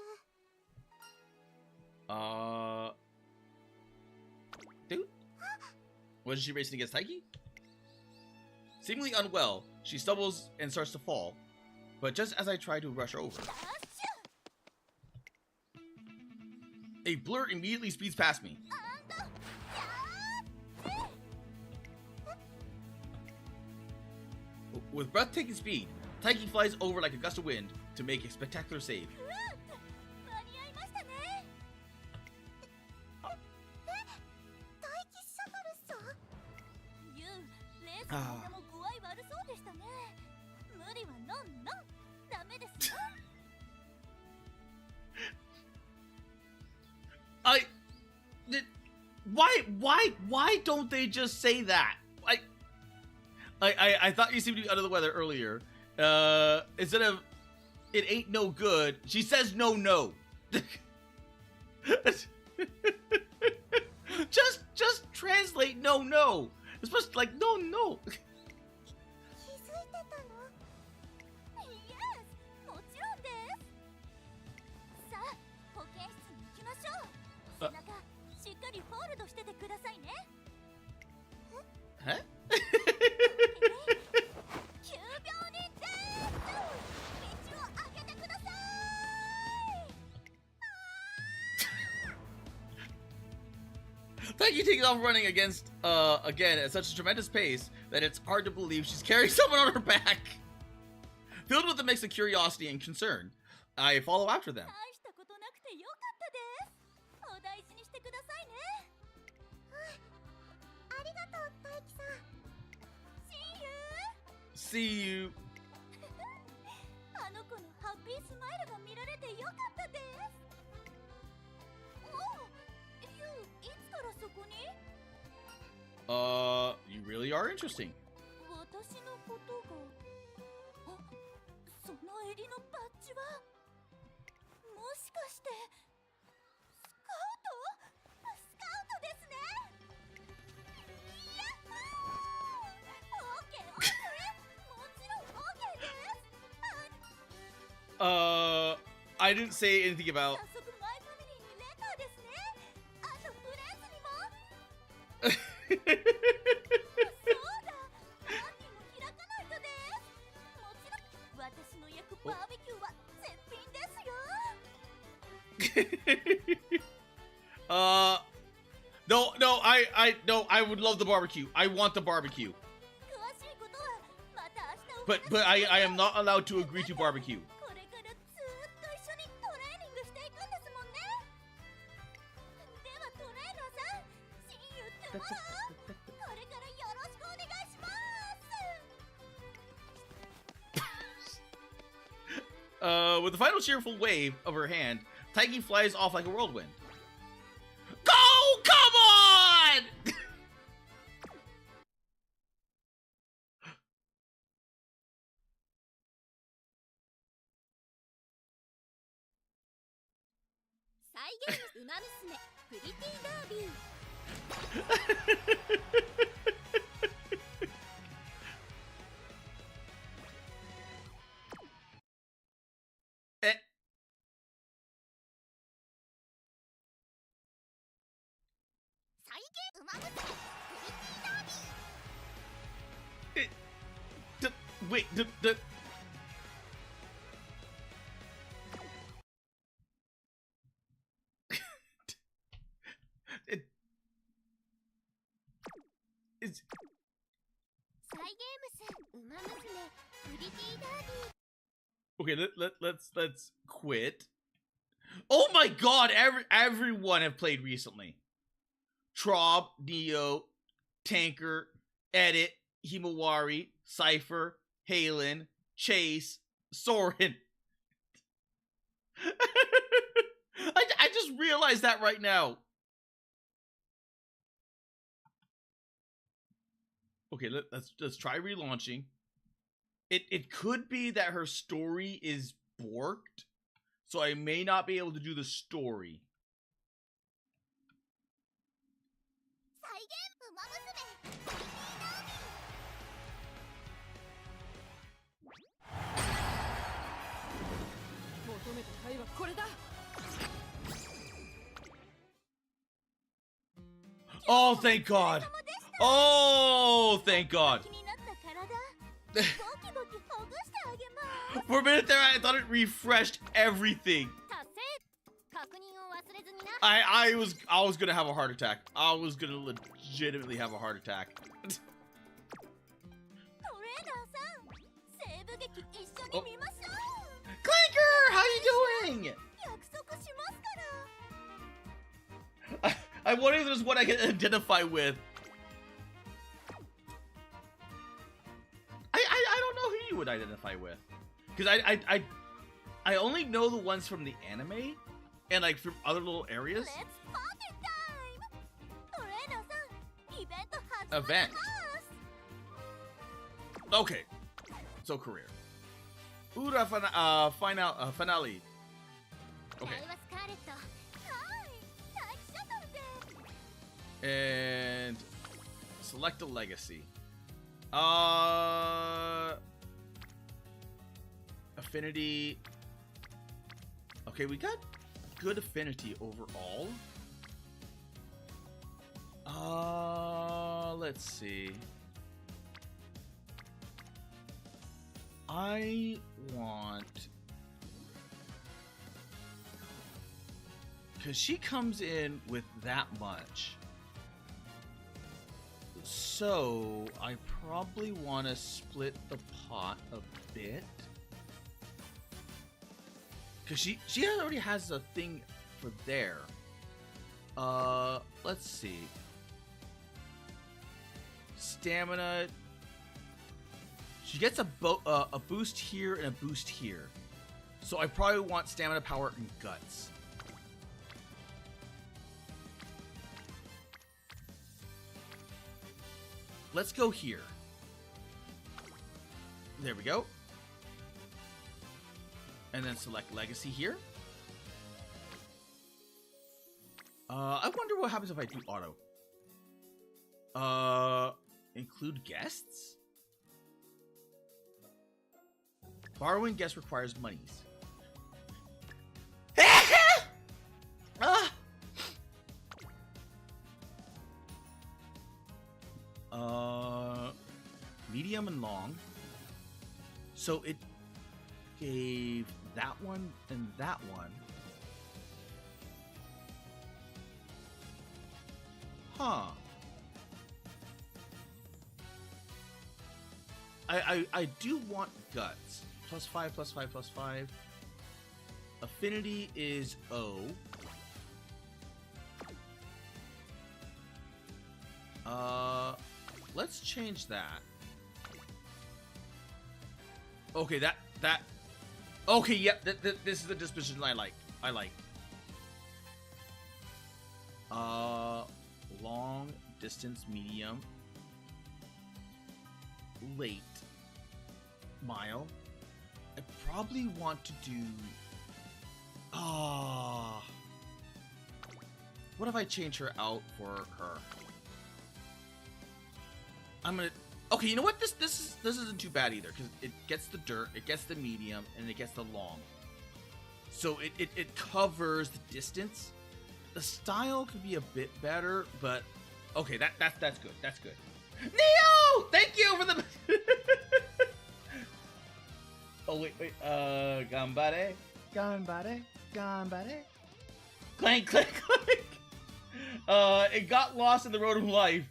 Dude? Was she racing against Taiki? Seemingly unwell, she stumbles and starts to fall, but just as I try to rush her over, ダッシ a blur immediately speeds past me. ュキャー。 With breathtaking speed, Taiki flies over like a gust of wind to make a spectacular save. 間に合いましたね。待機シャトルさん。ユウ、レースの間も具合悪そうでしたね。無理はノンノン。ダメですよ。 Why don't they just say that? I thought you seemed to be under the weather earlier. Instead of it ain't no good, she says no. just translate no. It's supposed to like no. 気づいてたの？ Yes、もちろんです。さあ、保健室に行きましょう。背中、しっかりホールドしててくださいね。 Huh? 急病人です。道を開けてください。takes off running against, again, at such a tremendous pace that it's hard to believe she's carrying someone on her back. Filled with a mix of curiosity and concern, I follow after them. 大したことなくてよかったです。お大事にしてくださいね。はい。ありがとう、大輝さん。See you. See you. あの子のハッピースマイルが見られてよかったです。おお、いつからそこに？ You really are interesting. 私のことが。あ、その襟のバッジはもしかしてスカウト？スカウトですね。やっほー！オッケーオッケー。もちろんオッケーです。I didn't say anything about. 早速マイファミリーにレターですね。あとフレンズにも。そうだ。パーティーも開かないとです。もちろん私の焼くバーベキューは絶品ですよ。No, I would love the barbecue. I want the barbecue. 詳しいことはまた明日 But I am not allowed to agree to barbecue. これからずーっと一緒にトレーニングしていくんですもんね。ではトレーナーさん、See you tomorrow。これからよろしくお願いします。With a final cheerful wave of her hand, Taiki flies off like a whirlwind. Go! Come on! Eh. Wait, it's okay. Let's quit. Oh my God! Everyone have played recently. Trob, Neo, Tanker, Edit, Himawari, Cypher, Halen, Chase, Soren. I just realized that right now. Okay, let's try relaunching. It could be that her story is borked, so I may not be able to do the story. Oh, thank God. Oh, thank God. For a minute there, I thought it refreshed everything. I was gonna have a heart attack. I was gonna legitimately have a heart attack. Oh. Clanker, how you doing? I wonder if there's one I can identify with. I don't know who you would identify with, because I only know the ones from the anime and like from other little areas. Event. Okay, so career. Ura finale. Okay. And select a legacy. Affinity. Okay, we got good affinity overall. Let's see. I want, because she comes in with that much. So I probably want to split the pot a bit. Cause she already has a thing for there. Let's see. Stamina. She gets a boost here and a boost here. So I probably want stamina, power, and guts. Let's go here. There we go. And then select Legacy here. I wonder what happens if I do auto. Include guests? Borrowing guests requires monies. Medium and long. So it gave that one and that one. Huh. I do want guts. +5, +5, +5. Affinity is O. Let's change that. Okay, that. Okay, yep. This is the disposition I like. Long distance, medium, late, mile. I probably want to do. What if I change her out for her? I'm gonna. Okay, you know what? This isn't too bad either, because it gets the dirt, it gets the medium, and it gets the long. So it covers the distance. The style could be a bit better, but okay, that's good. That's good. Neo! Thank you for the. Oh wait. Ganbare. Clank, clank, clank. It got lost in the road of life.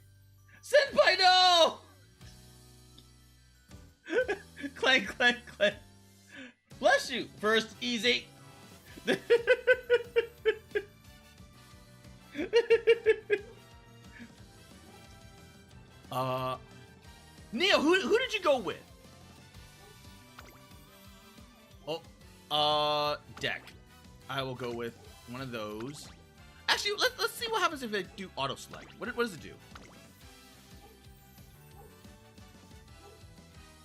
Senpai, no! Clank, clank, clank. Bless you. First, easy. Neo, who did you go with? Oh, deck. I will go with one of those. Actually, let's see what happens if I do auto select. What does it do?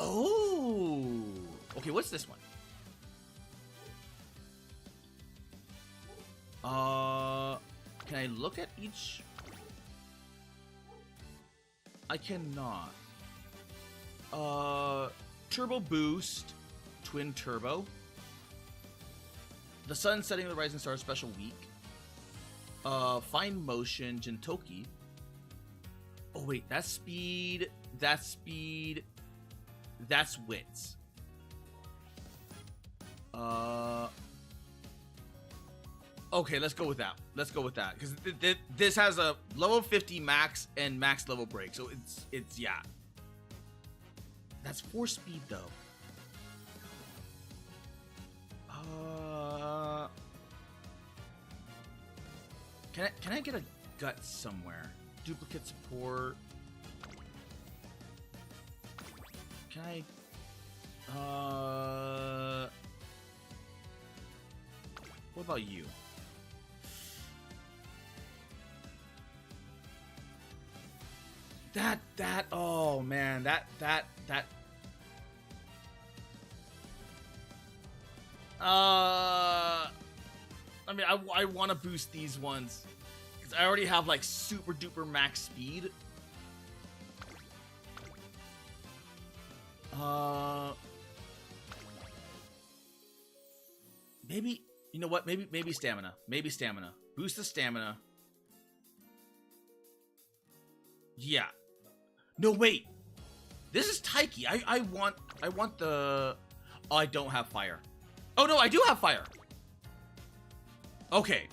Oh, okay. What's this one? Can I look at each? I cannot. Turbo boost, twin turbo. The sun setting of the rising star special week. Fine motion, Jintoki. Oh wait, that's speed. That's speed. That's wits. Okay, let's go with that. Let's go with that because this has a level 50 max and max level break, so it's yeah. That's 4 speed though. Can I get a gut somewhere? Duplicate support. Can I? What about you? That. Oh man, that. I mean, I want to boost these ones because I already have like super duper max speed. Maybe, you know what? Maybe stamina. Maybe stamina. Boost the stamina. Yeah. No, wait. This is Taiki. I want the. Oh, I don't have fire. Oh no, I do have fire. Okay.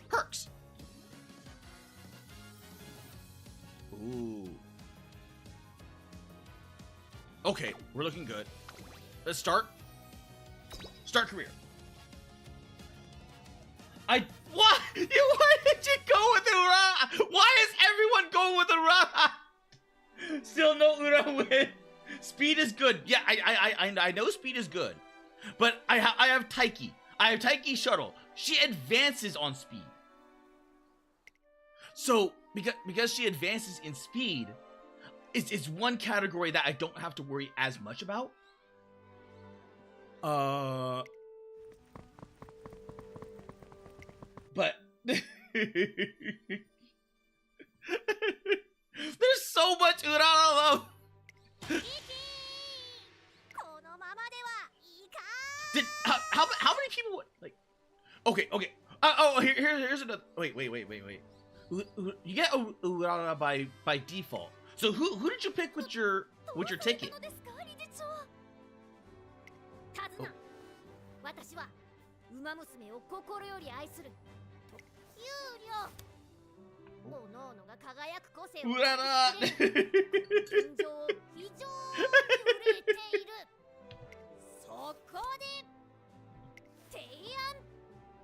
Perks. Ooh. Okay, we're looking good. Let's start. Start career. Why? Why did you go with Ura? Why is everyone going with Ura? Still no Ura win. Speed is good. Yeah, I know speed is good, but I have Taiki. I have Taiki Shuttle. She advances on speed. So because she advances in speed, it's one category that I don't have to worry as much about. But there's so much Ura love. How many people would, like? Okay. Here's another. Wait. You get Urara by default. So who did you pick with your ticket? Oh. 私はウマ娘を心より愛する有料おのおのが輝く個性を現状非常に憂えているそこで提案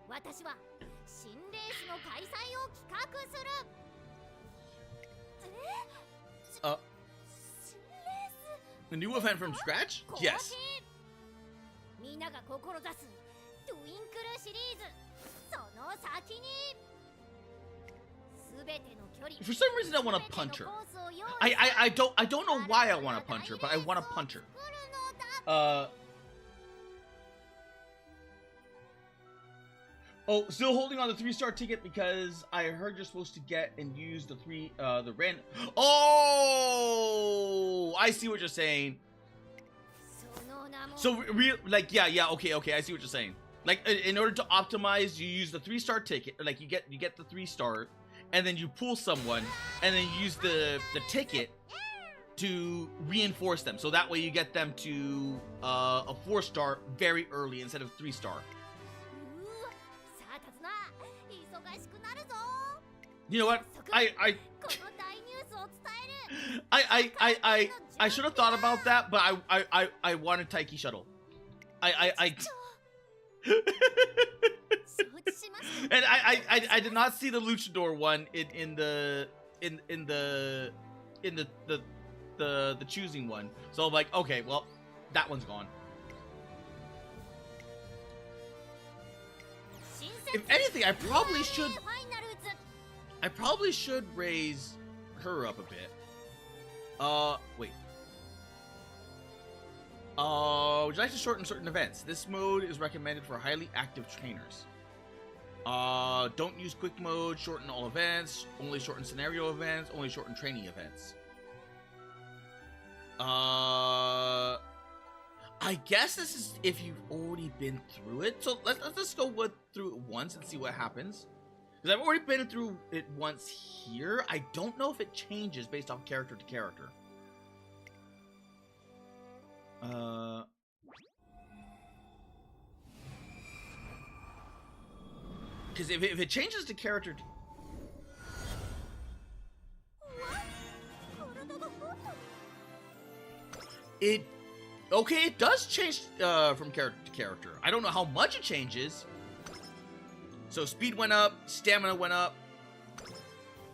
私は新レースの開催を企画する新レース A new event from scratch? Yes. みんなが志すトゥインクルシリーズその先に全ての距離 For some reason I want to punch her. I don't know why I want to punch her, but I want to punch her. Oh, still holding on the 3-star ticket because I heard you're supposed to get and use the random. Oh, I see what you're saying. So like yeah, okay, I see what you're saying. Like in order to optimize, you use the 3-star ticket. Like you get the 3-star, and then you pull someone, and then you use the ticket to reinforce them. So that way you get them to a 4-star very early instead of 3-star. You know what? I should have thought about that, but I wanted Taiki Shuttle. And I did not see the Luchador one in the choosing one. So I'm like, okay, well, that one's gone. If anything, I probably should raise her up a bit. Wait. Would you like to shorten certain events? This mode is recommended for highly active trainers. Don't use quick mode, shorten all events, only shorten scenario events, only shorten training events. I guess this is if you've already been through it. So let's just go through it once and see what happens. Because I've already been through it once here. I don't know if it changes based off character to character. Because if it changes to character to... Okay, it does change from character to character. I don't know how much it changes. So speed went up, stamina went up,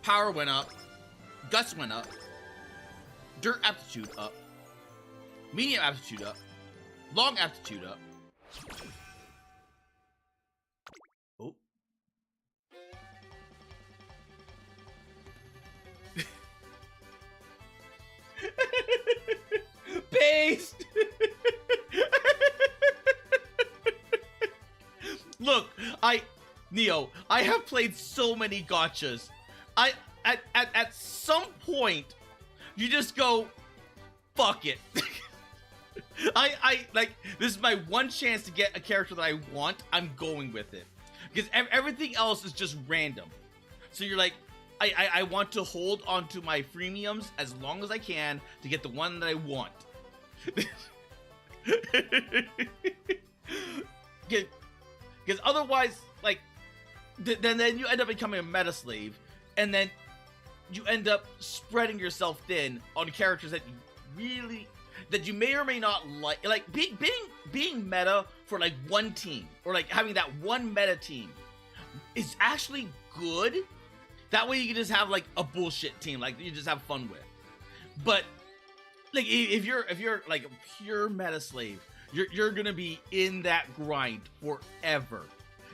power went up, guts went up, dirt aptitude up, medium aptitude up, long aptitude up. Oh. Based. Look, Neo, I have played so many gachas. At some point, you just go, fuck it. Like, this is my one chance to get a character that I want. I'm going with it. Because everything else is just random. So you're like, I want to hold onto my freemiums as long as I can to get the one that I want. Because otherwise, like, then you end up becoming a meta slave, and then you end up spreading yourself thin on characters that you may or may not like being meta for like one team, or like having that one meta team is actually good. That way you can just have like a bullshit team like you just have fun with. But like if you're like a pure meta slave, you're gonna be in that grind forever,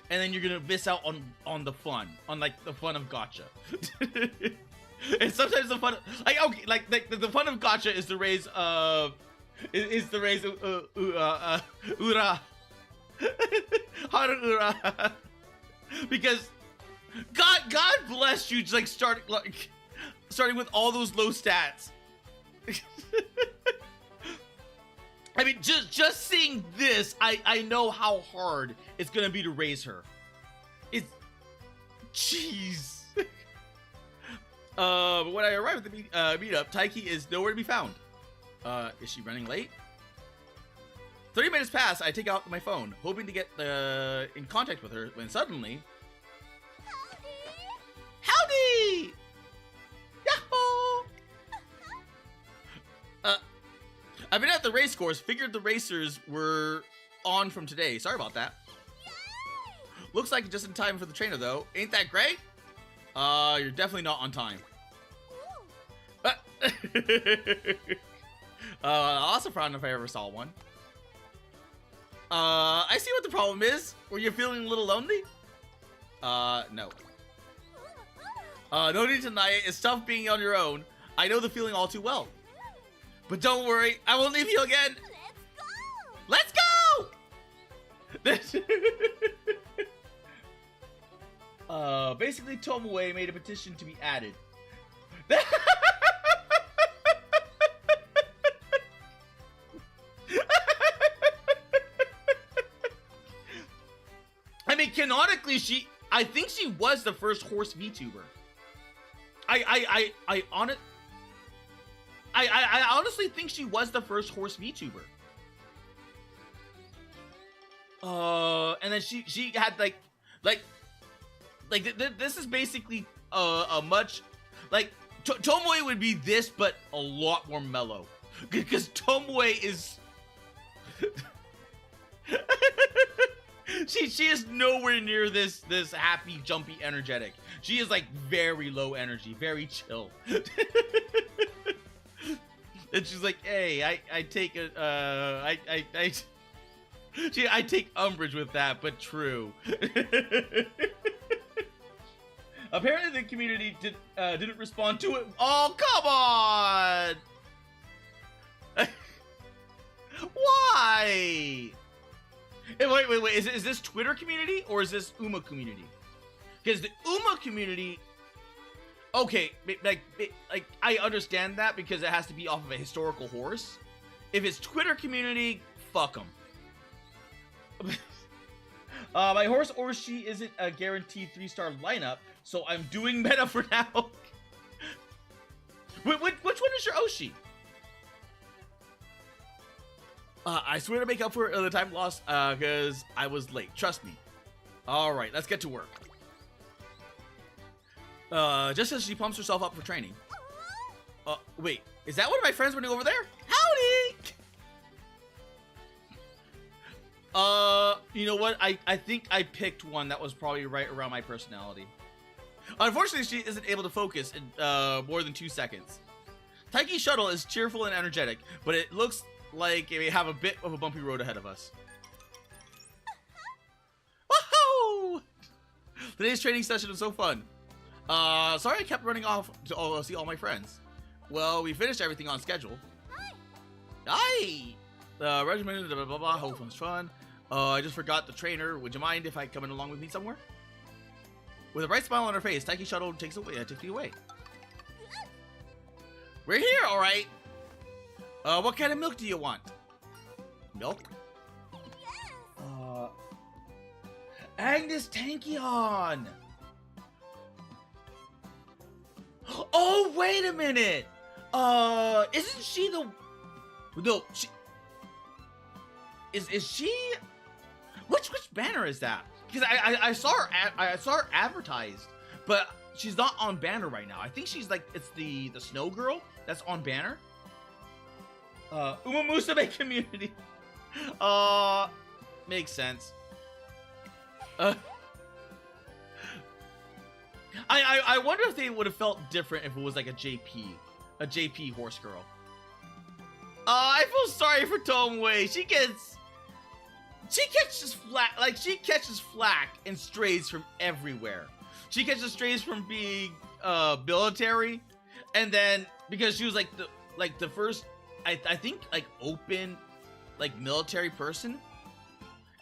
and then you're gonna miss out on the fun, on like the fun of gacha. And sometimes the fun, like okay, like the fun of gacha is the raise ura Harura, because God bless you, just like starting with all those low stats. I mean, just seeing this, I know how hard it's gonna be to raise her. It's jeez. But when I arrive at the meetup, Taiki is nowhere to be found. Is she running late? 30 minutes pass. I take out my phone, hoping to get in contact with her, when suddenly, howdy! Yahoo! I've been at the race course. Figured the racers were on from today. Sorry about that. Looks like just in time for the trainer, though. Ain't that great? You're definitely not on time. I'll also frown if I ever saw one. I see what the problem is. Were you feeling a little lonely? No. No need to deny it. It's tough being on your own. I know the feeling all too well. But don't worry, I won't leave you again. Let's go! Basically, Tomoe made a petition to be added. I mean, canonically, I think she was the first horse VTuber. I honestly think she was the first horse VTuber. And then she had this is basically a much like Tomoe would be this, but a lot more mellow, because Tomoe is she is nowhere near this happy, jumpy, energetic. She is like very low energy, very chill. And she's like, hey, I take I take umbrage with that, but true. Apparently the community didn't respond to it. Oh, come on! Why? Wait. Is this Twitter community or is this Uma community? Because the Uma community, okay, like I understand that because it has to be off of a historical horse. If it's Twitter community, fuck them. My horse Oshi isn't a guaranteed 3-star lineup, so I'm doing meta for now. Which one is your Oshi? I swear to make up for the time lost, because I was late. Trust me. All right, let's get to work. Just as she pumps herself up for training. Wait, is that one of my friends running over there? Howdy! You know what? I think I picked one that was probably right around my personality. Unfortunately, she isn't able to focus in more than 2 seconds. Taiki's shuttle is cheerful and energetic, but it looks like we have a bit of a bumpy road ahead of us. Woohoo! Today's training session was so fun. Sorry I kept running off to see all my friends. Well, we finished everything on schedule. Hi! Regiment, blah, blah, blah, hope it was fun. I just forgot the trainer. Would you mind if I come in along with me somewhere? With a bright smile on her face, Taiki shuttle takes me away. We're here, all right. What kind of milk do you want? Milk? Agnes Tankion. Oh, wait a minute. Isn't she the? No, she. Is she? Which banner is that? Because I saw her advertised, but she's not on banner right now. I think she's like, it's the snow girl that's on banner. UmaMusume community. Makes sense. I wonder if they would have felt different if it was like a JP horse girl. I feel sorry for Tomoe. She catches flack, like she catches flack and strays from everywhere. She catches strays from being military, and then because she was like the first, I think like open like military person,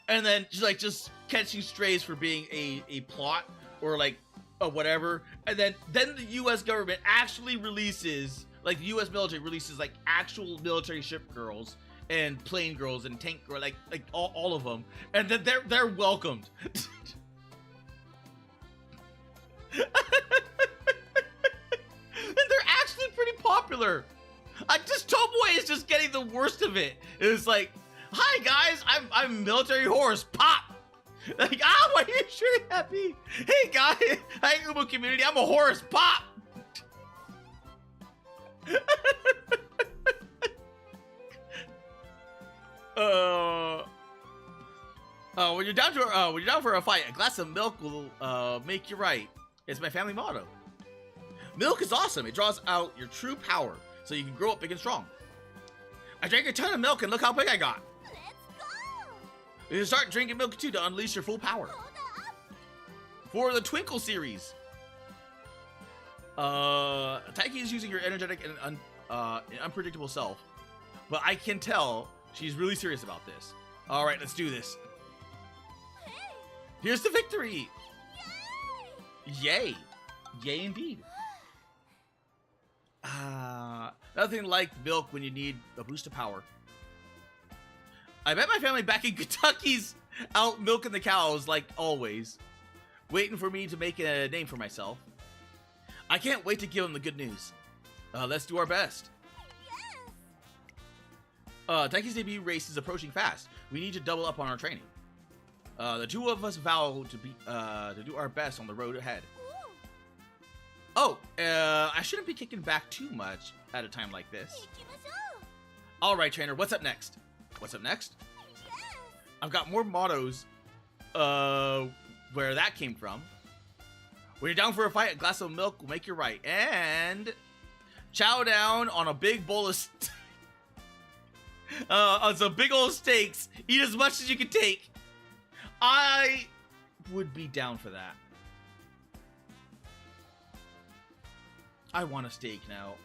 and then she's like just catching strays for being a plot or like whatever, and then the U.S. government actually releases, like the U.S. military releases like actual military ship girls and plane girls and tank girls, like all of them, and then they're welcomed. And they're actually pretty popular. Tomoe is just getting the worst of it. It's like, hi guys, I'm military horse, pop. Like, why are you shooting at me? Hey guys, hi Umo community, I'm a horse, pop. When you're down for a fight, a glass of milk will make you right. It's my family motto. Milk is awesome. It draws out your true power, so you can grow up big and strong. I drank a ton of milk, and look how big I got. Let's go! You can start drinking milk too to unleash your full power. For the Twinkle series, Taiki is using her energetic and unpredictable self, but I can tell she's really serious about this. All right, let's do this. Here's the victory! Yay! Yay indeed. Nothing like milk when you need a boost of power. I bet my family back in Kentucky's out milking the cows like always, waiting for me to make a name for myself. I can't wait to give them the good news. Let's do our best. Taiki's debut race is approaching fast. We need to double up on our training. The two of us vow to do our best on the road ahead. I shouldn't be kicking back too much at a time like this. All right, trainer, what's up next? What's up next? I've got more mottos, where that came from. When you're down for a fight, a glass of milk will make you right. And chow down on a big bowl of on some big old steaks. Eat as much as you can take. I would be down for that. I want a steak now.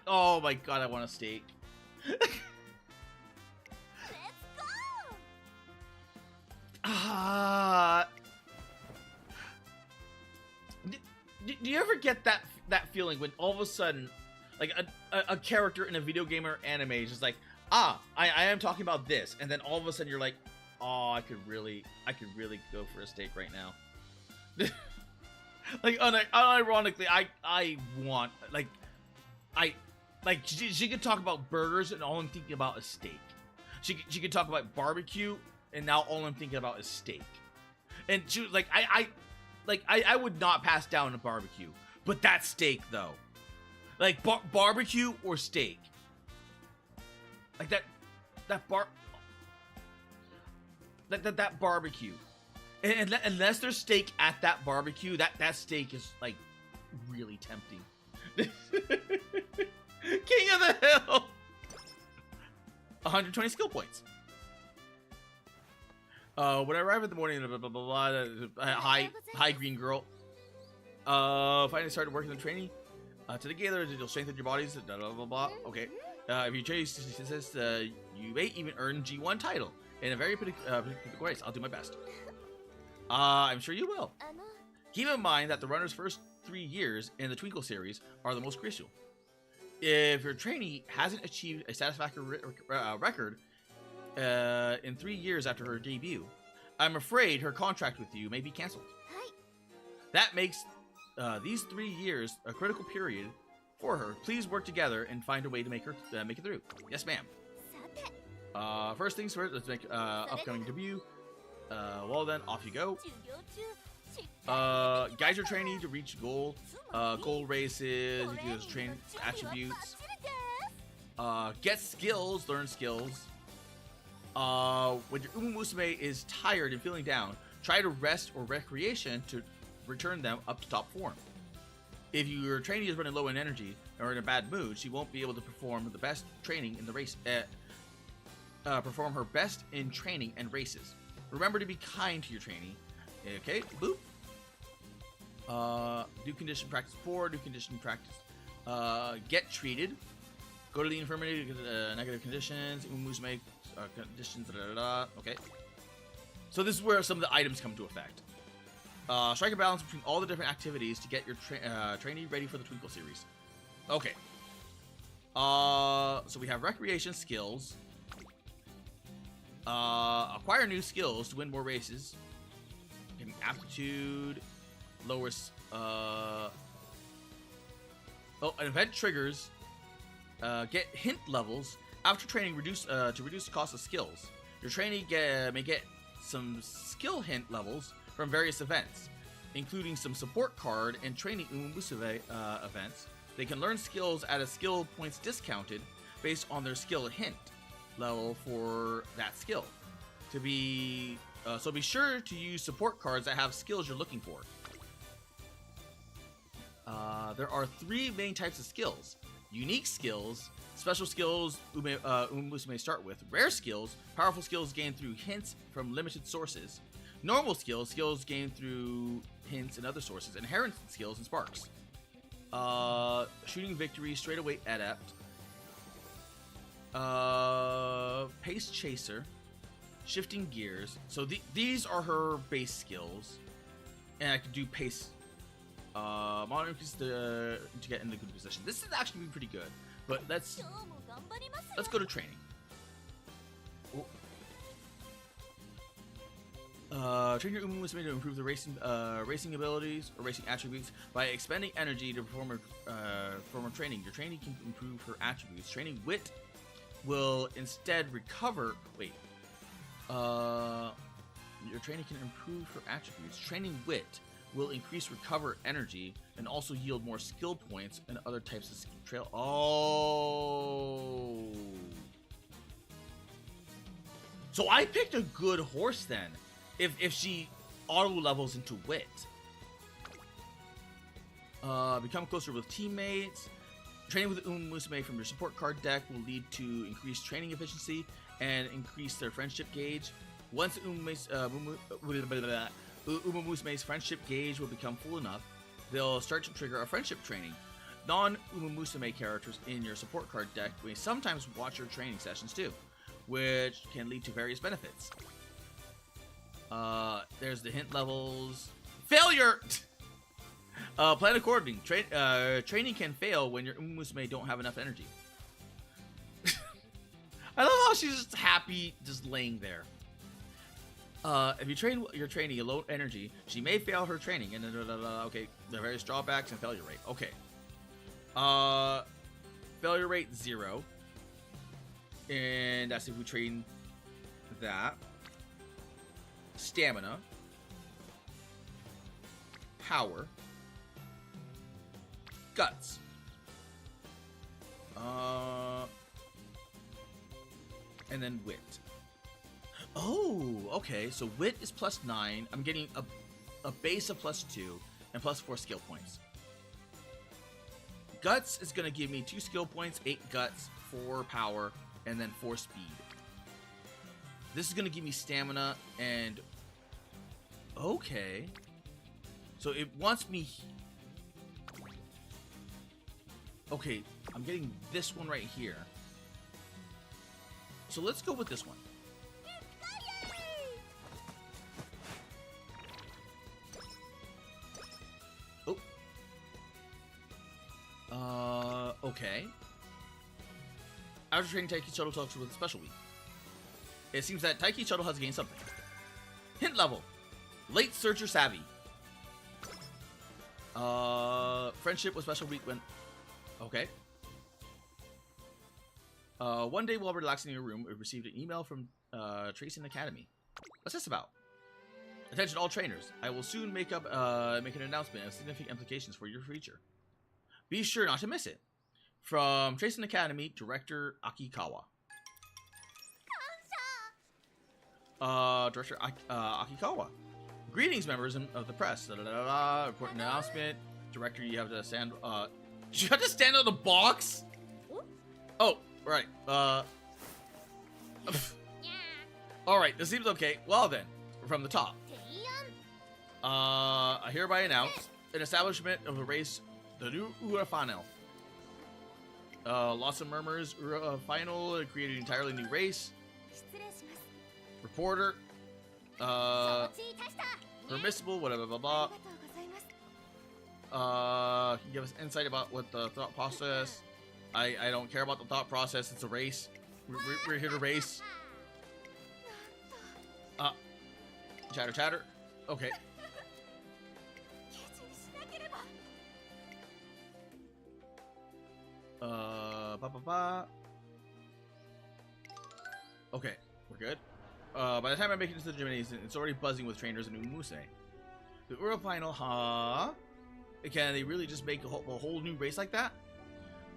Oh my god, I want a steak. Let's go! Do you ever get that feeling when all of a sudden, like a character in a video game or anime is just like, I am talking about this, and then all of a sudden you're like, oh, I could really go for a steak right now. Like unironically, I want she could talk about burgers and all I'm thinking about is steak. She could talk about barbecue and now all I'm thinking about is steak. And she was like, I would not pass down a barbecue, but that steak though, like barbecue or steak, like that barbecue. And unless there's steak at that barbecue, that steak is like really tempting. King of the Hill. 120 skill points. When I arrive in the morning, blah, blah, blah, blah, hi, green girl. Finally started working the training. Together, you'll strengthen your bodies. Blah, blah, blah, blah. Okay. If you train, you may even earn G1 title in a very particular race. I'll do my best. I'm sure you will. Keep in mind that the runner's first 3 years in the Twinkle series are the most crucial. If your trainee hasn't achieved a satisfactory record in 3 years after her debut, I'm afraid her contract with you may be cancelled. That makes these 3 years a critical period for her. Please work together and find a way to make her make it through. Yes, ma'am. First things first, let's make upcoming debut. Well then, off you go. Guide your trainee to reach goal. Goal races, you can use train attributes. Get skills, learn skills. When your UmaMusume is tired and feeling down, try to rest or recreation to return them up to top form. If your trainee is running low in energy or in a bad mood, she won't be able to perform the best training in the race. Perform her best in training and races. Remember to be kind to your trainee. Okay, boop. Do condition practice 4. Do condition practice. Get treated. Go to the infirmary to get negative conditions. UmaMusume conditions. Okay. So this is where some of the items come to effect. Strike a balance between all the different activities to get your trainee ready for the Twinkle series. Okay. So we have recreation skills. Acquire new skills to win more races. Getting aptitude. Lowers. An event triggers. Get hint levels after training. To reduce the cost of skills. Your trainee may get some skill hint levels from various events, including some support card and training UmaMusume events. They can learn skills at a skill points discounted based on their skill hint level for that skill. So be sure to use support cards that have skills you're looking for. There are 3 main types of skills: unique skills, special skills UmaMusume start with, rare skills, powerful skills gained through hints from limited sources, normal skills gained through hints and other sources, inherent skills and sparks. Shooting victory, straightaway adept, pace chaser, shifting gears. So these are her base skills, and I can do pace. Monitor increases to get in the good position. This is actually pretty good, but let's go to training. Train your UmaMusume to improve the racing abilities or racing attributes by expending energy to perform her training. Your trainee can improve her attributes. Training wit will instead recover. Wait. Your trainee can improve her attributes. Training wit will increase recover energy and also yield more skill points and other types of trail. Oh. So I picked a good horse then. If she auto levels into wit. Become closer with teammates. Training with UmaMusume from your support card deck will lead to increased training efficiency and increase their friendship gauge. Once UmaMusume's friendship gauge will become full enough, they'll start to trigger a friendship training. Non-UmaMusume characters in your support card deck may sometimes watch your training sessions too, which can lead to various benefits. There's the hint levels. Failure! Plan accordingly. Training can fail when your UmaMusume don't have enough energy. I love how she's just happy just laying there. If you train your trainee low energy, she may fail her training. And okay, there are various drawbacks and failure rate. Okay. Failure rate 0. And that's if we train that. Stamina. Power. Guts. And then wit. Oh, okay. So wit is +9. I'm getting a base of +2 and +4 skill points. Guts is going to give me 2 skill points, 8 guts, 4 power, and then 4 speed. This is going to give me stamina and... Okay. So it wants me... Okay, I'm getting this one right here. So let's go with this one. Oh. Okay. After training, Taiki Shuttle talks with a special week. It seems that Taiki Shuttle has gained something. Hint level. Late Searcher Savvy. Friendship with special week when... Okay. One day while relaxing in your room, we received an email from Tracing Academy. What's this about? Attention all trainers. I will soon make an announcement of significant implications for your future. Be sure not to miss it. From Trace Academy, Director Akikawa. Director Akikawa. Greetings, members of the press. Important announcement. Director, you have to stand. You have to stand on the box. Oh, right. All right. This seems okay. Well then, from the top. I hereby announce an establishment of a race, the new Ura Final. Lots of murmurs. Ura Final created an entirely new race. Reporter. Permissible. Whatever. Blah blah. Can you give us insight about what the thought process? I don't care about the thought process. It's a race. We're here to race. Chatter, chatter. Okay. Okay, we're good. By the time I make it into the gymnasium, it's already buzzing with trainers and UmaMusume. The Ura Final, huh? Can they really just make a whole new race like that?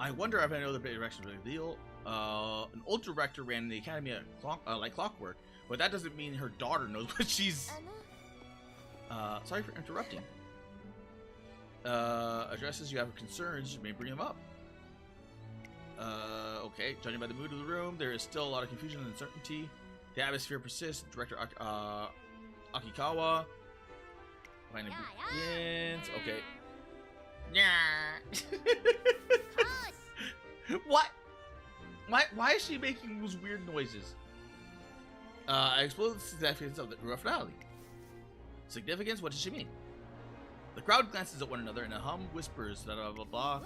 I wonder if I know the direction of the deal. An old director ran the academy like clockwork, but that doesn't mean her daughter knows what she's... sorry for interrupting. Addresses you have concerns, you may bring them up. Okay, judging by the mood of the room, there is still a lot of confusion and uncertainty. The atmosphere persists. Director Akikawa. Finally begins. Okay. What? Why is she making those weird noises? I exploded the significance of the Ura finale. Significance? What does she mean? The crowd glances at one another and a hum whispers, blah blah blah.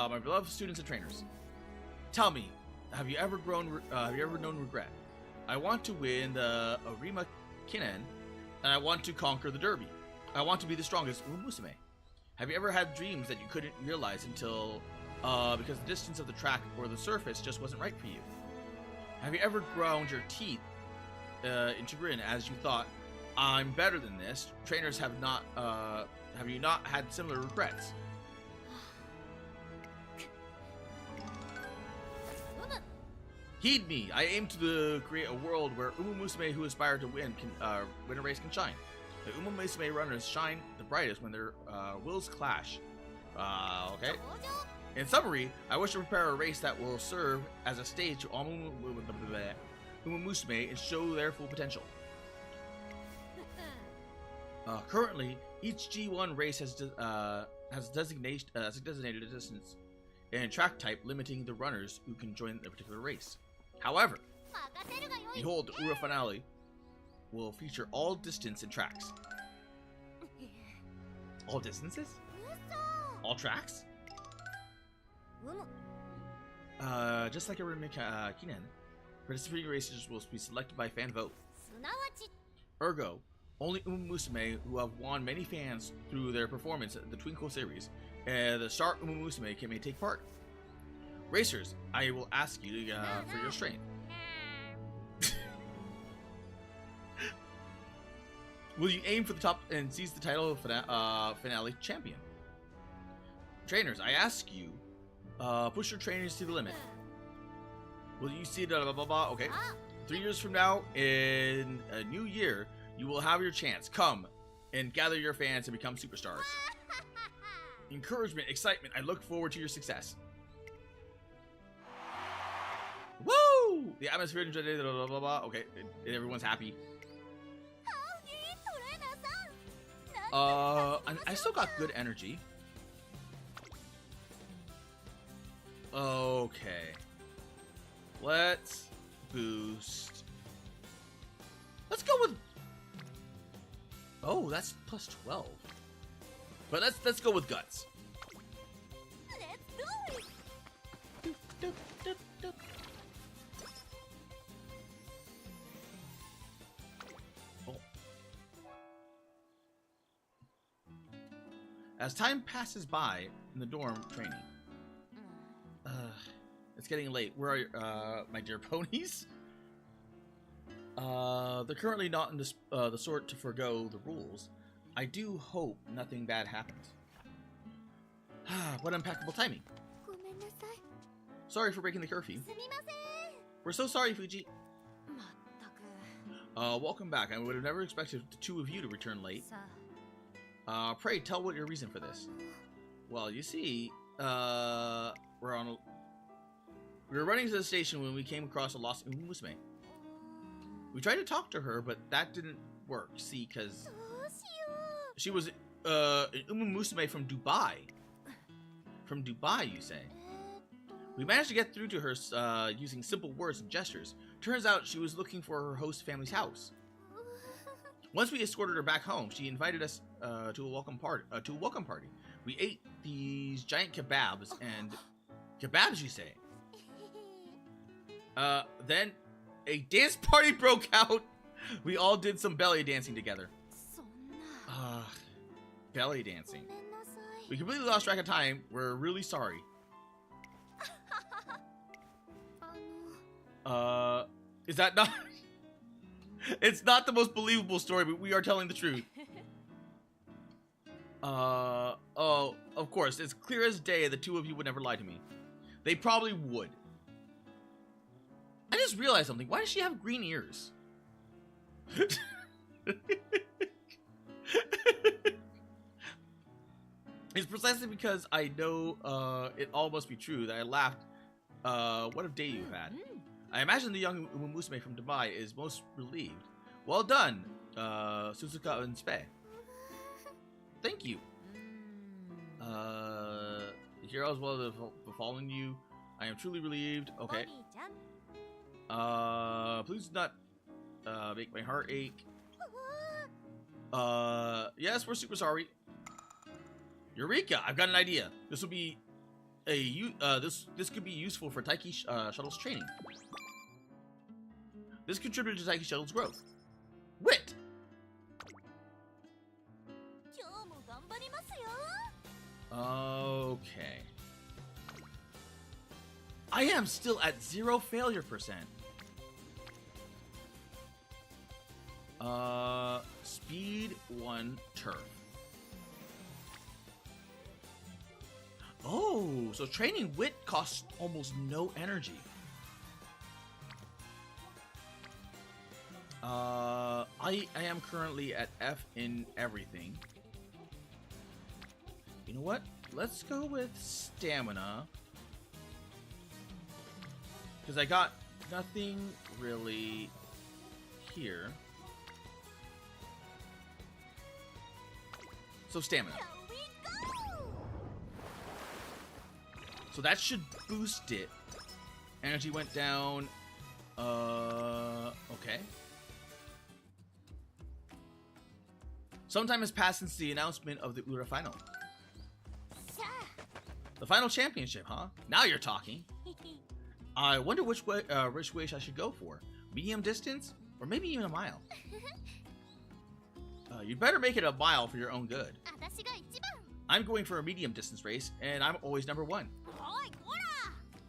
My beloved students and trainers, tell me, have you ever known regret? I want to win the Arima Kinen, and I want to conquer the Derby. I want to be the strongest UmaMusume. Have you ever had dreams that you couldn't realize until because the distance of the track or the surface just wasn't right for you? Have you ever ground your teeth in chagrin as you thought, I'm better than this? Trainers have not. Have you not had similar regrets? Heed me. I aim to create a world where UmaMusume who aspire to win a race can shine. The UmaMusume runners shine the brightest when their wills clash. Okay. In summary, I wish to prepare a race that will serve as a stage to all UmaMusume and show their full potential. Currently, each G1 race has designated a distance and track type limiting the runners who can join a particular race. However, behold, the Ura Finale will feature all distance and tracks. All distances? All tracks? Just like a Kinen, participating racers will be selected by fan vote. Ergo, only UmaMusume who have won many fans through their performance at the Twinkle series and the Star UmaMusume may take part. Racers, I will ask you for your strength. Will you aim for the top and seize the title of finale champion? Trainers, I ask you, push your trainers to the limit. Will you see blah blah blah blah? Okay. 3 years from now, in a new year, you will have your chance. Come and gather your fans and become superstars. Encouragement, excitement. I look forward to your success. Woo! The atmosphere in blah blah blah blah. Okay, everyone's happy. I still got good energy. Okay. Let's boost. Let's go with. Oh, that's plus 12. But let's go with guts. Oh. As time passes by in the dorm training. It's getting late. Where are my dear ponies? They're currently not in the sort to forgo the rules. I do hope nothing bad happens. What impeccable timing. ごめんなさい。 Sorry for breaking the curfew. すみません。 We're so sorry, Fuji. まったく。 Welcome back. I would have never expected the two of you to return late. さ Pray tell what your reason for this. Well, you see, we were running to the station when we came across a lost Musume. We tried to talk to her, but that didn't work. See, because どうしよう。 she was an UmaMusume from Dubai. From Dubai, you say? We managed to get through to her using simple words and gestures. Turns out she was looking for her host family's house. Once we escorted her back home, she invited us to a welcome party. We ate these giant kebabs and kebabs, you say? Then a dance party broke out. We all did some belly dancing together. そんな。 Belly ご dancing. めんなさい。 We completely lost track of time. We're really sorry. あの。 Is that not? It's not the most believable story, but we are telling the truth. Oh, of course. It's clear as day the two of you would never lie to me. They probably would. I just realized something. Why does she have green ears? It's precisely because I know it all must be true that I laughed. What a day you've had. I imagine the young Musume from Dubai is most relieved. Well done, Suzuka and Spe. Thank you. Here as well as following you. I am truly relieved. お Okay. 兄ちゃん。 Please do not make my heart ache. Yes, we're super sorry. Eureka! I've got an idea. This will be this could be useful for Taiki Shuttle's training. This contributed to Taiki Shuttle's growth. Wit! 今日も頑張りますよ。 Okay. I am still at 0 failure percent. Speed 1 turf. Oh, so training wit costs almost no energy. I am currently at F in everything. You know what? Let's go with stamina. Because I got nothing really here. So stamina. Here we go. So that should boost it. Energy went down. Okay. Some time has passed since the announcement of the Ura final. さ The final championship, huh? Now you're talking. あ。 I wonder which way I should go for. Medium distance? Or maybe even a mile. You'd better make it a mile for your own good. 私が一番。 I'm going for a medium distance race, and I'm always number 1. おい、こ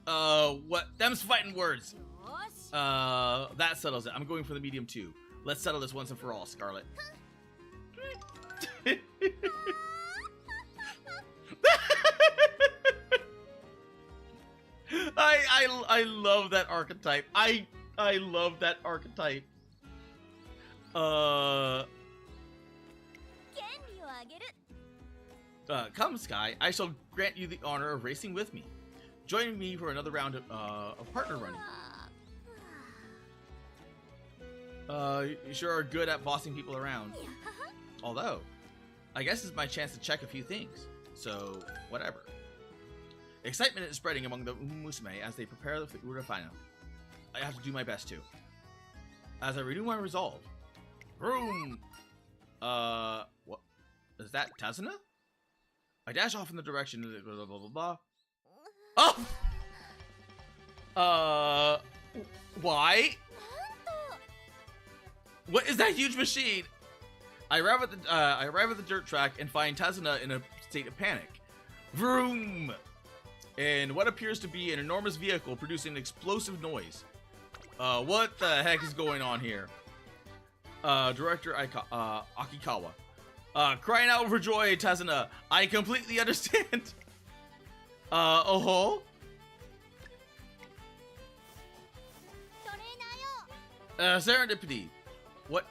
ら。 What? Them's fighting words. よし。 That settles it. I'm going for the medium too. Let's settle this once and for all, Scarlet. I love that archetype. I love that archetype. 権利をあげる。 Come, Sky. I shall grant you the honor of racing with me. Join me for another round of partner running. あ You sure are good at bossing people around. ーいやはは。 Although, I guess it's my chance to check a few things. So, whatever. Excitement is spreading among the Musume as they prepare for the Ura final. I have to do my best too. As I renew my resolve. Vroom! What? Is that Tazuna? I dash off in the direction of the blah blah blah blah. Oh! Why? なんと。 What is that huge machine? I arrive at the dirt track and find Tazuna in a state of panic. Vroom! And what appears to be an enormous vehicle producing an explosive noise. What the heck is going on here? Director Akikawa. Crying out for joy, Tazuna. I completely understand. Oh. トレーナーよ Serendipity. What,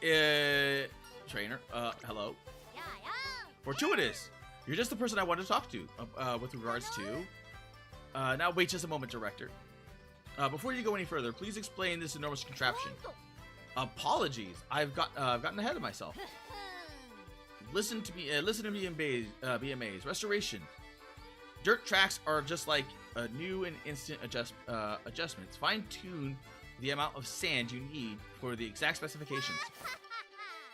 trainer? Hello. やあや Fortuitous. You're just the person I wanted to talk to, with regards to. Now wait just a moment, Director. Before you go any further, please explain this enormous あ contraption. ほんと Apologies. I've gotten ahead of myself. ふん Listen to me and BMA's restoration. Dirt tracks are just like new and instant adjustments. Fine-tune the amount of sand you need for the exact specifications.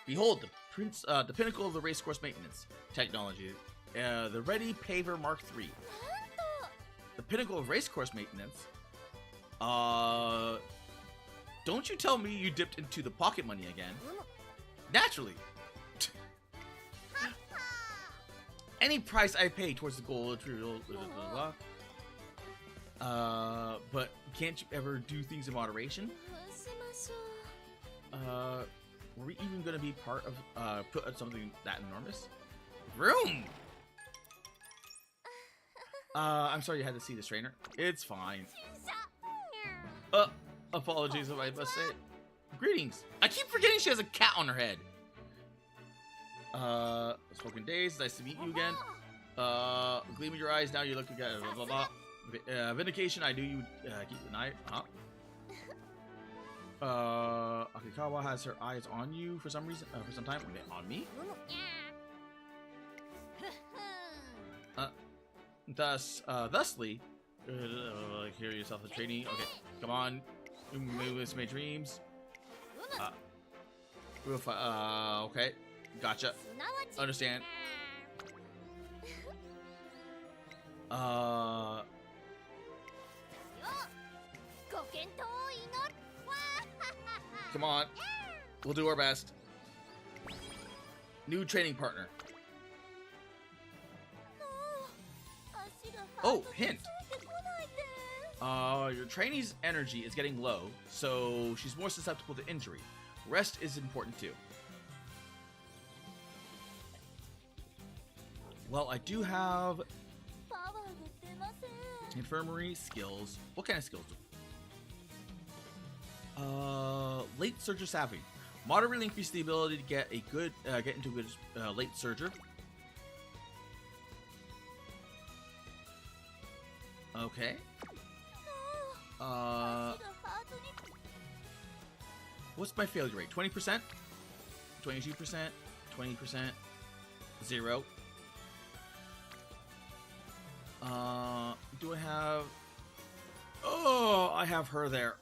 Behold, the pinnacle of the racecourse maintenance technology, the Ready Paver Mark III. なんと The pinnacle of racecourse maintenance. Don't you tell me you dipped into the pocket money again? うむ Naturally. Any price I pay towards the goal, but can't you ever do things in moderation? すましょう Were we even gonna be part of put something that enormous? Room. I'm sorry you had to see this, trainer. It's fine. しゃ Apologies if I must say. Greetings. I keep forgetting she has a cat on her head. Spoken days. Nice to meet you again. Gleam in your eyes. Now you look again. Blah, blah, blah. Vindication. I knew you would keep an eye. Akikawa has her eyes on you for some reason. For some time. Okay, on me. うむにゃふふん Thusly, hear yourself the training. Okay, come on. Move my dreams. うむ Real okay. Gotcha. すなわち Understand. よご健闘を祈るわー Come on. We'll do our best. New training partner. 足が Oh, ハートに hint. ついてこないで Your trainee's energy is getting low, so she's more susceptible to injury. Rest is important too. Well, I do have パワーが出ません infirmary skills. What kind of skills? Late surger savvy. Moderately increase the ability to get into a good late surger. Okay. 足がハートに What's my failure rate? 20%? 22%? 20%? 0. Do I have... Oh, I have her there.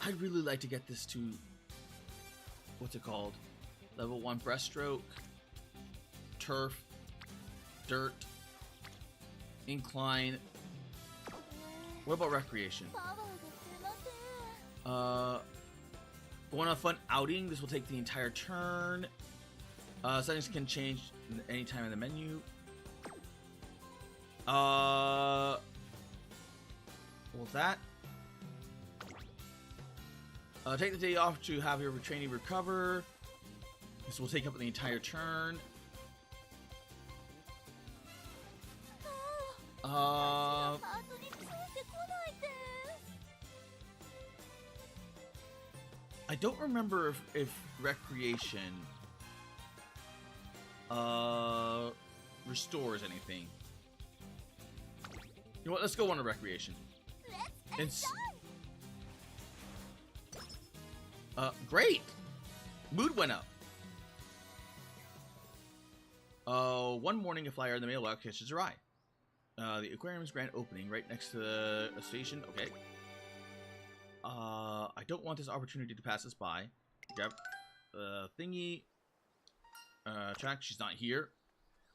I'd really like to get this to... What's it called? Level 1 breaststroke. Turf. Dirt. Incline. What about recreation? パワーが出ません Going on a fun outing. This will take the entire turn. Settings can change anytime in the menu. Well, that. Take the day off to have your trainee recover. This will take up the entire turn. 足がハートについてこないです I don't remember if recreation restores anything. You know what? Let's go on to recreation. Let's It's great. Mood went up. One morning, a flyer in the mailbox catches her eye. The aquarium's grand opening right next to the station. Okay. I don't want this opportunity to pass us by. Grab thingy. Track. She's not here.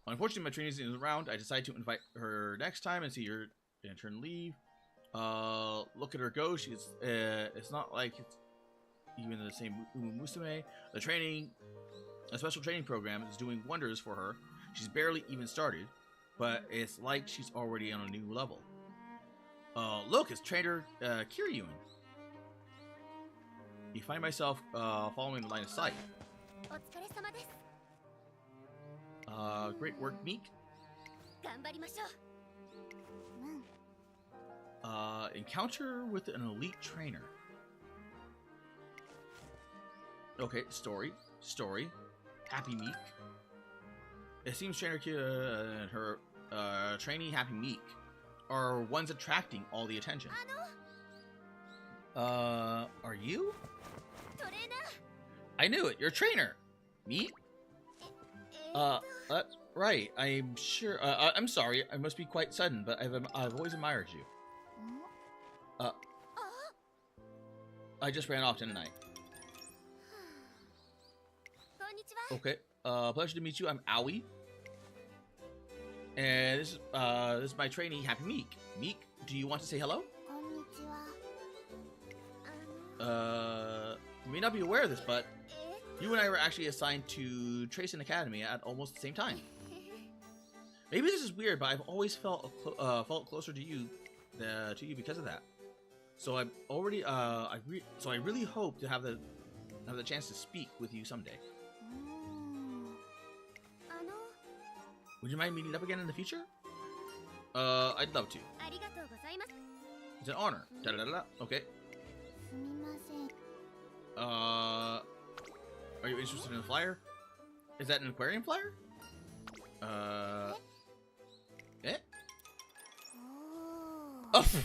Unfortunately, my trainee isn't around. I decide to invite her next time and see her in turn leave. Look at her go. She's. It's not like it's even the same UmaMusume. A special training program is doing wonders for her. She's barely even started. but it's like she's already on a new level. Look, it's trainer Kiryuin. You find myself following the line of sight. お疲れ様です。 Great work, Meek. 頑張りましょう。Encounter with an elite trainer. Okay, story. Happy Meek. It seems Trainer Kira and her trainee Happy Meek are ones attracting all the attention. Are you? トレーナー。 I knew it. You're a trainer. Me? Right. I'm sure. I'm sorry. I must be quite sudden, but I've always admired you. I just ran off, didn't I? こんにちは。 Okay. Pleasure to meet you. I'm Aoi. And this is my trainee, Happy Meek. Meek, do you want to say hello? こんにちは。 You may not be aware of this, but you and I were actually assigned to Trace and Academy at almost the same time. Maybe this is weird, but I've always felt closer to you because of that. So I've already so I really hope to have the chance to speak with you someday. Would you mind meeting up again in the future? I'd love to. ありがとうございます。 It's an honor. Da da da da. Okay. すみません。 Are you interested in a flyer? Is that an aquarium flyer? Eh? おー。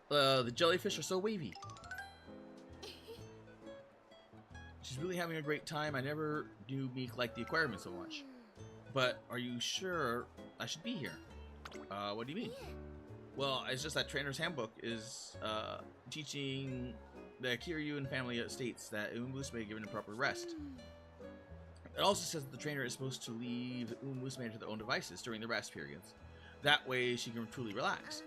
Oh. The jellyfish are so wavy. She's really having a great time. I never knew Meek liked the aquarium so much. But are you sure I should be here? What do you mean? Well, it's just that Trainer's Handbook is teaching the Kiryuin family states that UmaMusume given a proper rest. It also says that the trainer is supposed to leave UmaMusume to their own devices during the rest periods. That way she can truly relax.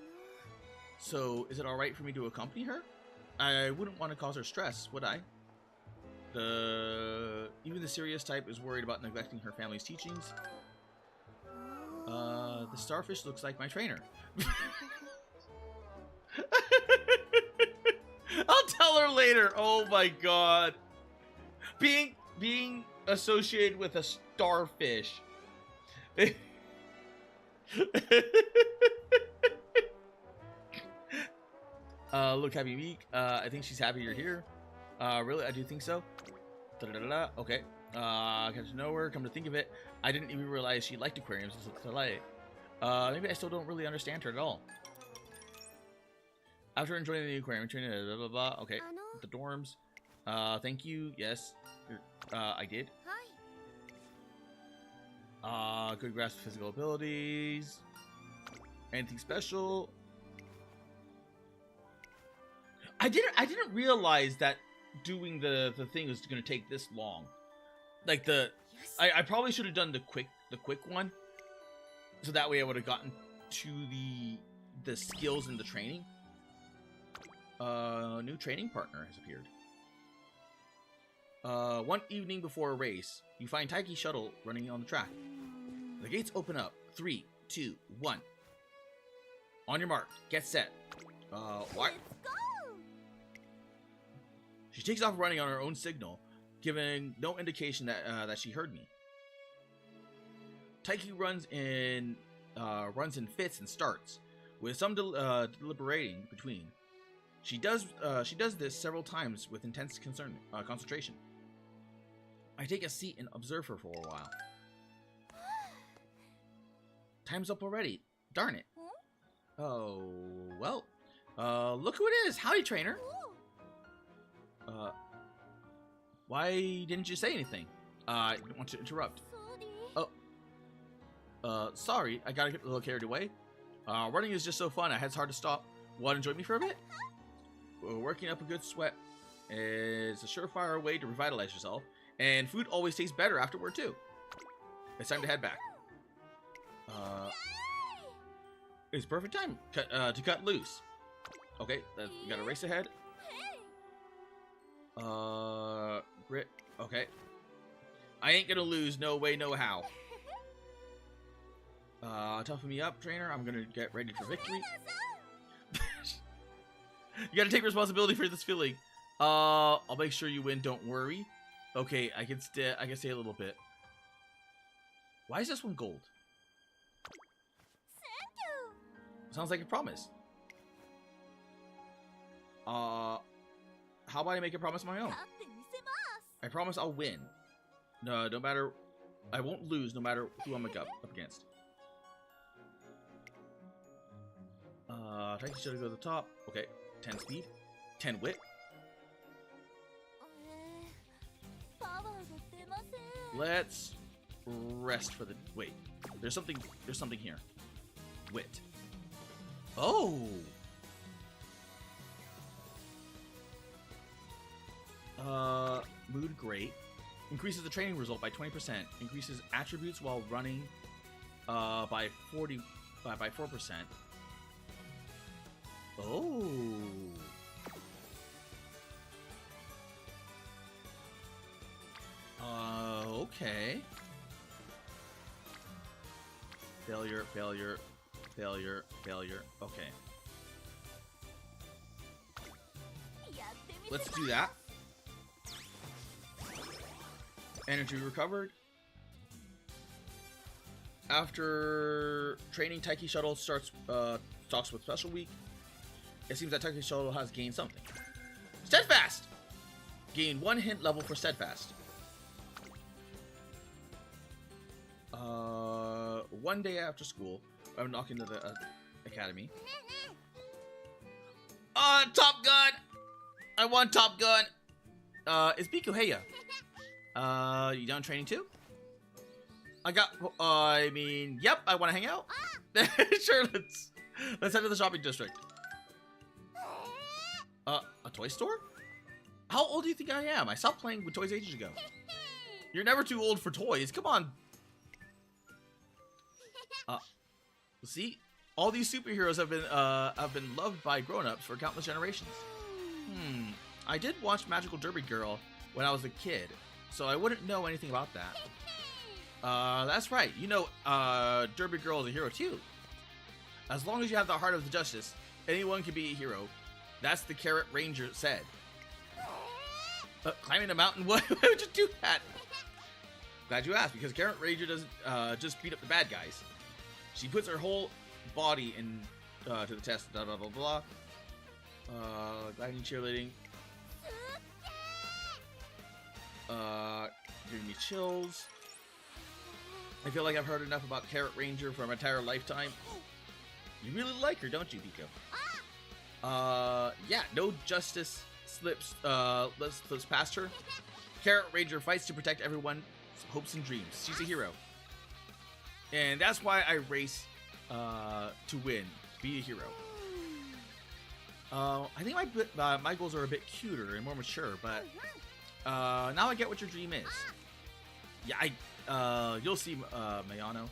So, is it alright for me to accompany her? I wouldn't want to cause her stress, would I? Even the serious type is worried about neglecting her family's teachings. The starfish looks like my trainer. I'll tell her later. Oh my god. Being associated with a starfish. Look, Happy Meek. I think she's happy you're here. Really? I do think so. Da-da-da-da. Okay. Got to know her. Come to think of it, I didn't even realize she liked aquariums until today. Maybe I still don't really understand her at all. After enjoying the aquarium, blah blah blah. Okay. The dorms. Thank you. Yes. I did. Good grasp of physical abilities. Anything special? I didn't realize that doing the thing was going to take this long. Like I probably should have done the quick one, so that way I would have gotten to the skills and the training. New training partner has appeared. One evening before a race, you find Taiki's shuttle running on the track. The gates open up. 3, 2, 1. On your mark, get set. What? She takes off running on her own signal, giving no indication that she heard me. Taiki runs in fits and starts, with some deliberating between. She does this several times with intense concentration. I take a seat and observe her for a while. Time's up already. Darn it. Oh, well. Look who it is. Howdy, trainer. Why didn't you say anything? I didn't want to interrupt. Oh. Sorry. I gotta get a little carried away. Running is just so fun. It's hard to stop. Want to join me for a bit? Working up a good sweat is a surefire way to revitalize yourself, and food always tastes better afterward too. It's time to head back. It's perfect time to cut loose. Okay, you got a race ahead. Grit. Okay. I ain't gonna lose. No way, no how. Toughen me up, trainer. I'm gonna get ready for victory. You gotta take responsibility for this feeling. I'll make sure you win. Don't worry. Okay, I can stay a little bit. Why is this one gold? Sounds like a promise. How about I make a promise of my own? I promise I'll win. No matter, I won't lose no matter who I'm up against. Taiki should go to the top. Okay, 10 speed, 10 wit. Let's rest for the wait. There's something here. Wit. Oh. Mood great. Increases the training result by 20%. Increases attributes while running by 4%. Oh. Okay. Failure. Okay. Let's do that. Energy recovered. After training, Taiki Shuttle starts with Special Week. It seems that Taiki Shuttle has gained something. Steadfast! Gain 1 hint level for Steadfast. 1 day after school, I'm knocking to the academy. Top Gun! I want Top Gun! It's Biku Heya. You done training too? Yep, I want to hang out. Sure, let's head to the shopping district. A toy store? How old do you think I am? I stopped playing with toys ages ago. You're never too old for toys. Come on. See, all these superheroes have been loved by grown-ups for countless generations. I did watch Magical Derby Girl when I was a kid, so I wouldn't know anything about that. That's right. You know, Derby Girl is a hero too. As long as you have the heart of the justice, anyone can be a hero. That's the Carrot Ranger said. Climbing a mountain? Why would you do that? Glad you asked, because Carrot Ranger doesn't just beat up the bad guys. She puts her whole body in to the test. Blah blah blah blah. Gliding, cheerleading. Giving me chills. I feel like I've heard enough about Carrot Ranger for my entire lifetime. You really like her, don't you, Pico? Yeah, no justice slips past her. Carrot Ranger fights to protect everyone's hopes and dreams. She's a hero. And that's why I race to win, to be a hero. I think my goals are a bit cuter and more mature, but now I get what your dream is. Yeah, you'll see, Mayano.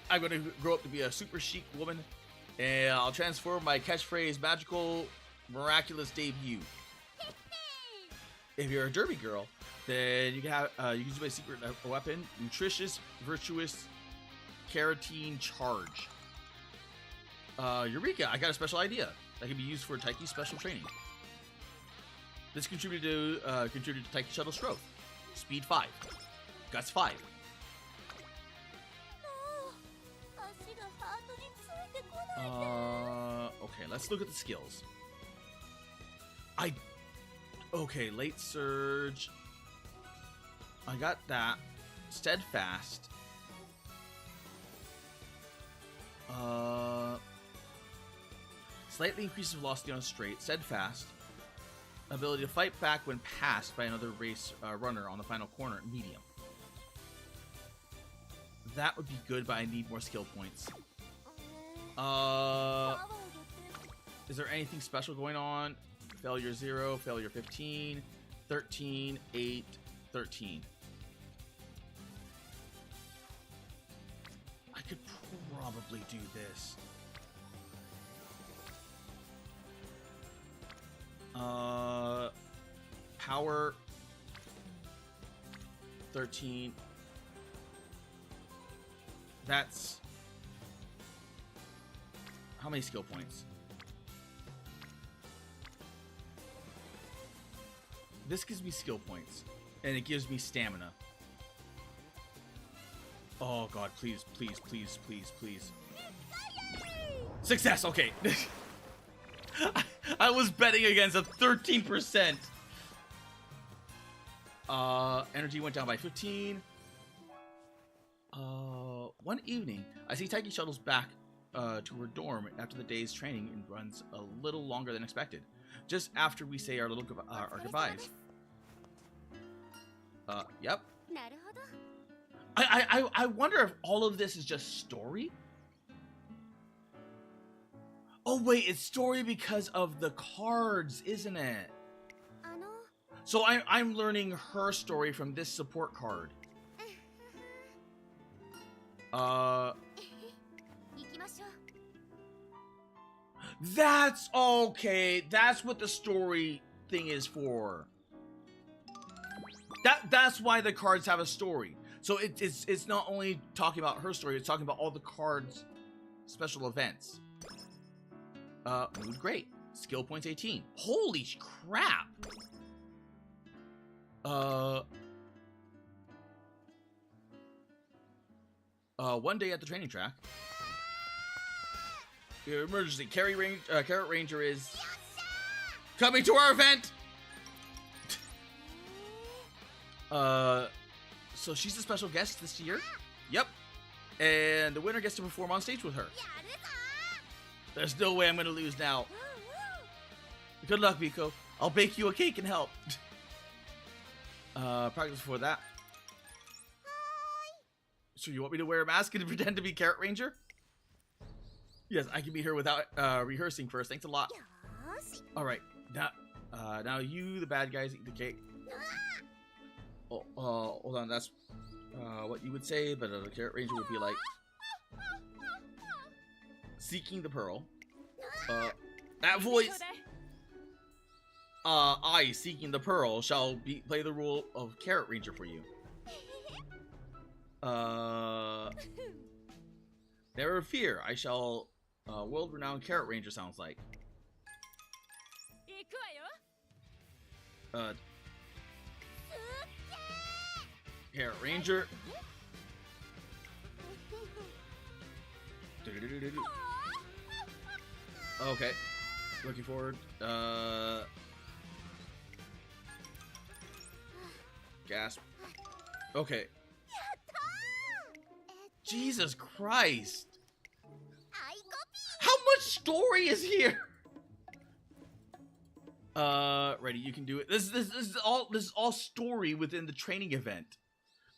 I'm gonna grow up to be a super chic woman, and I'll transform my catchphrase magical, miraculous debut. If you're a derby girl, then you can use my secret weapon, nutritious, virtuous, carotene charge. Eureka! I got a special idea that can be used for Taiki's special training. This contributed to Taiki Shuttle's growth. Speed 5, Guts 5. Okay, let's look at the skills. Okay, late surge. I got that. Steadfast. Slightly increases velocity on straight. Steadfast. Ability to fight back when passed by another race runner on the final corner. Medium. That would be good, but I need more skill points. Is there anything special going on? Failure 0, failure 15, 13, 8, 13. I could probably do this. Power 13. That's... How many skill points? This gives me skill points. And it gives me stamina. Oh god, please, please, please, please, please. Success, okay. I was betting against a 13%. Energy went down by 15. One evening, I see Taiki shuttles back to her dorm after the day's training and runs a little longer than expected. Just after we say our goodbyes. Yep. なるほど。 I wonder if all of this is just story? Oh wait, it's story because of the cards, isn't it? あの、 So I'm learning her story from this support card. 行きましょう。 That's okay. That's what the story thing is for. That's why the cards have a story. So it's not only talking about her story, it's talking about all the cards' special events. Mood great. Skill points 18. Holy crap! One day at the training track. Your emergency Carrot Ranger is coming to our event. So she's a special guest this year. Yep. And the winner gets to perform on stage with her. There's no way I'm gonna lose now. Good luck, Miko. I'll bake you a cake and help. Practice before that. So you want me to wear a mask and pretend to be Carrot Ranger? Yes, I can be here without rehearsing first. Thanks a lot. よーし。 All right, now you, the bad guys, eat the cake. Oh, hold on, that's what you would say, but a Carrot Ranger would be like seeking the pearl. That voice. I, seeking the pearl, shall play the role of Carrot Ranger for you. Never fear, I shall. World-renowned Carrot Ranger sounds like. 行くわよ。 Carrot Ranger. Do-do-do-do-do. Okay. Looking forward. Gasp. Okay. Jesus Christ. How much story is here? Ready, you can do it. This is all story within the training event.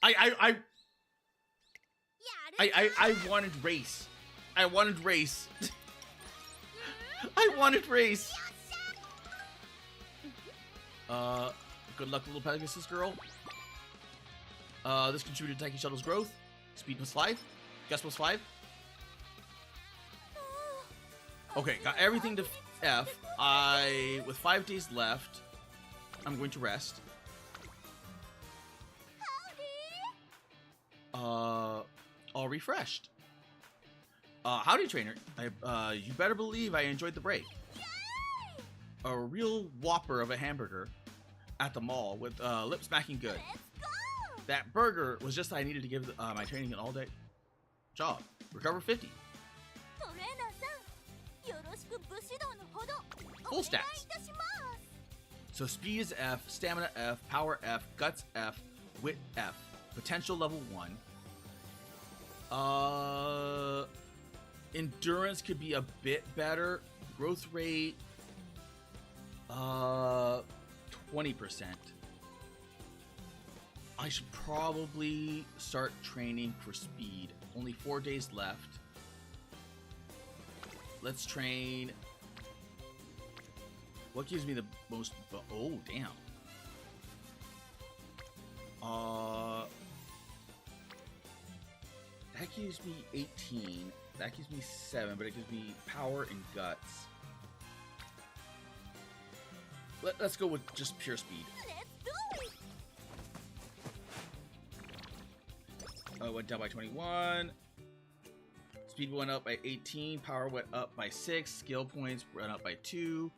I wanted race. I wanted race. I wanted race. Good luck, little Pegasus girl. This contributed to Taiki Shuttle's growth. Speed plus 5. Guess plus 5. Okay, got everything to F. With 5 days left, I'm going to rest. All refreshed. Howdy, trainer. You better believe I enjoyed the break. A real whopper of a hamburger at the mall with lip smacking good. That burger was just what I needed to give my training an all-day job. Recover 50. トレーナーさん、よろしく武士道のほど Full お願いい stats. たします。 So speed is F, stamina F, power F, guts F, wit F, potential level 1. Endurance could be a bit better. Growth rate, 20%. I should probably start training for speed. Only 4 days left. Let's train. What gives me the most? Oh, damn. That gives me 18. That gives me 7, but it gives me power and guts. Let's go with just pure speed. Went down by 21. Speed went up by 18, power went up by 6, skill points went up by 2.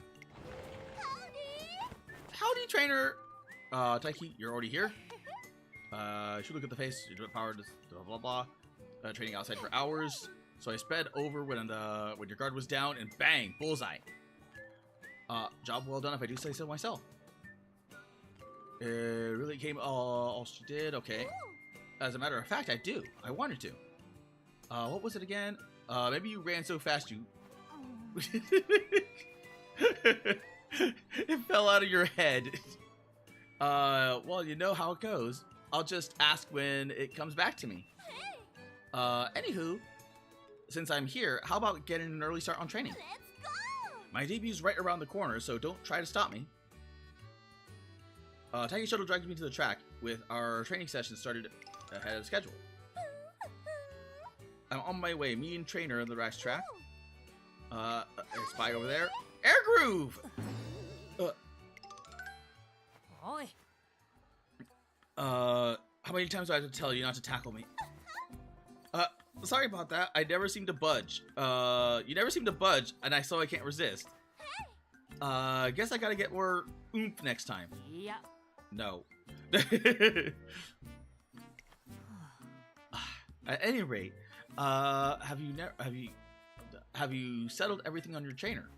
Howdy, trainer! Taiki, you're already here. You should look at the face. Your power does blah blah blah. Training outside for hours. So I sped over when your guard was down, and bang, bullseye. Job well done, if I do say so myself. It really came all she did. Okay. As a matter of fact, I do. I wanted to. What was it again? Maybe you ran so fast you. It fell out of your head. Well, you know how it goes. I'll just ask when it comes back to me. Anywho, since I'm here, how about getting an early start on training? My debut's right around the corner, so don't try to stop me. Taiki Shuttle dragged me to the track with our training session started ahead of schedule. I'm on my way. Me and trainer on the racetrack. I spy over there. Air groove. How many times do I have to tell you not to tackle me? Sorry about that. I never seem to budge. You never seem to budge, and I can't resist. Guess I gotta get more oomph next time. Yeah. No. At any rate, have you settled everything on your trainer?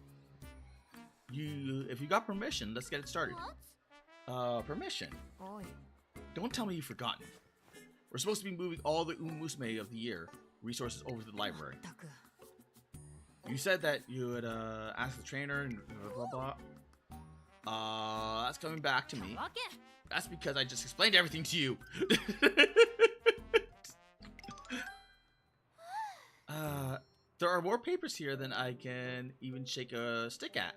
If you got permission, let's get it started. Permission? Don't tell me you've forgotten. We're supposed to be moving all the UmaMusume of the year resources over to the library. You said that you would ask the trainer and blah blah blah. That's coming back to me. That's because I just explained everything to you. There are more papers here than I can even shake a stick at.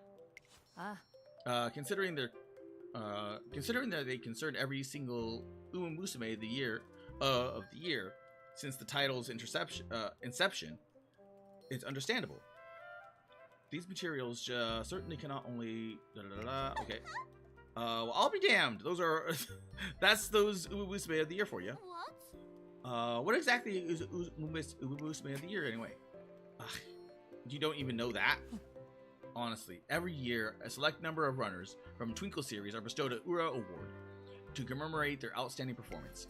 Considering that they concern every single UmaMusume of the year, since the title's inception, it's understandable. These materials certainly cannot only okay. Well, I'll be damned. Those are that's those UmaMusume of the year for you. What exactly is UmaMusume of the year anyway? You don't even know that? Honestly, every year, a select number of runners from Twinkle series are bestowed an Ura Award to commemorate their outstanding performance.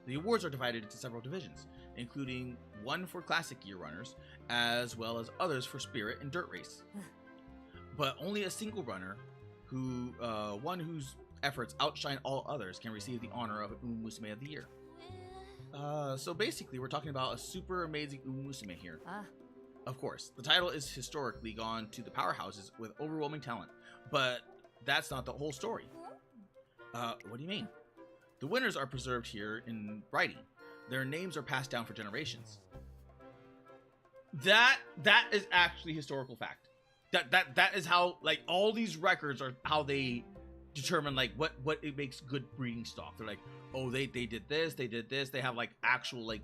The awards are divided into several divisions, including one for classic year runners, as well as others for spirit and dirt race. But only a single runner, one whose efforts outshine all others, can receive the honor of UmaMusume of the year. So basically, we're talking about a super amazing UmaMusume here. Of course, the title is historically gone to the powerhouses with overwhelming talent, but that's not the whole story. What do you mean? The winners are preserved here in writing. Their names are passed down for generations. That is actually historical fact. That is how, like, all these records are how they determine, like, what it makes good breeding stock. They're like, oh, they did this, they did this. They have, like, actual, like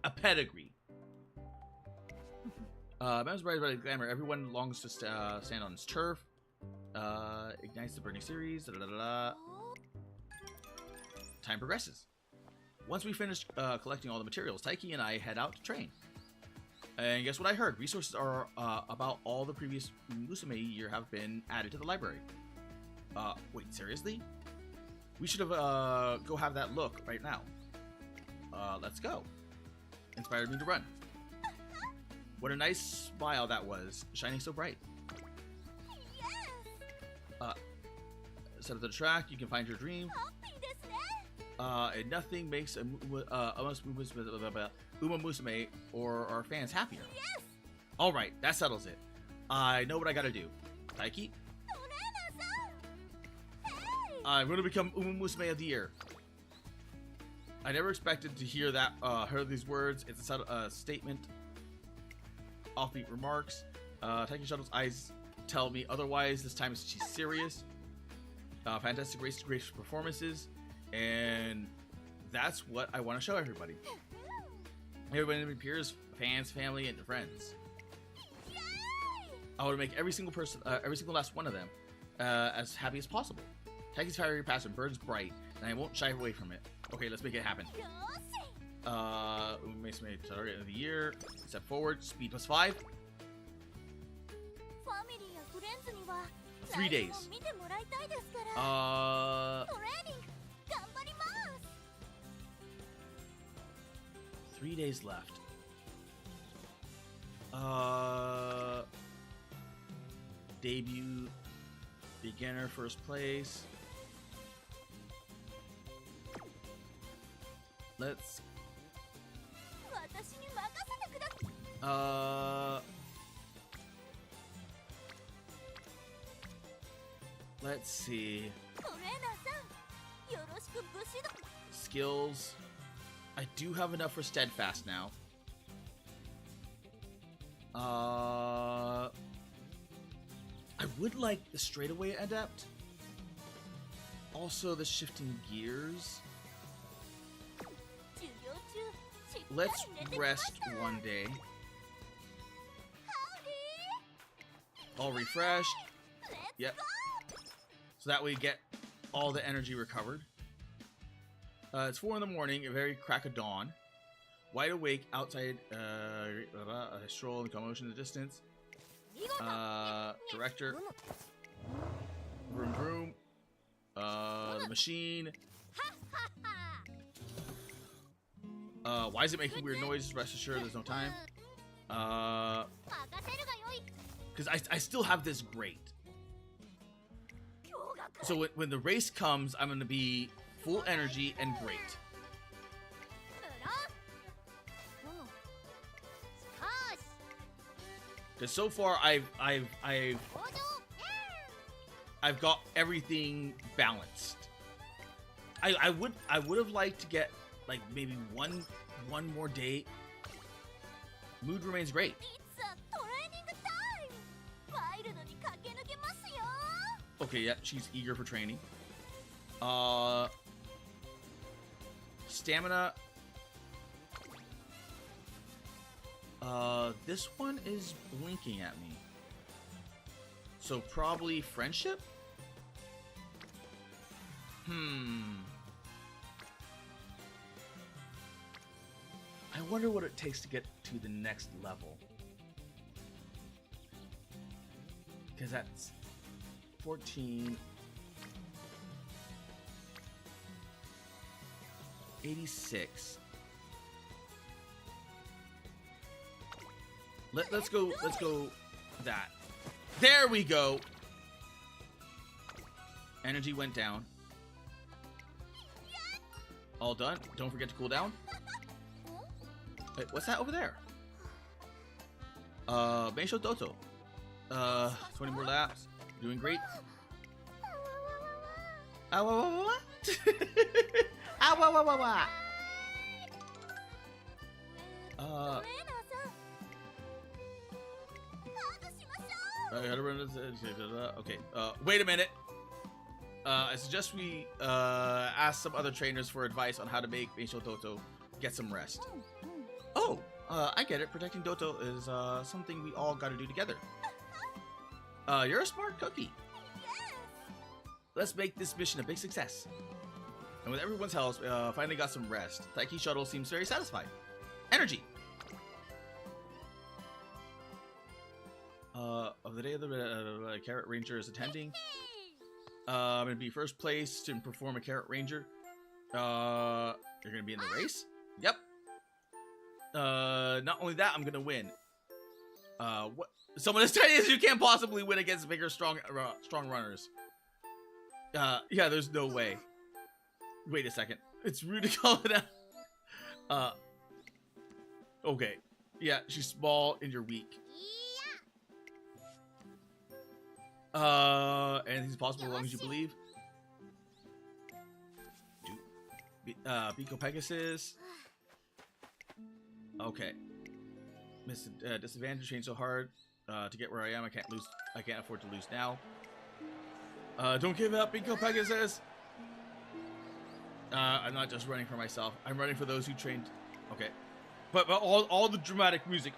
a pedigree. Mesmerized by the glamour, everyone longs to stand on its turf. Ignites the burning series. Time progresses. Once we finish collecting all the materials, Taiki and I head out to train. And guess what I heard? Resources are about all the previous Musume year have been added to the library. Wait, seriously? We should have go have that look right now. Let's go. Inspired me to run. What a nice smile that was, shining so bright. Set up the track, you can find your dream. And nothing makes UmaMusume or our fans happier. Alright, that settles it. I know what I gotta do. Taiki? I'm gonna become UmaMusume of the year. I never expected to hear that, heard these words. It's a statement. Offbeat remarks. Taiki Shuttle's eyes tell me otherwise. This time she's serious. Fantastic race to gracious performances. And that's what I want to show everybody. Everybody, my peers, fans, family, and friends. I want to make every single person, every single last one of them, as happy as possible. Taiki's fiery passion burns bright, and I won't shy away from it. Okay, let's make it happen. UmaMusume target of the year. Step forward. Speed +5. ファミリーやフレンズには 3 days. ライブを見てもらいたいですから。トレーニング頑張ります。 3 days left. Debut, beginner, first place. Let's. 私に任せてください。Let's see. トレーナーさん、よろしく武士道。Skills. I do have enough for steadfast now. I would like the straightaway adept. Also the shifting gears. 授業中、しっかり Let's 寝てくださ rest い。 one day. ハウディ All refreshed. ー、レッツ Yep. So that way you get all the energy recovered. It's 4 in the morning, a very crack of dawn. Wide awake outside, a stroll and commotion in the distance. Director. Vroom vroom. The machine. Why is it making weird noises? Rest assured there's no time. 任せるがよい。 Because I still have this grate. 驚愕。 So when the race comes, I'm going to be full energy and great. うむ。しかし、 Because so far I've 登場。 I've got everything balanced. I would have liked to get like maybe one more day. Mood remains great. いつはトレーニングタイム。ワイルドに駆け抜けますよ。 Okay, yeah, she's eager for training. Stamina. This one is blinking at me. So probably friendship? I wonder what it takes to get to the next level. Because that's 14. 86. Let's go that. There we go. Energy went down. All done. Don't forget to cool down. Wait, what's that over there? Meisho Toto. 20 more laps. Doing great. Ah, wah, wah, wah, wah. Ah, wah, wah, wah, wah. トレーナーさん。ハグしましょう。 I gotta run this. Okay. Wait a minute. I suggest we ask some other trainers for advice on how to make Meisho Toto get some rest. Oh, I get it. Protecting Doto is something we all gotta do together. You're a smart cookie. Let's make this mission a big success. And with everyone's help, finally got some rest. Taiki Shuttle seems very satisfied. Energy. Of the day of the Carrot Ranger is attending. I'm gonna be first place to perform a Carrot Ranger. You're gonna be in the race? Yep. Not only that, I'm gonna win. What? Someone as tiny as you can't possibly win against bigger, strong runners. Yeah, there's no way. Wait a second. It's rude to call it out. Okay. Yeah, she's small and you're weak. Anything's possible as long as you believe. Biko Pegasus. Okay. Disadvantage trained so hard to get where I am. I can't afford to lose now. Don't give up, Biko Pegasus. I'm not just running for myself. I'm running for those who trained. Okay. But all the dramatic music,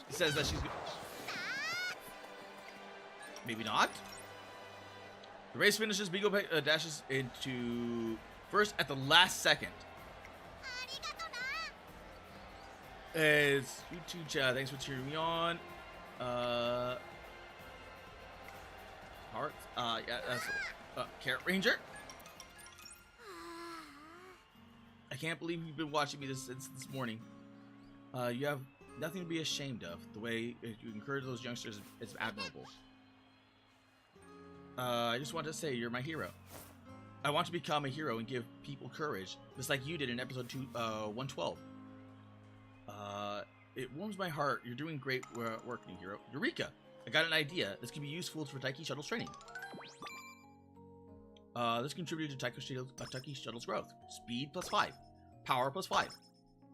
says that she's good. Maybe not. The race finishes. Biko dashes into first at the last second. It's YouTube chat. Thanks for cheering me on. Hearts. Yeah, that's Carrot Ranger. I can't believe you've been watching me since this morning. You have nothing to be ashamed of. The way you encourage those youngsters is admirable. I just want to say you're my hero. I want to become a hero and give people courage, just like you did in episode 112. It warms my heart. You're doing great work, new hero. Eureka! I got an idea. This can be useful for Taiki Shuttle's training. This contributed to Taiki Shuttle's growth. Speed +5. Power +5.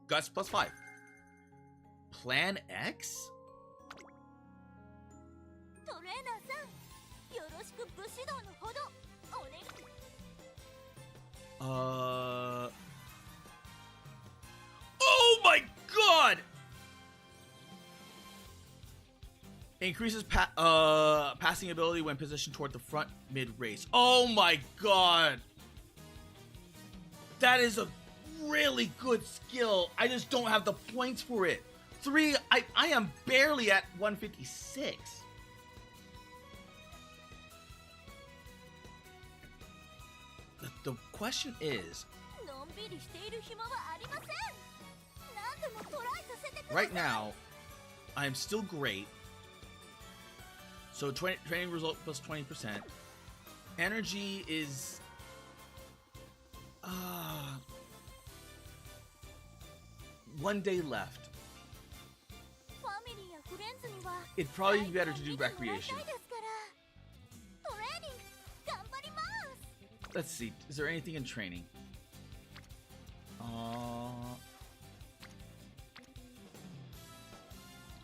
Guts +5. Plan X? トレーナーさん、よろしくご指導のほどお願い。Oh my god! Increases passing ability when positioned toward the front mid-race. Oh my god! That is a really good skill. I just don't have the points for it. I am barely at 156. The question is, のんびりしている暇はありません。何でもトライさせてください。 right now, I'm still great. So training result +20%. Energy is... one day left. ファミリーやフレンズには It'd probably be better to do recreation. トレーニング頑張ります。 Let's see. Is there anything in training? I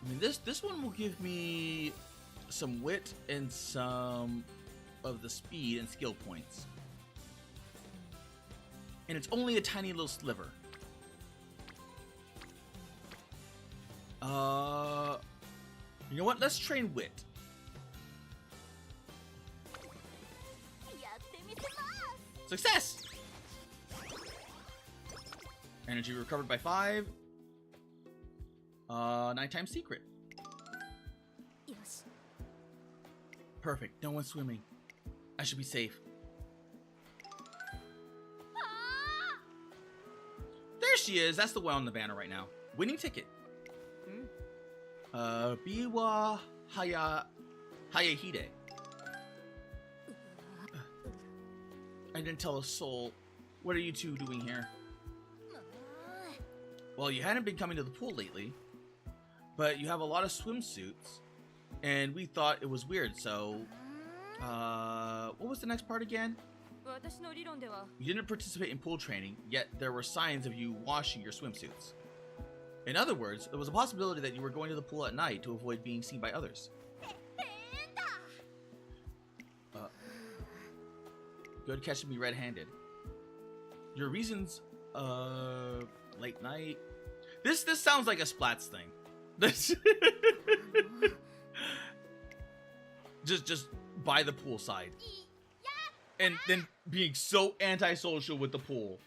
mean, this one will give me some wit and some of the speed and skill points. And it's only a tiny little sliver. You know what? Let's train wit. やってみせます。 Success! Energy recovered by 5. Nighttime secret. よし。 Perfect. No one's swimming. I should be safe. There she is. That's the one on the banner right now. Winning ticket. Biwa Hayahide. I didn't tell a soul. What are you two doing here? Well, you hadn't been coming to the pool lately, but you have a lot of swimsuits, and we thought it was weird, so... what was the next part again? 私の理論では You didn't participate in pool training, yet there were signs of you washing your swimsuits. In other words, there was a possibility that you were going to the pool at night to avoid being seen by others. Good catching me red-handed. Your reasons, late night. This sounds like a Splats thing. This just by the poolside. And then being so antisocial with the pool.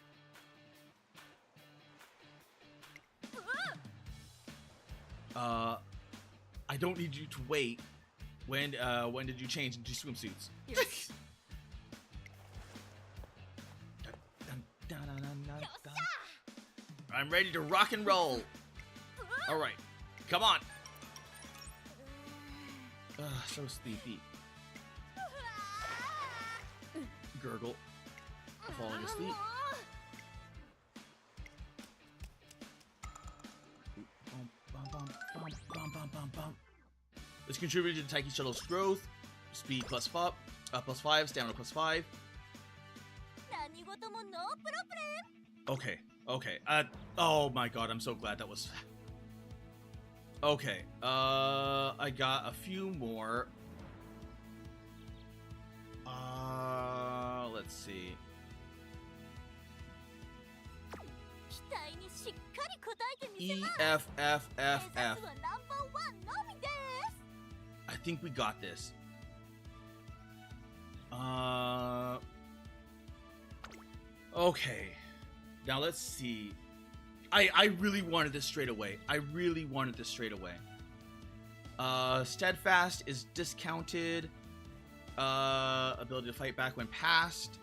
I don't need you to wait. When did you change into swimsuits? I'm ready to rock and roll. All right, come on. So sleepy. Gurgle. Falling asleep. This contributed to Taiki Shuttle's growth. Speed +5, +5, stamina +5. 何事もノープロブレム。 Okay, okay. Oh my god, I'm so glad that was... Okay, I got a few more. Let's see. 期待にしっかり応えてみせます。 EFFFF. 目指すはナンバーワンのみです。 I think we got this. Okay. Now let's see. I really wanted this straight away. Steadfast is discounted. Ability to fight back when passed.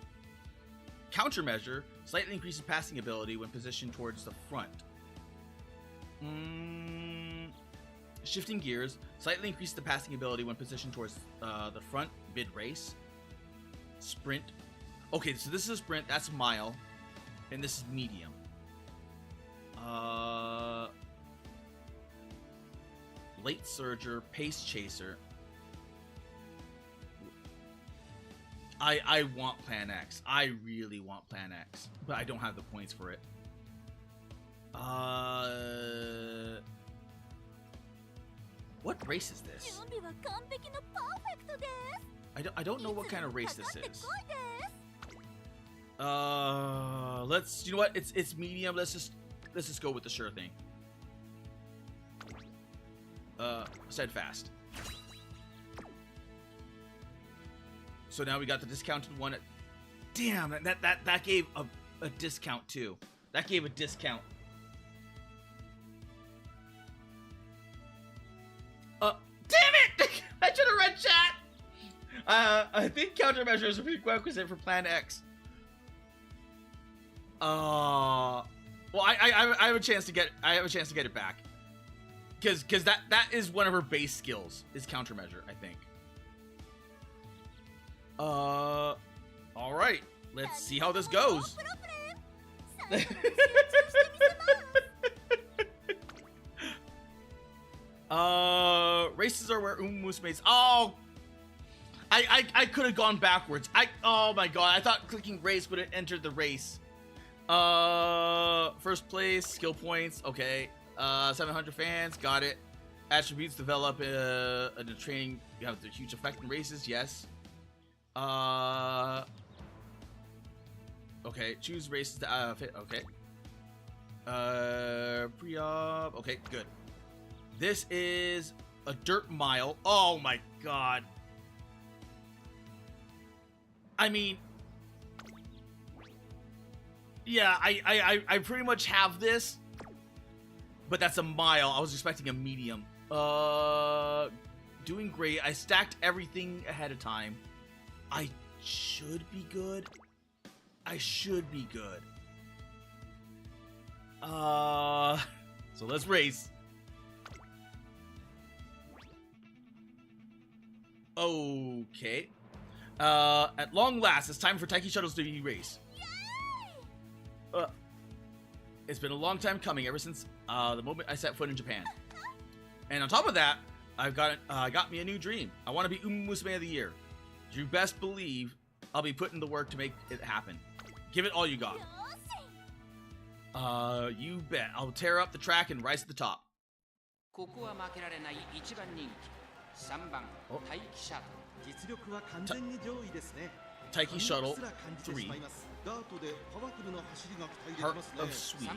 Countermeasure slightly increases passing ability when positioned towards the front. Shifting gears slightly increases the passing ability when positioned towards the front mid race. Sprint. Okay, so this is a sprint. That's mile, and this is medium. Late surger, pace chaser. I want Plan X. I really want Plan X, but I don't have the points for it. What race is this? I don't know what kind of race this is. Let's, you know what? It's medium. Let's just go with the sure thing. Steadfast. So now we got the discounted one. Damn, that gave a discount too. That gave a discount. Damn it! I should have read chat. I think countermeasures are prerequisite for Plan X. Well, I have a chance to get it back. Because that is one of her base skills is countermeasure, I think. All right, let's see how this goes. Races are where UmaMusume's. Oh, I could have gone backwards. Oh my god, I thought clicking race would have entered the race. First place, skill points. Okay. 700 fans, got it. Attributes develop in the training. You have the huge effect in races. Yes. Okay, choose races to fit. Okay. Pre-op. Okay, good. This is a dirt mile. Oh my god. I mean, yeah, I pretty much have this, but that's a mile. I was expecting a medium. Doing great. I stacked everything ahead of time. I should be good. So let's race. Okay. At long last, it's time for Taiki Shuttles to be raced. It's been a long time coming, ever since the moment I set foot in Japan. And on top of that, I've got me a new dream. I want to be UmaMusume of the Year. You best believe I'll be putting the work to make it happen. Give it all you got. You bet. I'll tear up the track and rise to the top. Oh. Taiki Shuttle 3. Heart of Sweet.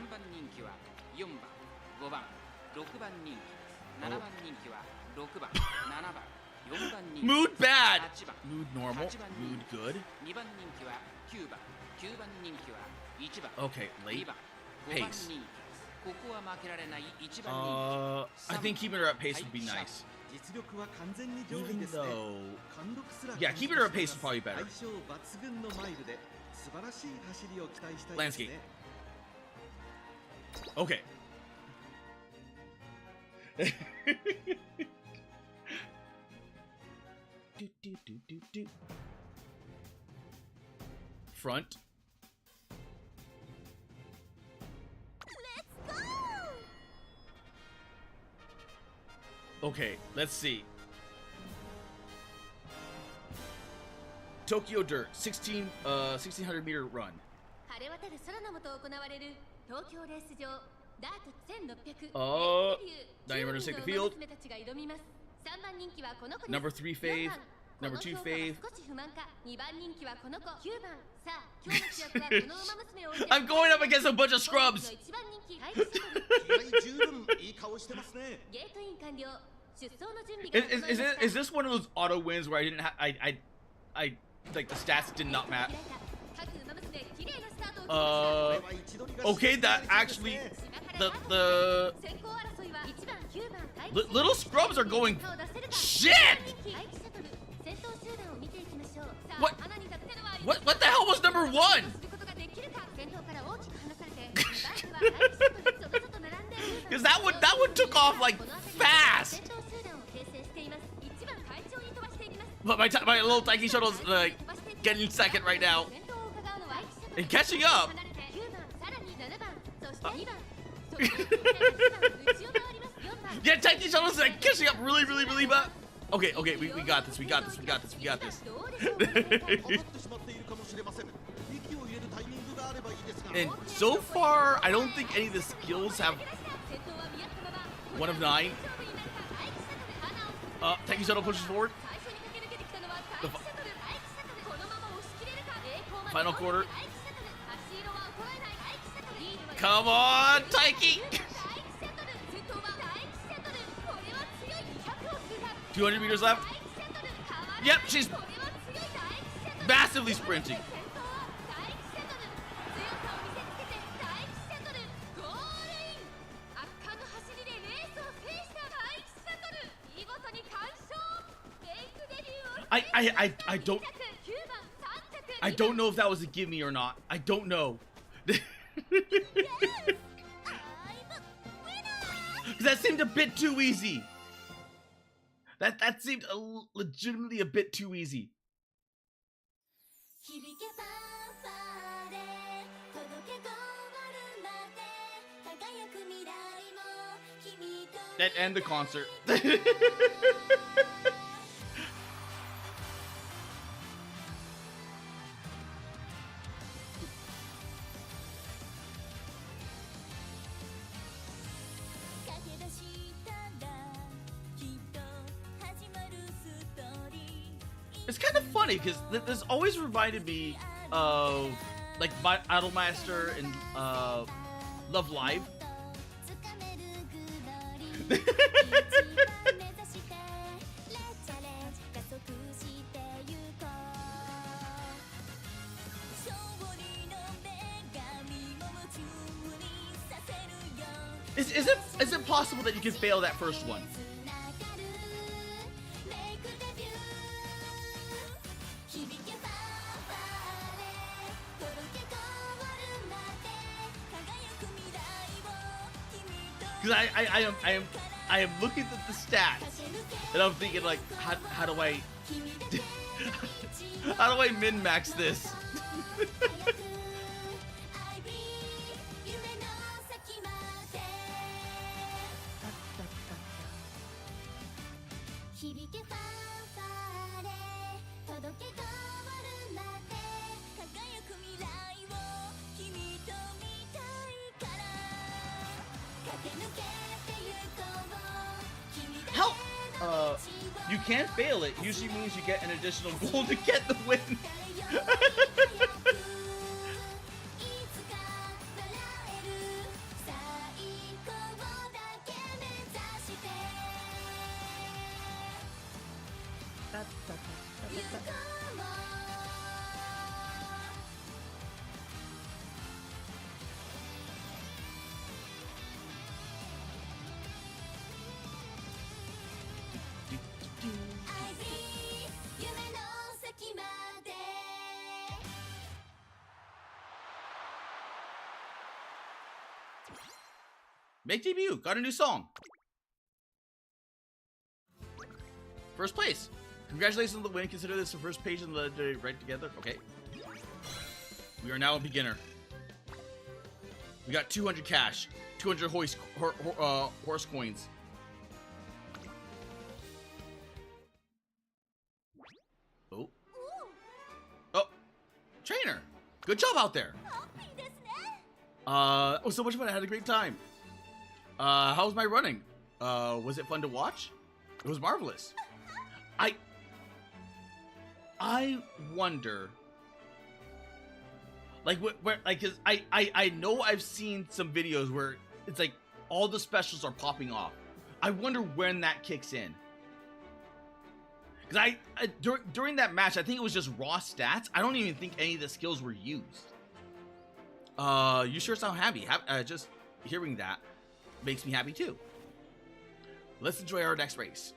Mood bad. Mood normal. Mood good. Okay, late. Pace. I think keeping her at pace would be nice. Even though... Yeah, keeping her at pace would probably be better. Landscape. Okay. Front. Let's go! Okay, let's see. Tokyo Dirt, 1600 meter run. Now you're going to take the field. Number 3 fave. Number 2 fave. I'm going up against a bunch of scrubs. Is this one of those auto wins where I didn't have I like the stats did not matter? Okay, that actually the little scrubs are going. Shit! What the hell was number 1? Because that one took off like fast. But my little Taiki shuttle's like getting second right now and catching up. Yeah, Taiki shuttle's like catching up really bad. Okay, we got this. And so far, I don't think any of the skills have 1 of 9. Taiki shuttle pushes forward. The final quarter. Come on, Taiki! 200 meters left. Yep, she's massively sprinting. I don't know if that was a gimme or not. I don't know. Because that seemed a bit too easy. That seemed legitimately a bit too easy. That end the concert. It's kind of funny because this always reminded me of like Idolmaster and Love Live. Is it possible that you can fail that first one? Because I am looking at the stats and I'm thinking like, how do I min-max this? You can't fail it. Usually means you get an additional goal to get the win. Make debut. Got a new song. First place. Congratulations on the win. Consider this the first page in the right together. Okay. We are now a beginner. We got 200 cash. 200 horse coins. Oh. Oh. Trainer. Good job out there. Oh, so much fun. I had a great time. How was my running? Was it fun to watch? It was marvelous. I wonder, like, where, like, cause I know I've seen some videos where it's like all the specials are popping off. I wonder when that kicks in. Cause during that match, I think it was just raw stats. I don't even think any of the skills were used. You sure sound happy. hearing that makes me happy too. Let's enjoy our next race.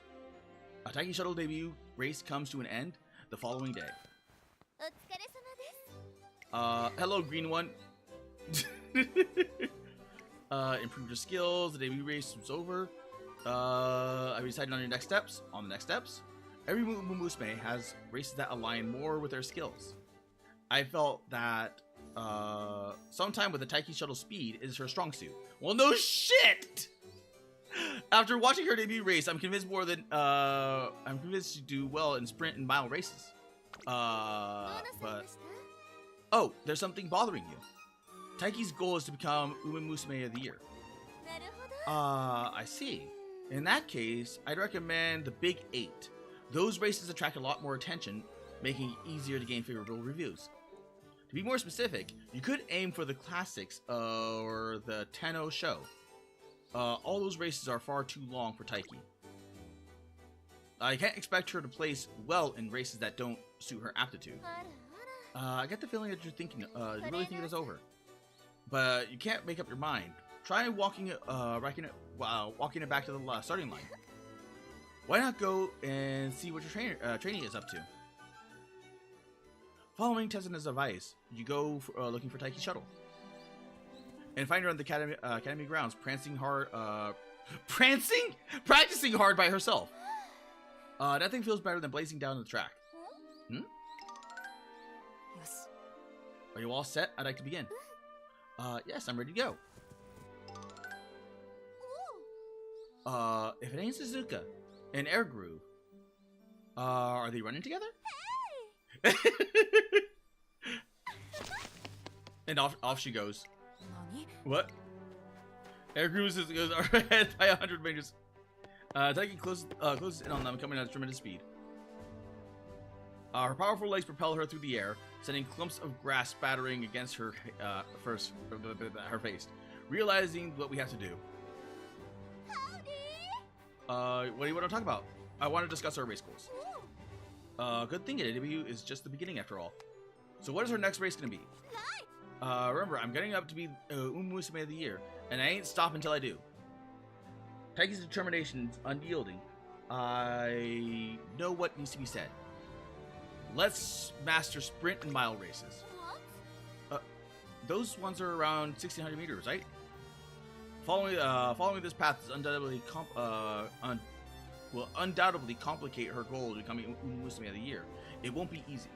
A Taiki Shuttle debut race comes to an end the following day. お疲れ様です。 Hello, green one. Improve your skills. The debut race was over. Have you decided on your next steps? On the next steps, every Musume has races that align more with their skills. I felt that sometime with the Taiki Shuttle speed is her strong suit. Well, no shit. After watching her debut race, I'm convinced to do well in sprint and mile races. But oh, there's something bothering you. Taiki's goal is to become UmaMusume of the Year. なるほど。 I see. In that case, I'd recommend the Big 8. Those races attract a lot more attention, making it easier to gain favorable reviews. To be more specific, you could aim for the classics or the Tenno show. All those races are far too long for Taiki. I can't expect her to place well in races that don't suit her aptitude. あらあら。 I get the feeling that you're thinking, you really think it's over. But you can't make up your mind. Try walking it back to the starting line. Why not go and see what your training is up to? Following Tessina's advice, you go looking for Taiki Shuttle. And find her on the academy grounds, practicing hard by herself. Nothing feels better than blazing down the track. Hmm? よし。 Are you all set? I'd like to begin. Yes, I'm ready to go. If it ain't Suzuka and Air Groove, are they running together? And off she goes. 何？ What? Air Groove goes ahead by 100 meters. Taiki closes in on them, coming at tremendous speed. Her powerful legs propel her through the air, sending clumps of grass spattering against her face. Realizing what we have to do. What do you want to talk about? I want to discuss our race goals. Good thing a debut is just the beginning after all. So what is our next race going to be? Remember, I'm getting up to be UmaMusume of the Year, and I ain't stopping until I do. Taiki's determination is unyielding. I know what needs to be said. Let's master sprint and mile races. Those ones are around 1,600 meters, right? Following this path is will undoubtedly complicate her goal of becoming UmaMusume of the Year. It won't be easy.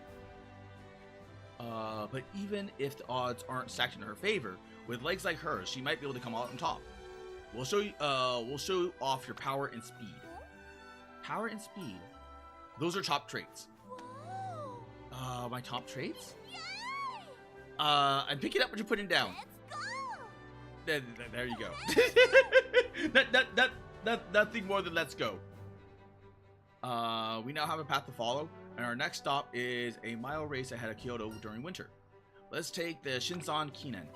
But even if the odds aren't stacked in her favor, with legs like hers, she might be able to come out on top. We'll show off your power and speed. Power and speed. Those are top traits. My top traits? I'm picking up what you're putting down. There you go. Nothing more than let's go. We now have a path to follow, and our next stop is a mile race ahead of Kyoto during winter. Let's take the Shinsan Kinen.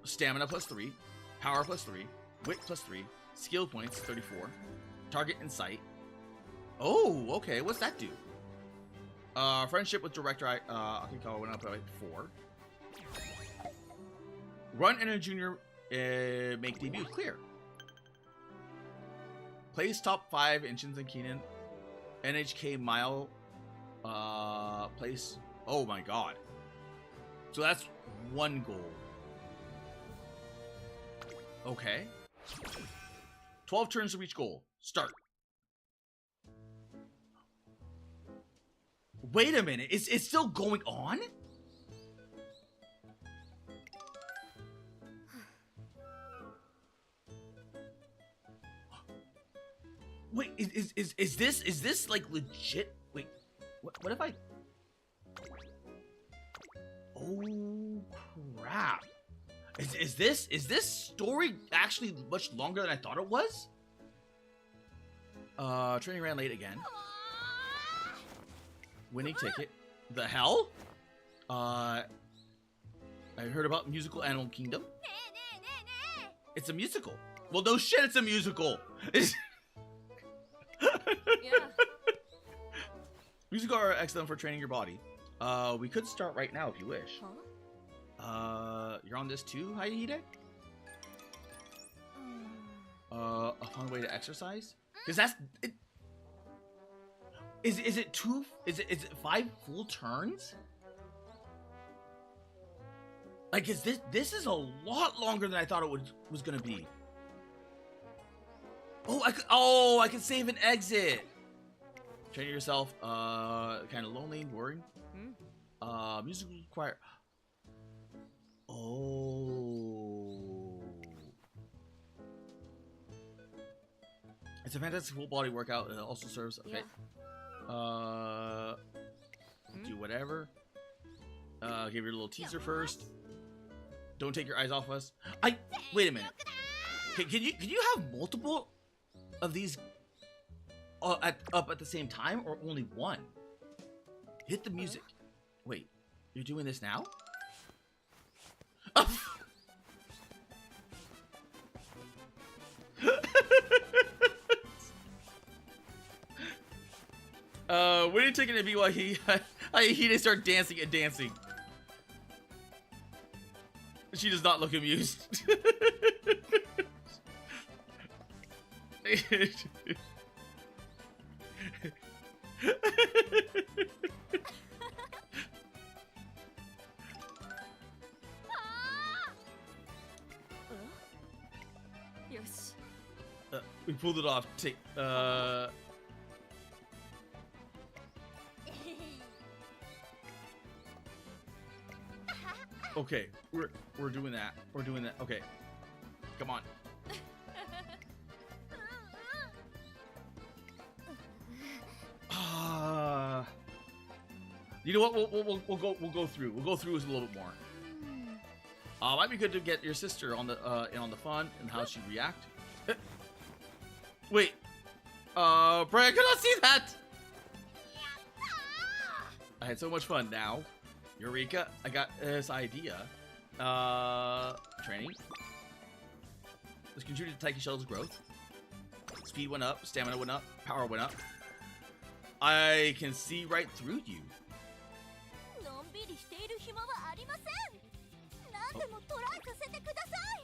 Stamina plus 3, power plus 3, wit plus 3, skill points 34, target in sight. Oh, okay. What's that do? Friendship with director Akikawa went up by 4. Run and a junior make debut clear. Place top 5 in Shinsan Kinen. NHK mile place. Oh my god. So that's one goal. Okay. 12 turns to reach goal. Start. Wait a minute. It's still going on? Wait, is this like legit? Wait, what if I? Oh crap! Is this story actually much longer than I thought it was? Training ran late again. Winning ticket. The hell? I heard about musical Animal Kingdom. It's a musical. Well, no shit, it's a musical. Yeah. Musical are excellent for training your body. We could start right now if you wish. You're on this too, Haihide? A fun way to exercise? Because that's it. Is it 5 full turns? Like, is this is a lot longer than I thought it was gonna be. Oh, I can save and exit. Training yourself, kind of lonely, boring. Music required. Oh. It's a fantastic full body workout. It also serves. Okay. Do whatever. Give your little teaser first. Don't take your eyes off us. Wait a minute. Can you have multiple of these up at the same time, or only one? Hit the music. Wait, you're doing this now? When are you taking a be while he didn't start dancing and dancing? She does not look amused. We pulled it off. Okay, we're doing that. We're doing that. Okay, come on. You know what? We'll go through. We'll go through this a little bit more. Might be good to get your sister on the in on the fun and how she react. Wait, Brian, I cannot see that. I had so much fun. Now, Eureka! I got this idea. Training. This contributed to Taiki Shuttle's growth. Speed went up, stamina went up, power went up. I can see right through you.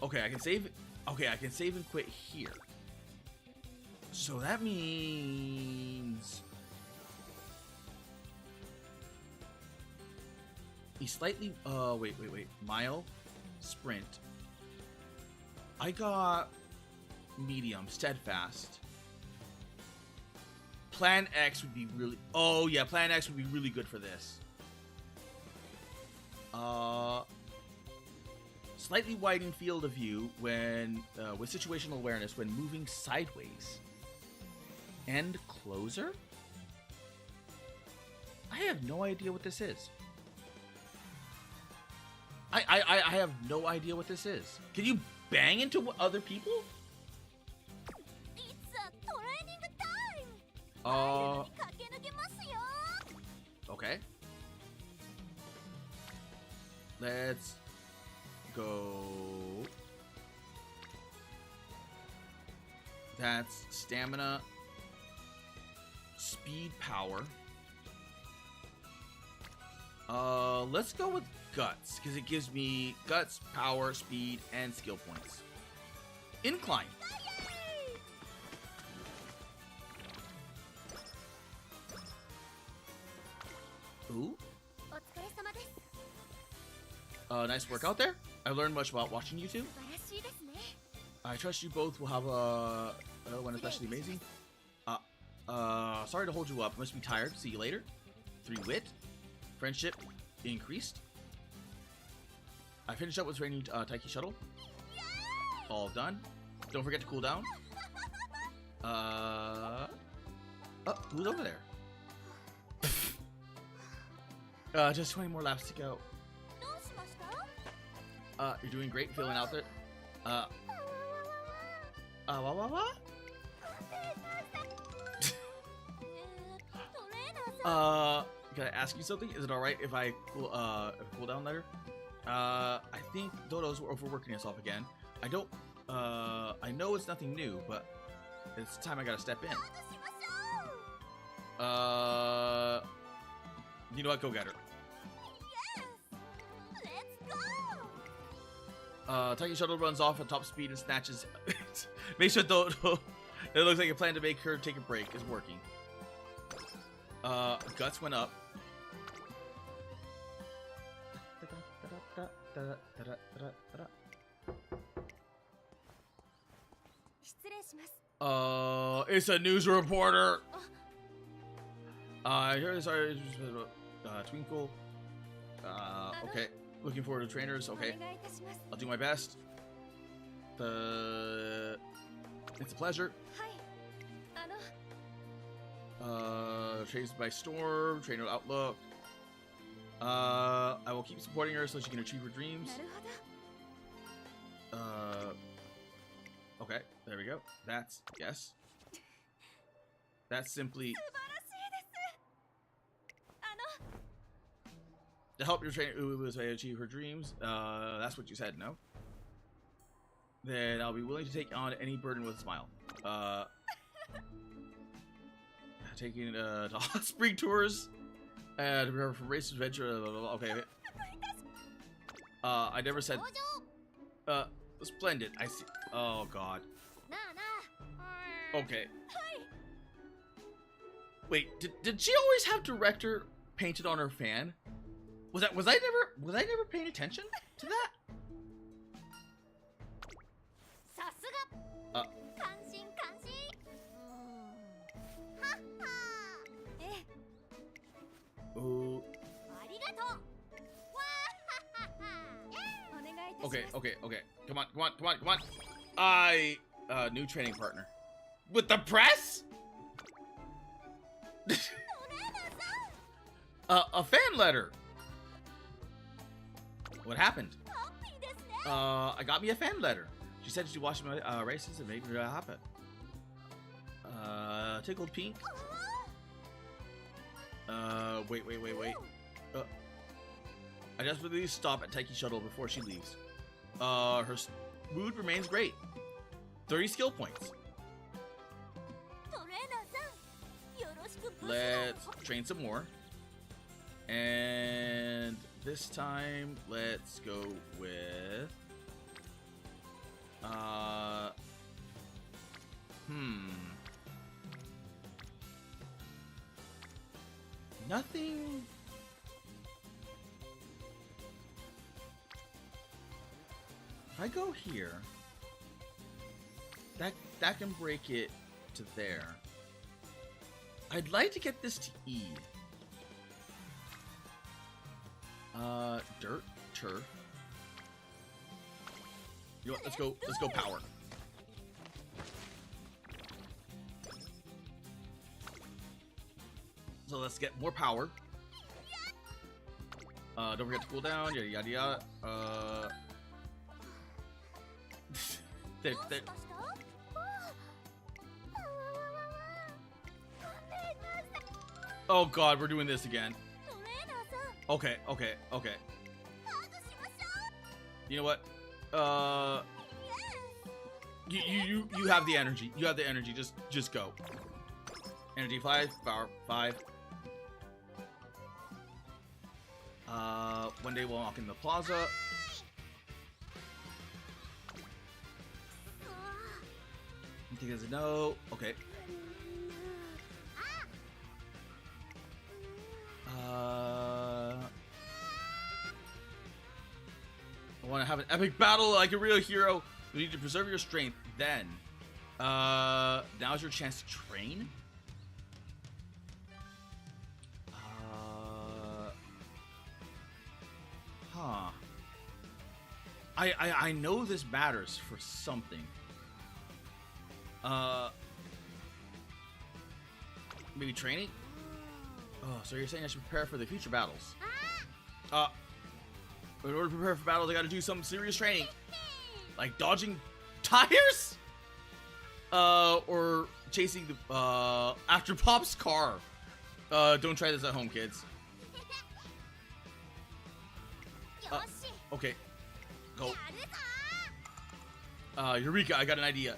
Okay, I can save. Okay, I can save and quit here. So that means he slightly. Wait. Mile, sprint. I got medium, steadfast. Plan X would be really. Oh yeah, Plan X would be really good for this. Slightly widened field of view when with situational awareness when moving sideways. And closer? I have no idea what this is. I have no idea what this is. Can you bang into other people? It's training time. Okay. Let's go. That's stamina, speed, power. Let's go with guts because it gives me guts, power, speed, and skill points. Incline. Ooh. Nice work out there. I learned much about watching you two. I trust you both will have one especially amazing. Sorry to hold you up. Must be tired. See you later. 3 wit. Friendship increased. I finished up with training Taiki Shuttle. All done. Don't forget to cool down. Oh, who's over there? Just 20 more laps to go. You're doing great, feeling out there. What? Can I ask you something? Is it alright if I cool down later? I think Dodo's overworking himself again. I know it's nothing new, but it's time I gotta step in. You know what? Go get her. Yes. Let's go. Taiki Shuttle runs off at top speed and snatches. Make sure though it looks like a plan to make her take a break is working. Guts went up. It's a news reporter. Here's our Twinkle. Okay. Looking forward to trainers. Okay. I'll do my best. It's a pleasure. Chased by storm. Trainer outlook. I will keep supporting her so she can achieve her dreams. Okay, there we go. That's yes. That's simply to help your trainer achieve her dreams. That's what you said, no? Then I'll be willing to take on any burden with a smile. Taking to hot spring tours and prepare for race adventure. Blah, blah, blah. Okay. I never said. Splendid. I see. Oh God. Okay. Wait. Did she always have director painted on her fan? Was I never paying attention to that? Ooh. Okay. Come on. New training partner. With the press? A fan letter. What happened? I got me a fan letter. She said she'd watch my races and make me happy. Tickled pink. Wait. I desperately stop at Taiki Shuttle before she leaves. Her mood remains great. 30 skill points. Let's train some more. And this time, let's go with... Nothing... If I go here, that can break it to there. I'd like to get this to E. Dirt, turf. You know what? Let's go power. So let's get more power. Don't forget to cool down. Yada yada yada. There. Oh God, we're doing this again. Okay. You know what? You have the energy. You have the energy. Just go. Energy 5, power 5. One day we'll walk in the plaza. I think there's a no. Okay. I want to have an epic battle like a real hero. You need to preserve your strength. Then, now's your chance to train. I know this matters for something. Maybe training? Oh, so you're saying I should prepare for the future battles? In order to prepare for battles, I gotta do some serious training. Like dodging tires? Or chasing the, after Pop's car. Don't try this at home, kids. Okay. Go. Eureka, I got an idea.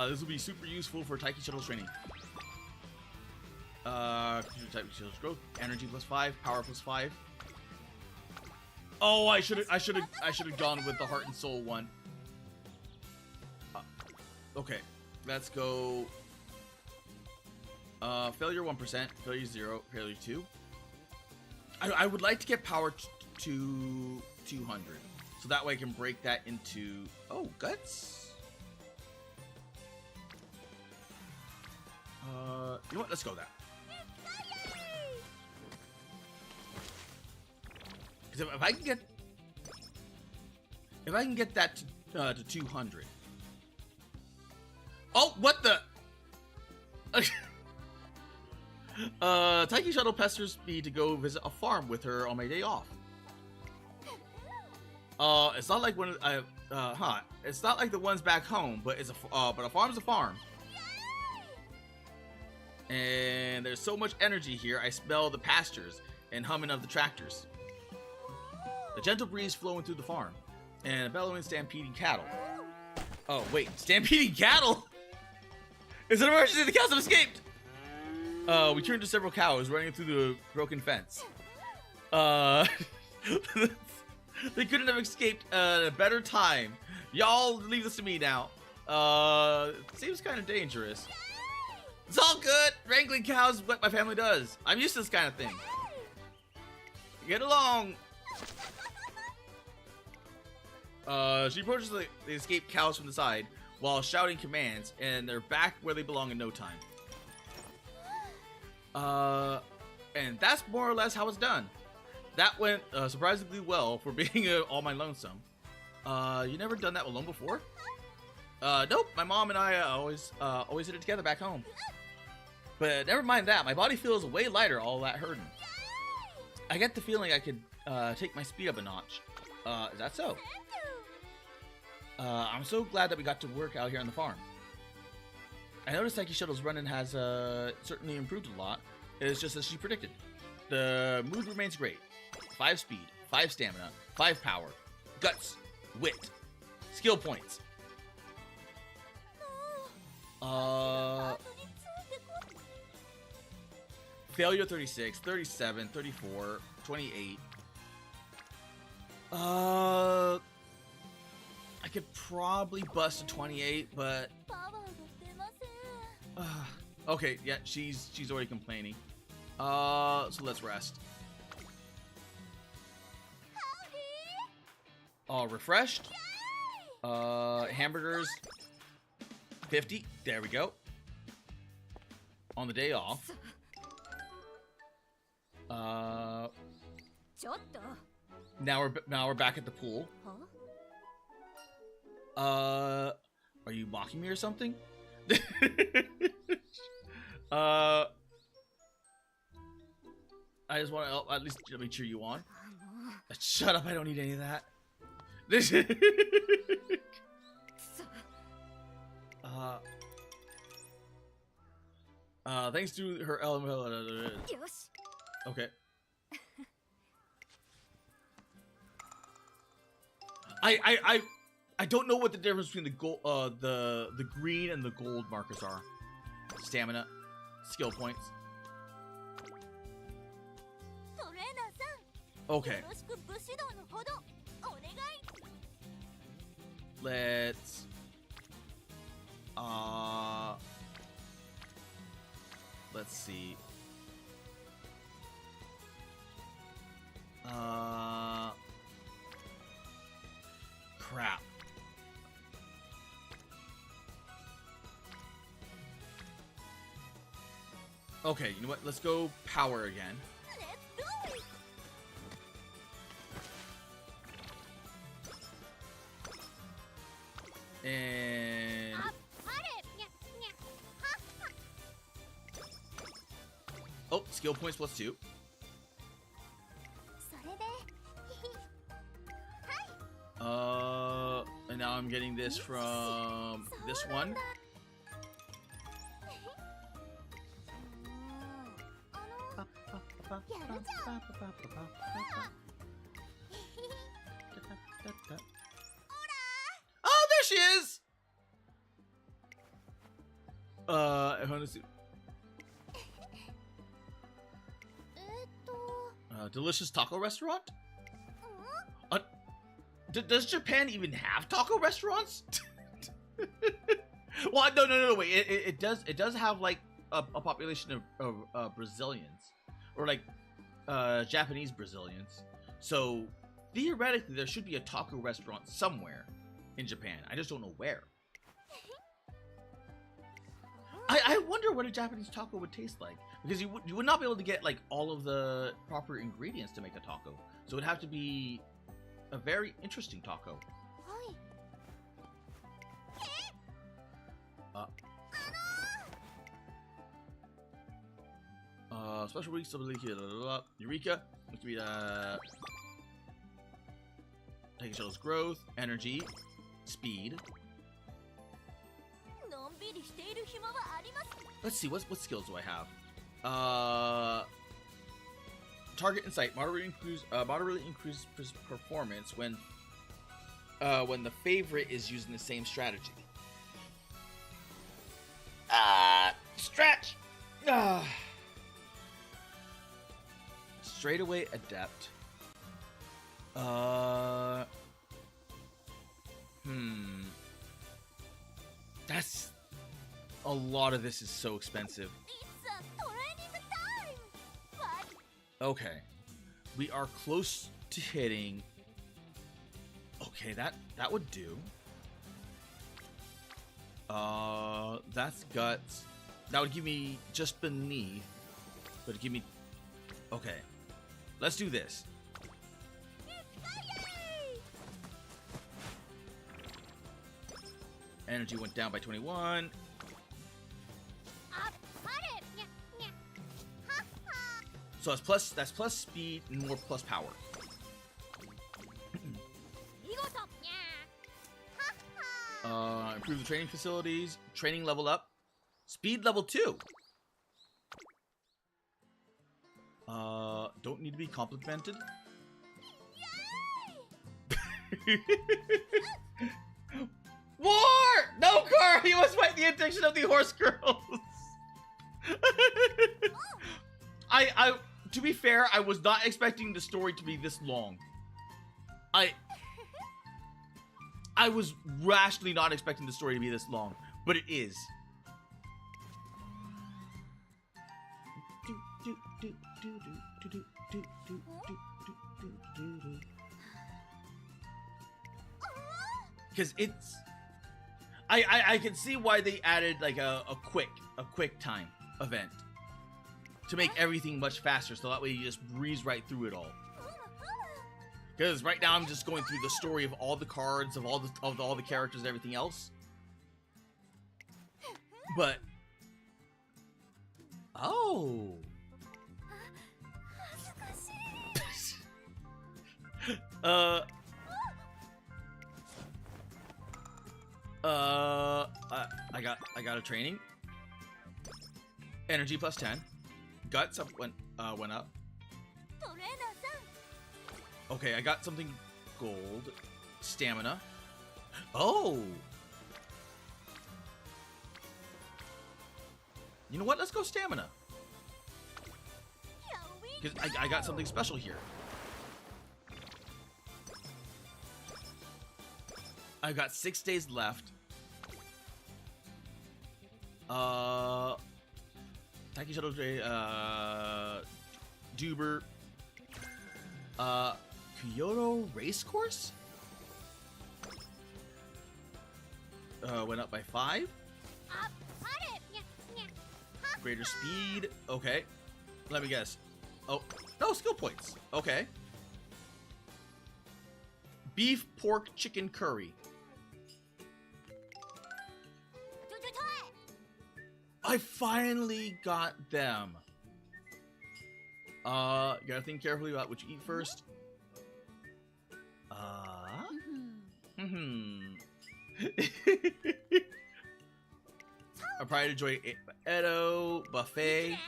This will be super useful for Taiki Shuttle's training. Taiki Shuttle's growth, energy +5, power +5. Oh, I should have gone with the heart and soul one. Okay, let's go. Failure 1%, failure 0, failure 2. I would like to get power to 200, so that way I can break that into guts. You know what? Let's go that. Because if I can get that to 200. Oh, what the? Taiki Shuttle pesters me to go visit a farm with her on my day off. It's not like it's not like the ones back home, but but a farm's a farm. And there's so much energy here, I smell the pastures and humming of the tractors. The gentle breeze flowing through the farm, and a bellowing stampeding cattle. Oh wait, stampeding cattle? It's an emergency! The cows have escaped! We turned to several cows running through the broken fence. They couldn't have escaped at a better time. Y'all leave this to me now. Seems kind of dangerous. It's all good. Wrangling cows is what my family does. I'm used to this kind of thing. Get along. She approaches the escaped cows from the side while shouting commands, and they're back where they belong in no time. And that's more or less how it's done. That went surprisingly well for being all my lonesome. You never done that alone before? Nope. My mom and I always did it together back home. But never mind that. My body feels way lighter all that hurting. I get the feeling I could take my speed up a notch. Is that so? I'm so glad that we got to work out here on the farm. I noticed Taiki Shuttle's running has certainly improved a lot. It's just as she predicted. The mood remains great. 5 speed, 5 stamina, 5 power, guts, wit, skill points. Failure 36, 37, 34, 28. I could probably bust a 28, but okay, yeah, she's already complaining. So let's rest. Refreshed. Hamburgers. 50. There we go. On the day off. Now we're back at the pool. Are you mocking me or something? I just want to at least let me cheer you on. Shut up! I don't need any of that. Thanks to her element. Okay. I don't know what the difference between the gold, the green and the gold markers are. Stamina, skill points. Okay. Let's see. Crap. Okay, you know what? Let's go power again. And skill points +2. And now I'm getting this from this one. Oh, there she is! I want to see. Delicious taco restaurant? Does Japan even have taco restaurants? Well, no, wait. It does have like a population of Brazilians, or like Japanese Brazilians. So theoretically, there should be a taco restaurant somewhere in Japan. I just don't know where. I wonder what a Japanese taco would taste like, because you would not be able to get like all of the proper ingredients to make a taco. So it would have to be a very interesting taco. Special weeks, Eureka. It could be taking shuttle's growth, energy, speed. Let's see, what skills do I have? Target insight, moderately increase performance when the favorite is using the same strategy. Stretch. Straightaway adept. That's a lot of this is so expensive. Okay, we are close to hitting. Okay, that would do. That's guts. That would give me just beneath. But give me. Okay, let's do this. Energy went down by 21. So that's plus speed and more plus power. Improve the training facilities. Training level up. Speed level 2. Don't need to be complimented. War! No, Car! You must fight the addiction of the horse girls! To be fair, I was not expecting the story to be this long. I was rashly not expecting the story to be this long, but it is. Because it's... I can see why they added like a quick time event to make everything much faster, so that way you just breeze right through it all. Because right now I'm just going through the story of all the cards, of all the characters and everything else. But oh. I got a training. Energy plus 10. Guts up went up. Okay, I got something gold. Stamina. Oh! You know what? Let's go stamina. Because I got something special here. I've got 6 days left. Taiki Shuttle J, Duber. Kyoto Racecourse? Went up by 5. Greater speed. Okay. Let me guess. Oh, no, skill points. Okay. Beef, pork, chicken, curry. I finally got them. You gotta think carefully about what you eat first. I probably enjoy Edo buffet.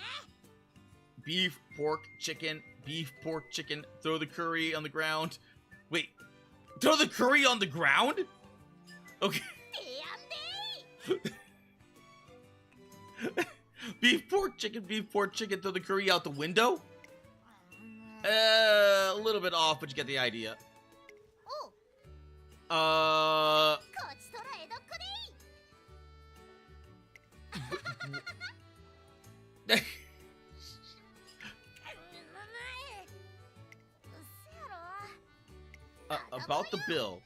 Beef, pork, chicken. Beef, pork, chicken. Throw the curry on the ground. Wait, throw the curry on the ground? Okay. Beef, pork, chicken. Throw the curry out the window. A little bit off, but you get the idea. こちとら江戸っ子でいい。About the bill.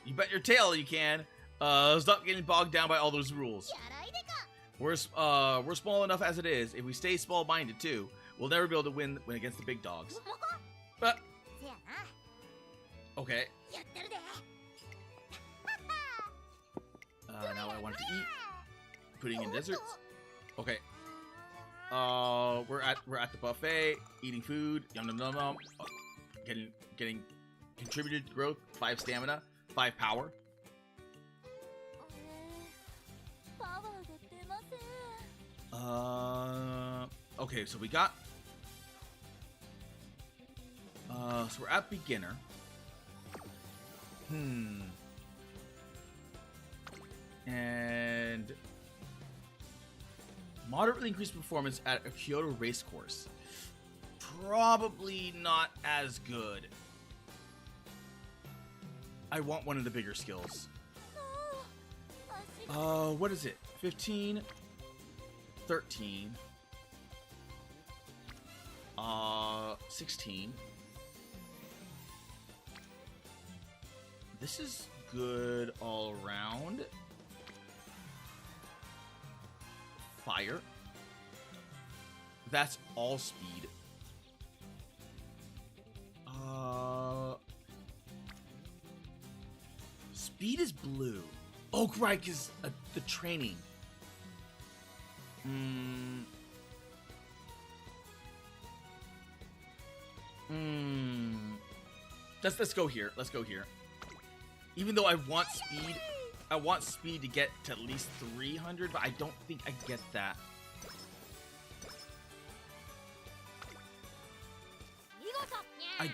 You bet your tail you can. Stop getting bogged down by all those rules. やらいでか。 We're small enough as it is. If we stay small-minded too, we'll never be able to win against the big dogs. 桃子。 But せやな。 okay. やってるで。 Now I want to eat. Putting in desserts. Okay. We're at the buffet, eating food. Yum yum yum yum. Getting contributed to growth. 5 stamina, 5 power. パワーが出ません。 Okay, so we got. So we're at beginner. And moderately increased performance at a Kyoto race course. Probably not as good. I want one of the bigger skills. What is it? 15, 13, 16. This is good all around. Fire. That's all speed. Speed is blue. Oh, right, because the training. Let's go here. Let's go here. Even though I want speed to get to at least 300, but I don't think I get that.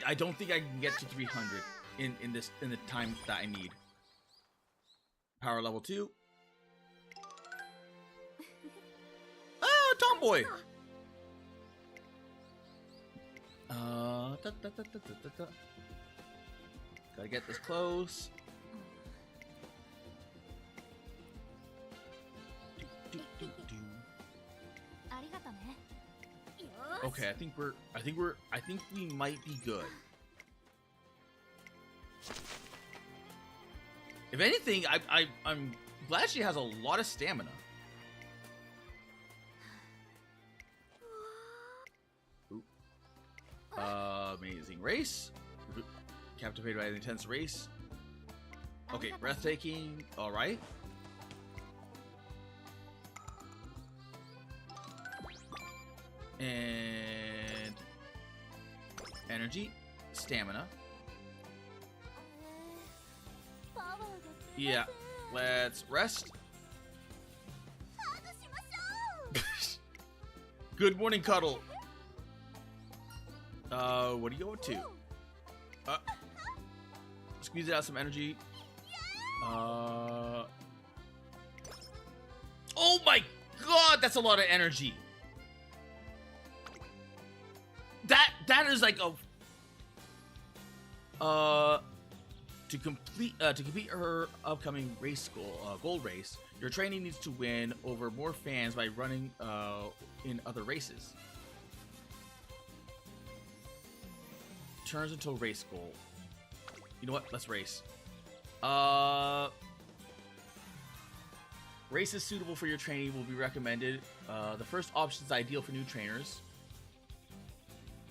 I don't think I can get to 300 in the time that I need. Power level 2. Ah, tomboy. Gotta get this close. Okay, I think we might be good. If anything, I'm glad she has a lot of stamina. Ooh. Amazing race. Captivated by the intense race. Okay, breathtaking. All right. And energy, stamina. Yeah, let's rest. Good morning, Cuddle. What are you going to? Squeeze out some energy. Oh my god, that's a lot of energy. That is like a to compete her upcoming race gold race, your trainee needs to win over more fans by running in other races. Turns until race goal. You know what? Let's race. Races suitable for your trainee will be recommended. The first option is ideal for new trainers.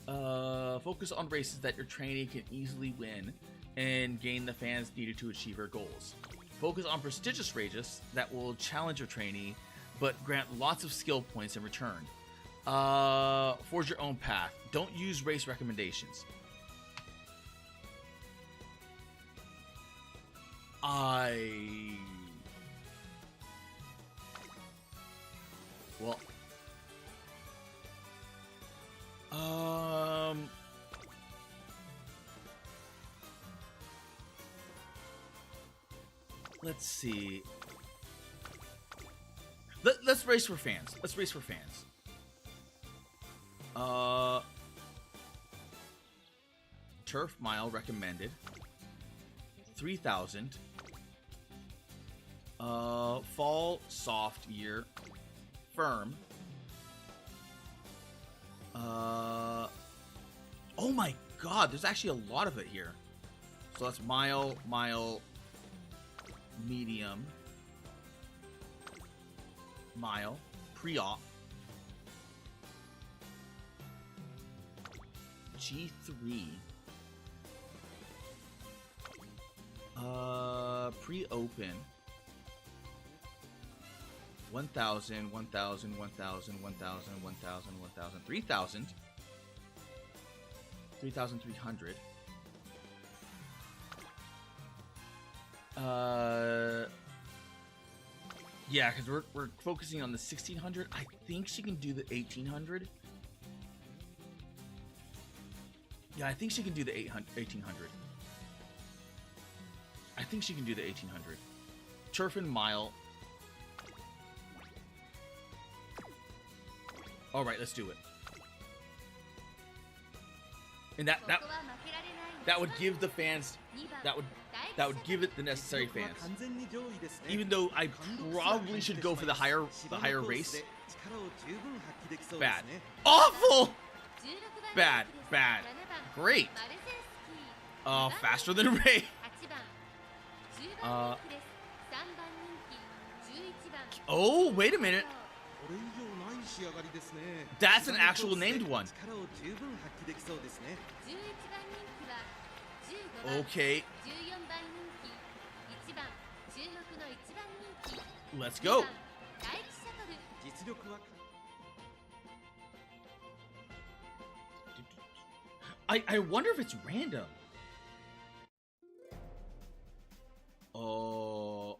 Focus on races that your trainee can easily win and gain the fans needed to achieve her goals. Focus on prestigious races that will challenge your trainee, but grant lots of skill points in return. Forge your own path. Don't use race recommendations. Well, let's see. Let's race for fans. Let's race for fans. Turf mile recommended. 3,000. Fall, soft year, firm. Oh my god, there's actually a lot of it here. So that's mile, medium, mile, pre-op, G3, pre-open, 1,000, 1,000, 1,000, 1,000, 1,000, 1,000, 3,000, 3,300. Yeah, because we're focusing on the 1,600. I think she can do the 1,800. Yeah, I think she can do the 1,800. I think she can do the 1,800. Turfin mile. All right, let's do it. And that would give the fans that would give it the necessary fans. Even though I probably should go for the higher race. Bad. Awful. Bad. Great. Faster than Ray. Oh, wait a minute. That's an actual named one. Okay. Let's go. I wonder if it's random. Oh.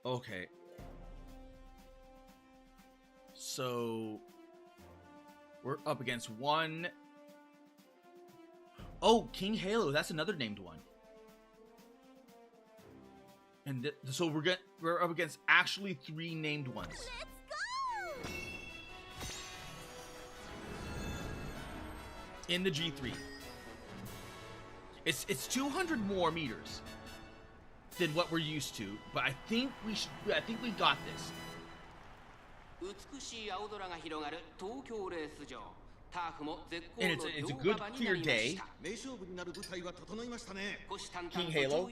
Okay. So we're up against one. Oh, King Halo. That's another named one. And so we're up against actually 3 named ones. Let's go! In the G3. It's 200 more meters than what we're used to, but I think we got this. And it's a good clear day. King Halo.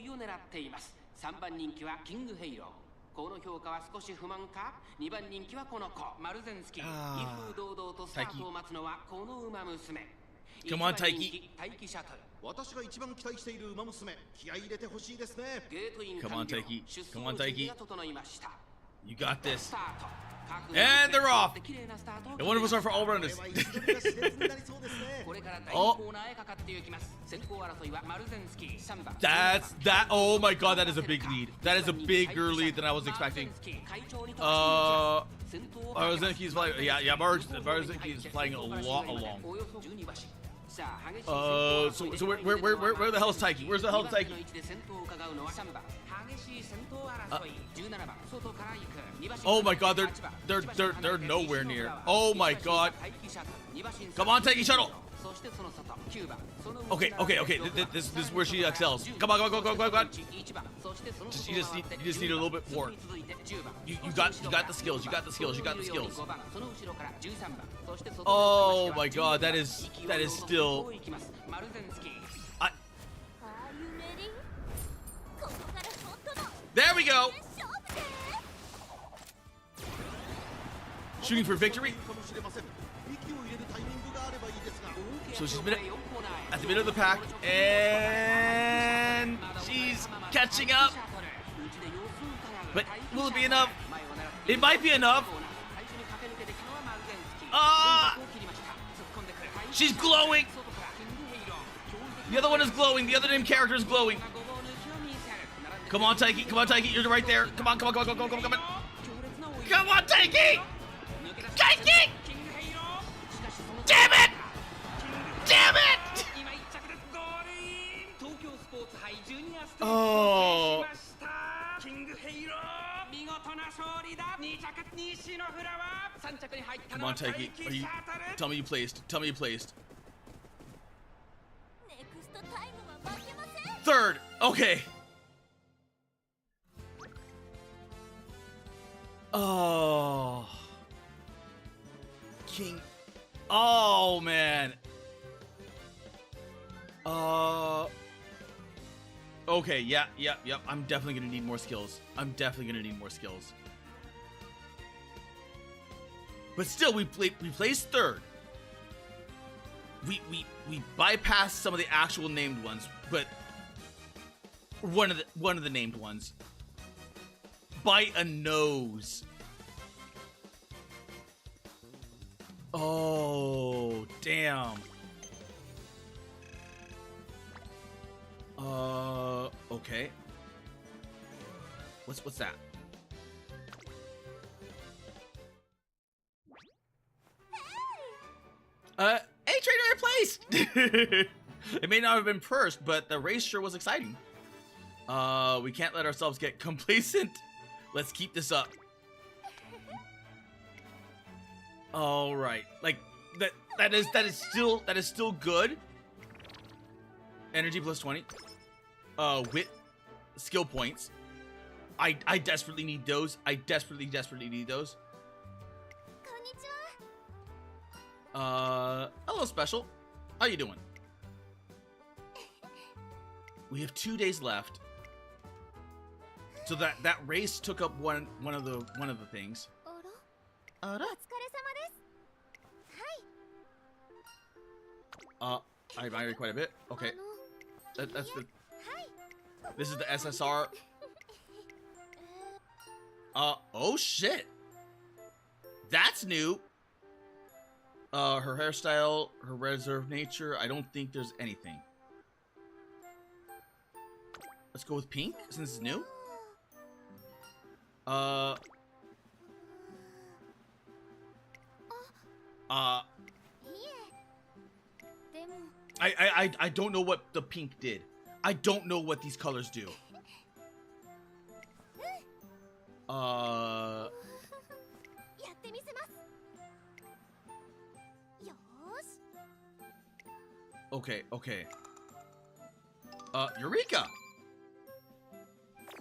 3番人気はキングヘイロー。この評価は少し不満か。2番人気はこの子マルゼンスキー。威風堂々とスタートを待つのはこの馬娘。Come on, Taiki. 待機シャトル。私が一番期待している馬娘、気合い入れてほしいですね。ゲートイン Come 完 on, 了。 Taiki. 出 Come 走 on, の準備 Taiki. が整いました。 You got this. スタート。 And they're off. 綺麗なスタートを And one of us are for all runners. これから第2 Oh. コーナーへかかっていきます。先行争いはマルゼンスキー3番。 Oh my god, that is a big lead. That is a bigger lead than I was expecting. Marzenki is flying. Yeah, Marzenki is flying a lot along. So where the hell is Taiki? Where's the hell is Taiki? Oh my god, they're nowhere near. Oh my god. Come on, Taiki shuttle. Okay. This is where she excels. Come on. You just need a little bit more. You got the skills. You got the skills. Oh my god, that is still. There we go. Shooting for victory. So she's been at the middle of the pack, and she's catching up. But will it be enough? It might be enough. She's glowing. The other one is glowing. The other named character is glowing. Come on, Taiki. You're right there. Come on. Come on, Taiki. Damn it! Oh. Come on, Taiki. Tell me you placed. Third. Okay. Oh. King. Oh, man. Okay, yep. I'm definitely gonna need more skills. But still, we placed third. We bypassed some of the actual named ones, but one of the named ones by a nose. Oh, damn. Okay. What's that? Hey, trainer, I placed! It may not have been first, but the race sure was exciting. We can't let ourselves get complacent. Let's keep this up. All right, like that is still good. Energy plus 20. Wit, skill points. I desperately need those. I desperately need those. Hello, Special. How you doing? We have 2 days left. So that race took up one of the things. I admire quite a bit. Okay. That's the. This is the SSR. Oh shit. That's new. Her hairstyle, her reserved nature. I don't think there's anything. Let's go with pink since it's new. I don't know what the pink did. I don't know what these colors do. Okay. Eureka!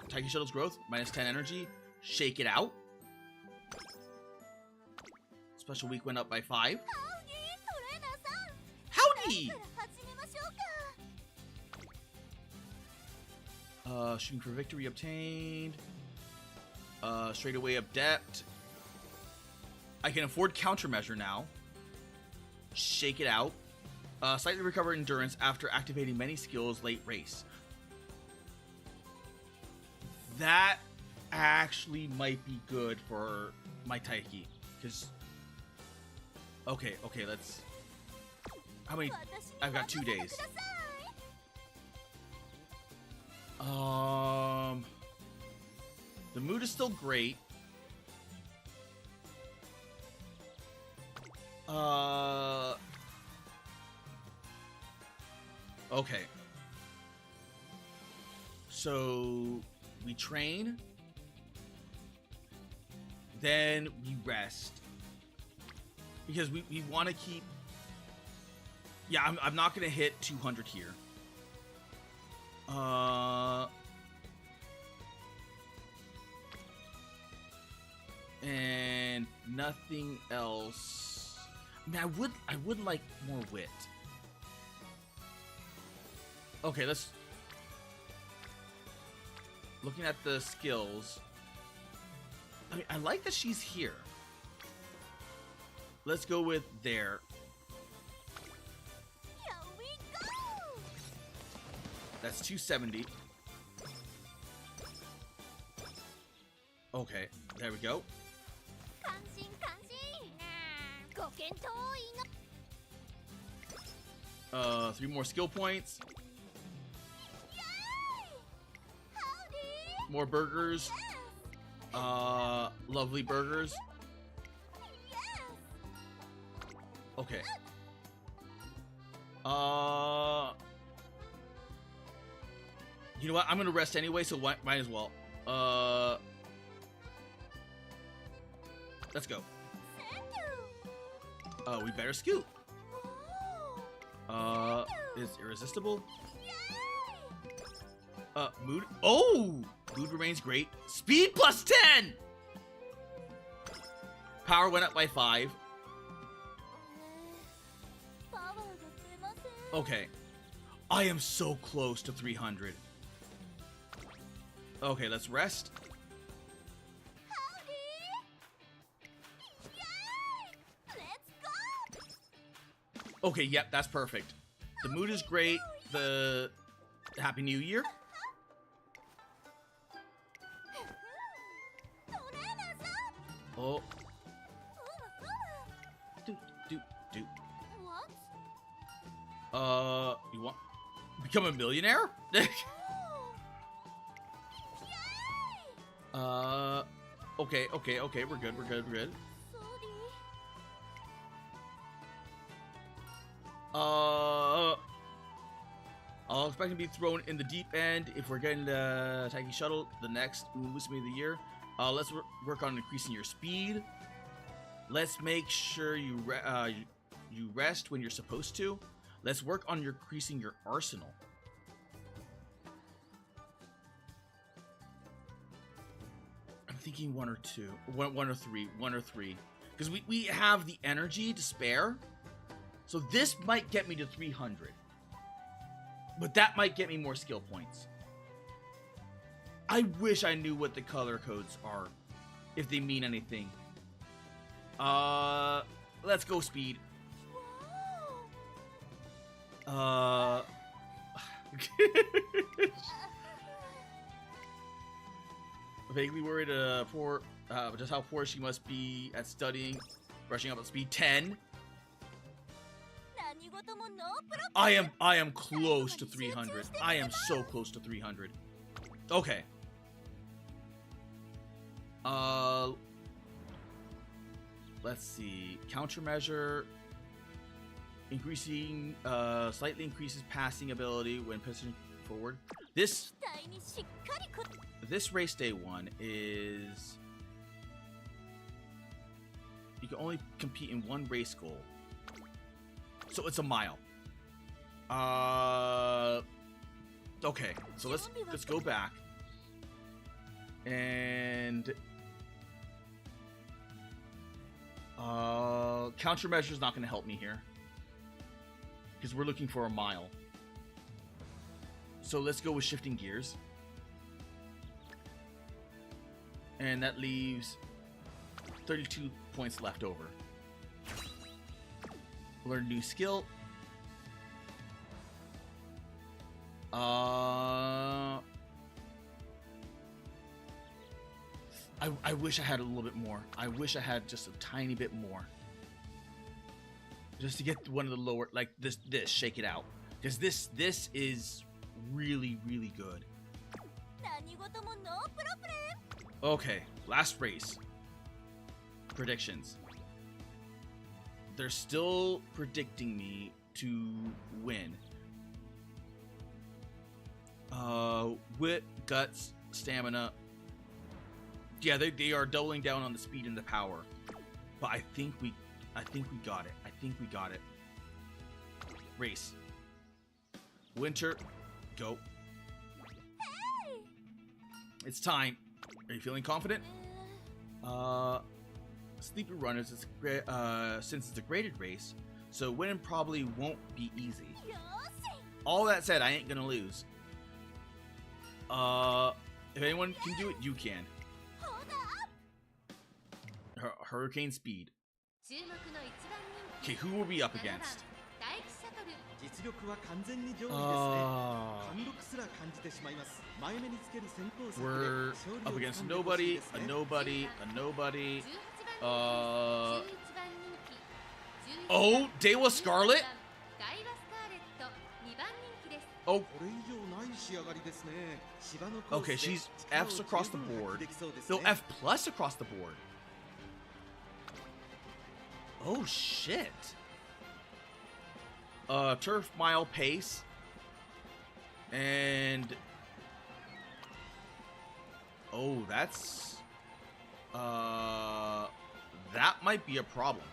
Taiki Shuttle's growth, minus 10 energy. Shake it out. Special week went up by 5. Howdy! Shooting for victory obtained. Straight away adept. I can afford countermeasure now. Shake it out. Slightly recover endurance after activating many skills late race. That actually might be good for my Taiki. Because... Okay, let's... How many... I've got 2 days. The mood is still great. Okay. So we train, then we rest because we want to keep. Yeah, I'm not gonna hit 200 here. And nothing else. I mean, I would like more wit. Okay, let's... Looking at the skills... I mean, I like that she's here. Let's go with there. Here we go! That's 270. Okay, there we go. 3 more skill points. More burgers. Lovely burgers. Okay. You know what? I'm gonna rest anyway, so might as well. Let's go. We better scoot. Is irresistible. Mood. Oh! Mood remains great. Speed plus 10! Power went up by 5. Okay. I am so close to 300. Okay, let's rest. Okay, yep, that's perfect. The mood is great. The Happy New Year. Oh. Do. You want become a millionaire? Okay, we're good. I'll expect to be thrown in the deep end if we're getting the Taiki Shuttle, the next UmaMusume of the year. Let's work on increasing your speed. Let's make sure you rest when you're supposed to. Let's work on increasing your arsenal. I'm thinking 1 or 2. 1 or 3. 1 or 3. Because we have the energy to spare. So this might get me to 300. But that might get me more skill points. I wish I knew what the color codes are. If they mean anything. Let's go speed. Vaguely worried just how poor she must be at studying, brushing up at speed 10. I am close to 300. I am so close to 300. Okay. Let's see. Countermeasure. Increasing, slightly increases passing ability when pushing forward. This race day one is... You can only compete in one race goal. So it's a mile. Okay, so let's go back. And... countermeasure is not going to help me here. Because we're looking for a mile. So let's go with shifting gears. And that leaves 32 points left over. Learn a new skill. I wish I had a little bit more. I wish I had just a tiny bit more. Just to get one of the lower, like this, shake it out. Because this is really, really good. Okay, last race. Predictions. They're still predicting me to win. Wit, guts, stamina. Yeah, they are doubling down on the speed and the power. But I think we got it. I think we got it. Race. Winter, go. It's time. Are you feeling confident? Sleepy Runners is since it's a graded race, so winning probably won't be easy. All that said, I ain't gonna lose. If anyone can do it, you can. Hurricane speed. Okay, who will we up against? We're up against nobody, a nobody, a nobody. Oh, Dewa Scarlet? Oh. Okay, she's F's across the board. No, F plus across the board. Oh, shit. Turf mile pace. And... Oh, that's... That might be a problem.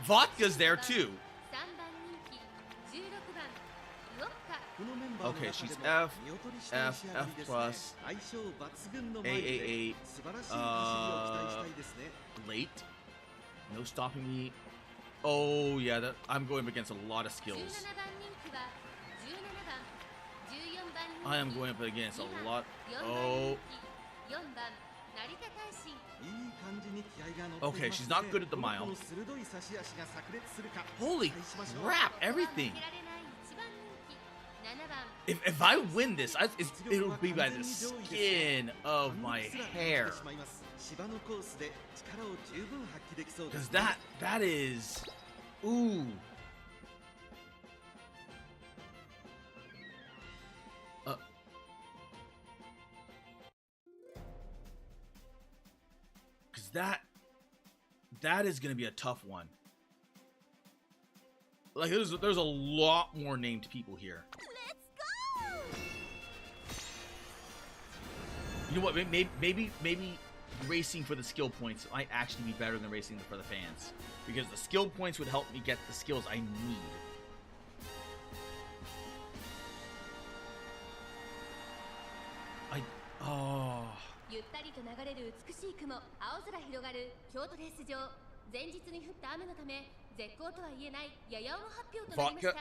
Vodka's there, too. Okay, she's F, F, F plus, AAA, late. No stopping me. Oh yeah, I'm going up against a lot of skills. I am going up against a lot. Oh. Okay, she's not good at the mile. Holy crap, everything. If I win this, it'll be by the skin of my hair. Because that is... Ooh. Because that is going to be a tough one. Like, there's a lot more named people here. You know what? Maybe racing for the skill points might actually be better than racing for the fans, because the skill points would help me get the skills I need. Oh. Vodka.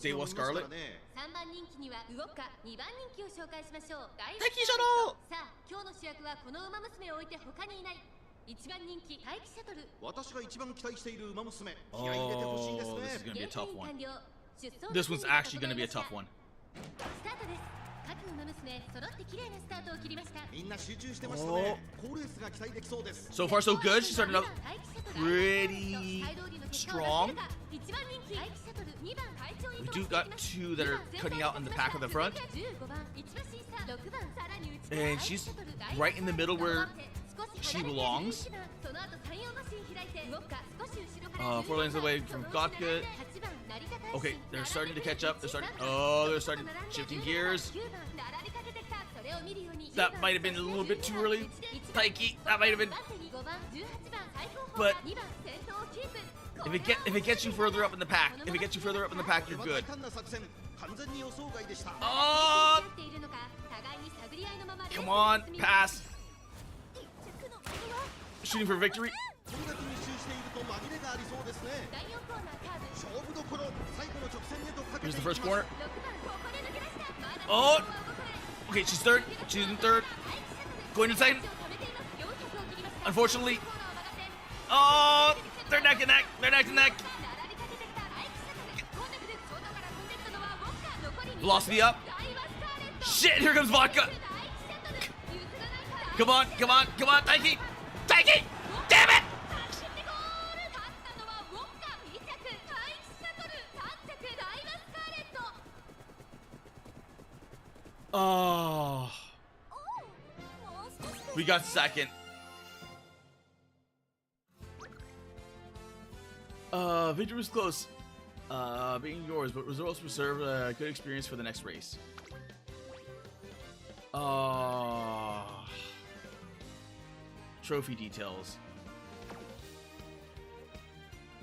Dewa Scarlet. Taiki Shuttle. Oh, this is gonna be a tough one. This one's actually gonna be a tough one. Oh. So far so good. She started out pretty strong. We do got two that are cutting out in the back of the front. And she's right in the middle where she belongs. 4 lanes away from Vodka. Okay, they're starting to catch up. They're starting shifting gears. That might have been a little bit too early. Taiki, that might have been. But if it gets you further up in the pack, you're good. Oh! Come on, pass. Shooting for victory. Here's the first corner. Oh! Okay, she's third. She's in third. Going to second. Unfortunately. Oh! They're neck and neck. They're neck and neck. Velocity up. Shit, here comes Vodka. Come on, come on, come on, Taiki. Taiki! Damn it! Oh. We got second. Victory was close. Being yours, but results reserve a good experience for the next race. Trophy details.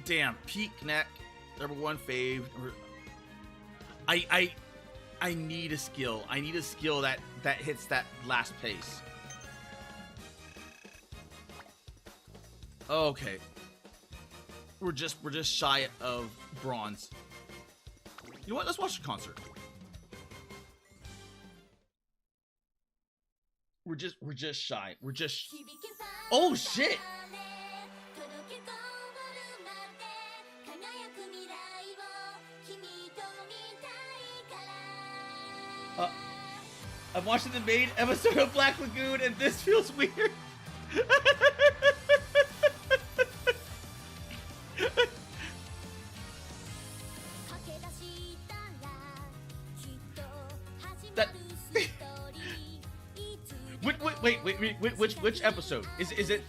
Damn, peak neck, number 1 fave. I need a skill. I need a skill that hits that last pace. Okay. We're just shy of bronze. You know what? Let's watch the concert. We're just shy. We're just. Oh shit! I'm watching the main episode of Black Lagoon, and this feels weird. Wait, which episode? Is it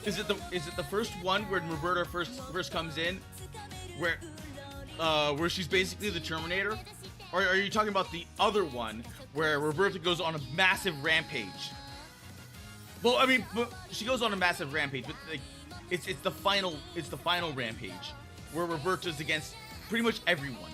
the first one where Roberta first comes in, where she's basically the Terminator? Or are you talking about the other one where Roberta goes on a massive rampage? Well, I mean, she goes on a massive rampage, but like, it's the final rampage. where Roberta's against pretty much everyone.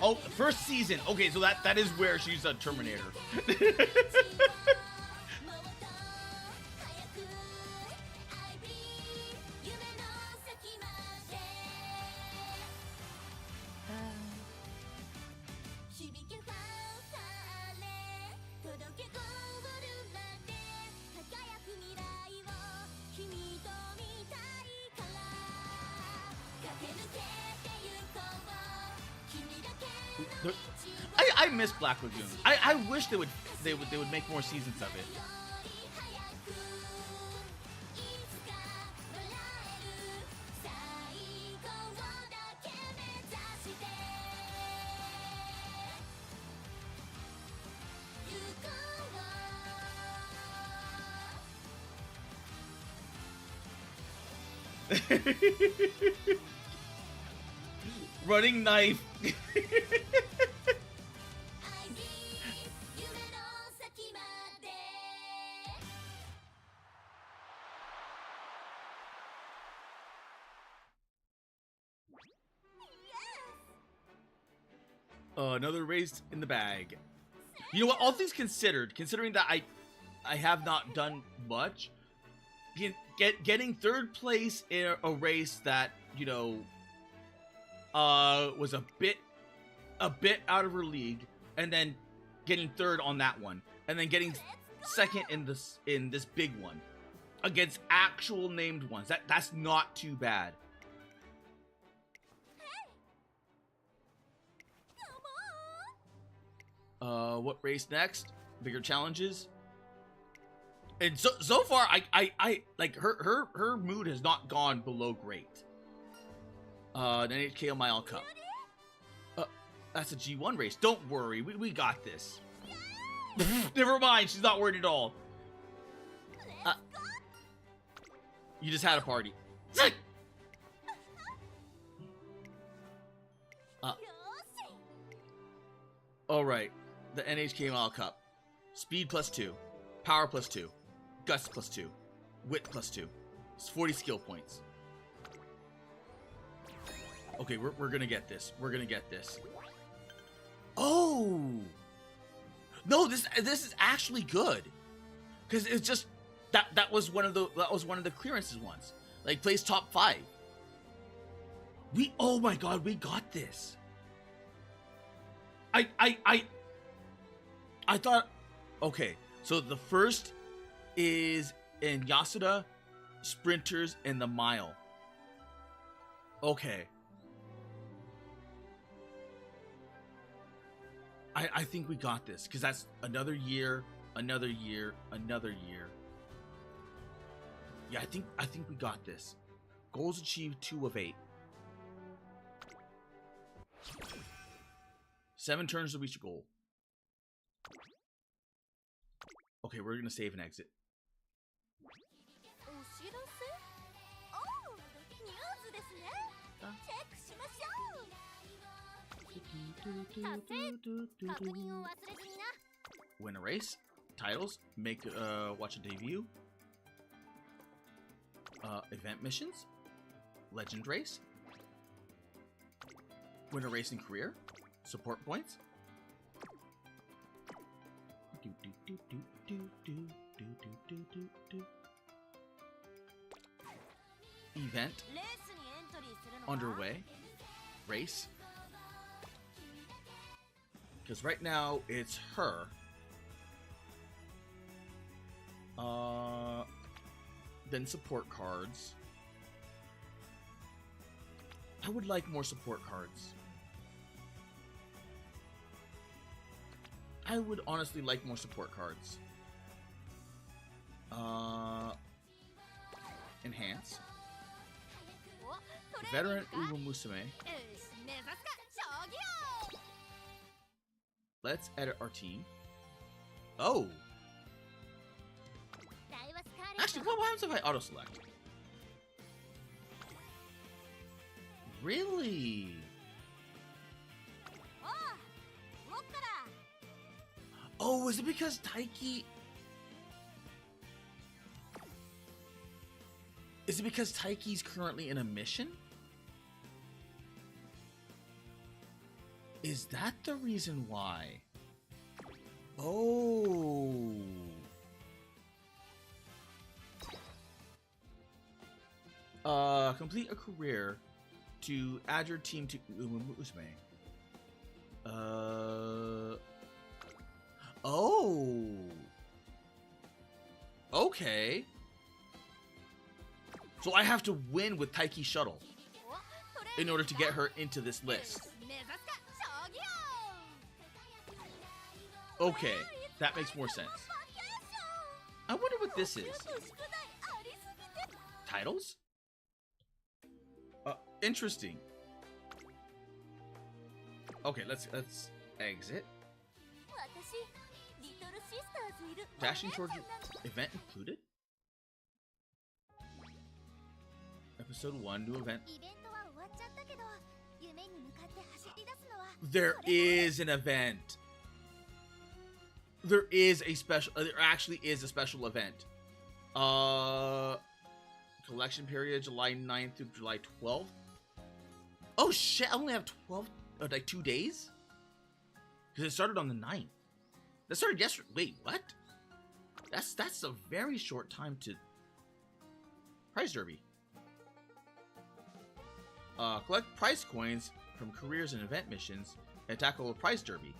Oh, first season. Okay, so that is where she's a Terminator. I miss Black Lagoon. I wish they would make more seasons of it. Running knife. Another race in the bag. You know what? All things considered, considering that I have not done much, getting third place in a race that, you know, was a bit out of her league, and then getting third on that one, and then getting second in this big one against actual named ones. That's not too bad. What race next? Bigger challenges. And so far, I like her mood has not gone below great. An NHK Mile Cup. That's a G1 race. Don't worry, we got this. Never mind, she's not worried at all. You just had a party. All right. The NHK Mile Cup. Speed +2. Power +2. Guts +2. Wit +2. It's 40 skill points. Okay, we're gonna get this. We're gonna get this. Oh! No, this is actually good. Cause it's just that was one of the clearances ones. Like place top 5. Oh my god, we got this. I thought, okay, so the first is in Yasuda, Sprinters, and the Mile. Okay. I think we got this, because that's another year, another year, another year. Yeah, I think we got this. Goals achieved 2 of 8. 7 turns to reach a goal. Okay, we're gonna save and exit. Win a race, titles, make watch a debut, event missions, legend race, win a race in career, support points. Event underway, race. Because right now it's her. Then support cards. I would like more support cards. I would honestly like more support cards. Enhance. Veteran UmaMusume. Let's edit our team. Oh! Actually, what happens if I auto-select? Really? Oh, is it because Taiki... Is it because Taiki's currently in a mission? Is that the reason why? Oh. Complete a career to add your team to UmaMusume. Oh. Okay. So I have to win with Taiki Shuttle in order to get her into this list. Okay, that makes more sense. I wonder what this is. Titles? Interesting. Okay, let's exit. Dashing towards event included? Episode 1, new event. There is an event. There is a special. There actually is a special event. Collection period July 9th through July 12th. Oh shit! I only have 12, like 2 days. Because it started on the 9th. That started yesterday. Wait, what? That's a very short time to prize derby. Collect prize coins from careers and event missions and tackle a prize derby.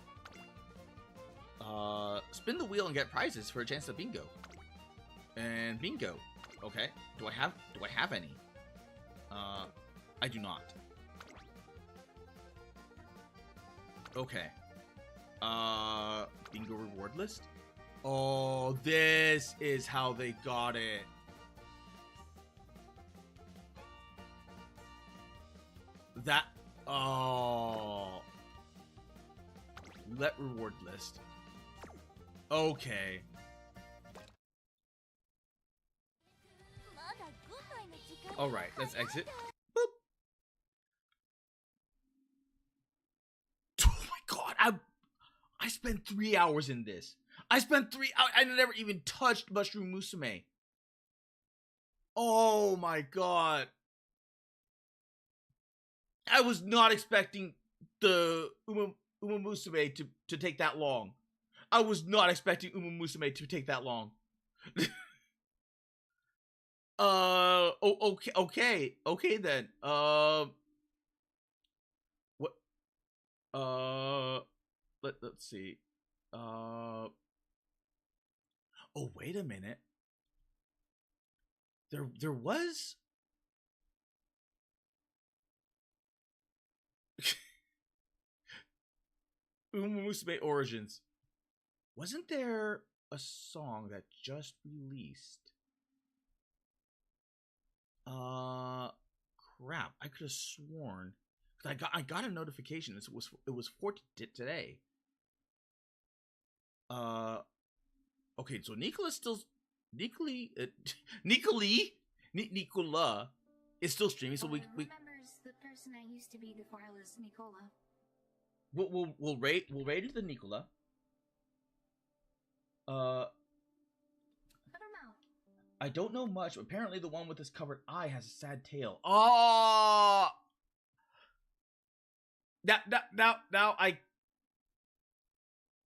Spin the wheel and get prizes for a chance at bingo. And bingo. Okay. Do I have any? I do not. Okay. Bingo reward list. Oh, this is how they got it. That, oh. Let reward list. Okay. Alright, let's exit. Boop. Oh my god, I spent 3 hours in this. I never even touched Mushroom Musume. Oh my god. I was not expecting the UmaMusume to take that long. I was not expecting UmaMusume to take that long. Okay then. What? Let's see. Oh, wait a minute. There was. UmaMusume Origins. Wasn't there a song that just released? Crap! I could have sworn I got a notification. It was for today. Okay, so Nicola is still streaming. So we remembers the person I used to be before I was Nicola. We'll rate the Nicola. I don't know much. Apparently, the one with this covered eye has a sad tale. Oh,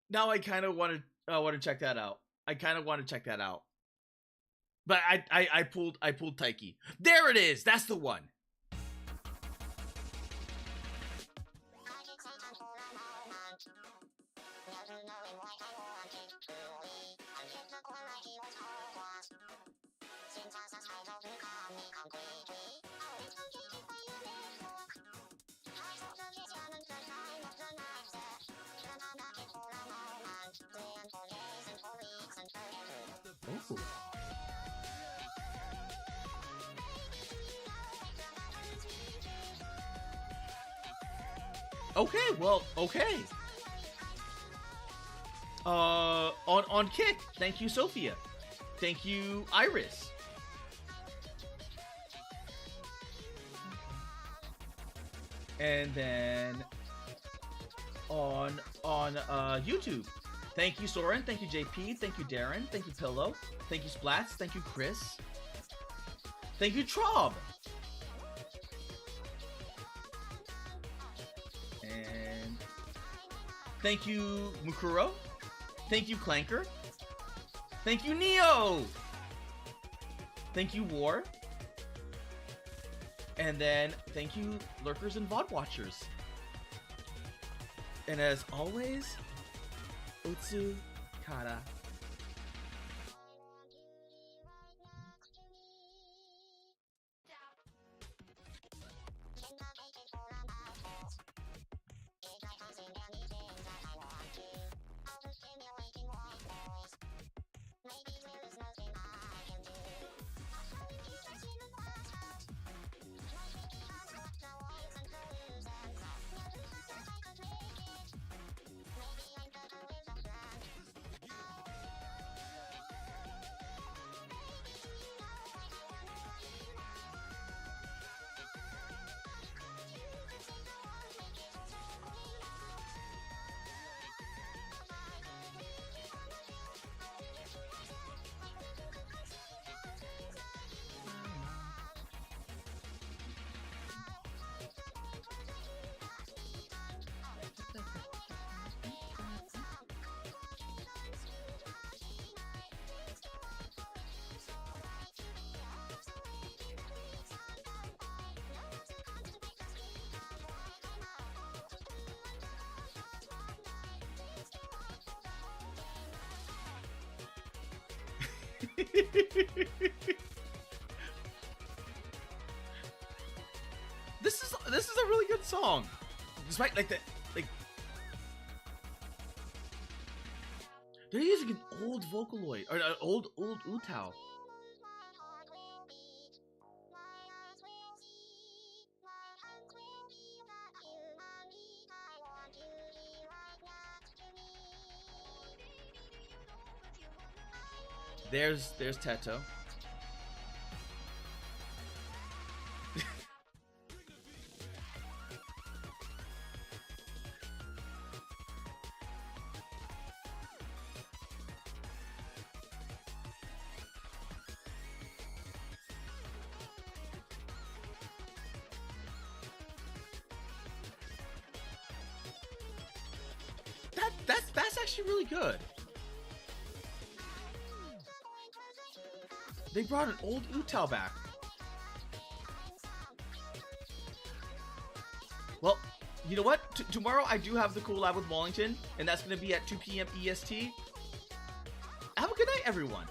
now I kind of want to check that out. I kind of want to check that out. But I pulled Taiki. There it is. That's the one. Ooh. Okay, well, okay. On Kick, thank you, Sophia. Thank you, Iris. And then on YouTube, thank you Soren, thank you JP, thank you Darren, thank you Pillow, thank you Splats, thank you Chris, thank you Trob, and thank you Mukuro, thank you Clanker, thank you Neo, thank you War, and then thank you Lurkers and VOD Watchers. And as always, Utsu Kara. This is a really good song, despite like they're using an old Vocaloid or an old Utao. There's Teto. That's actually really good. They brought an old Utao back. Well, you know what? Tomorrow I do have the collab with Wallington, and that's going to be at 2 p.m. EST. Have a good night, everyone.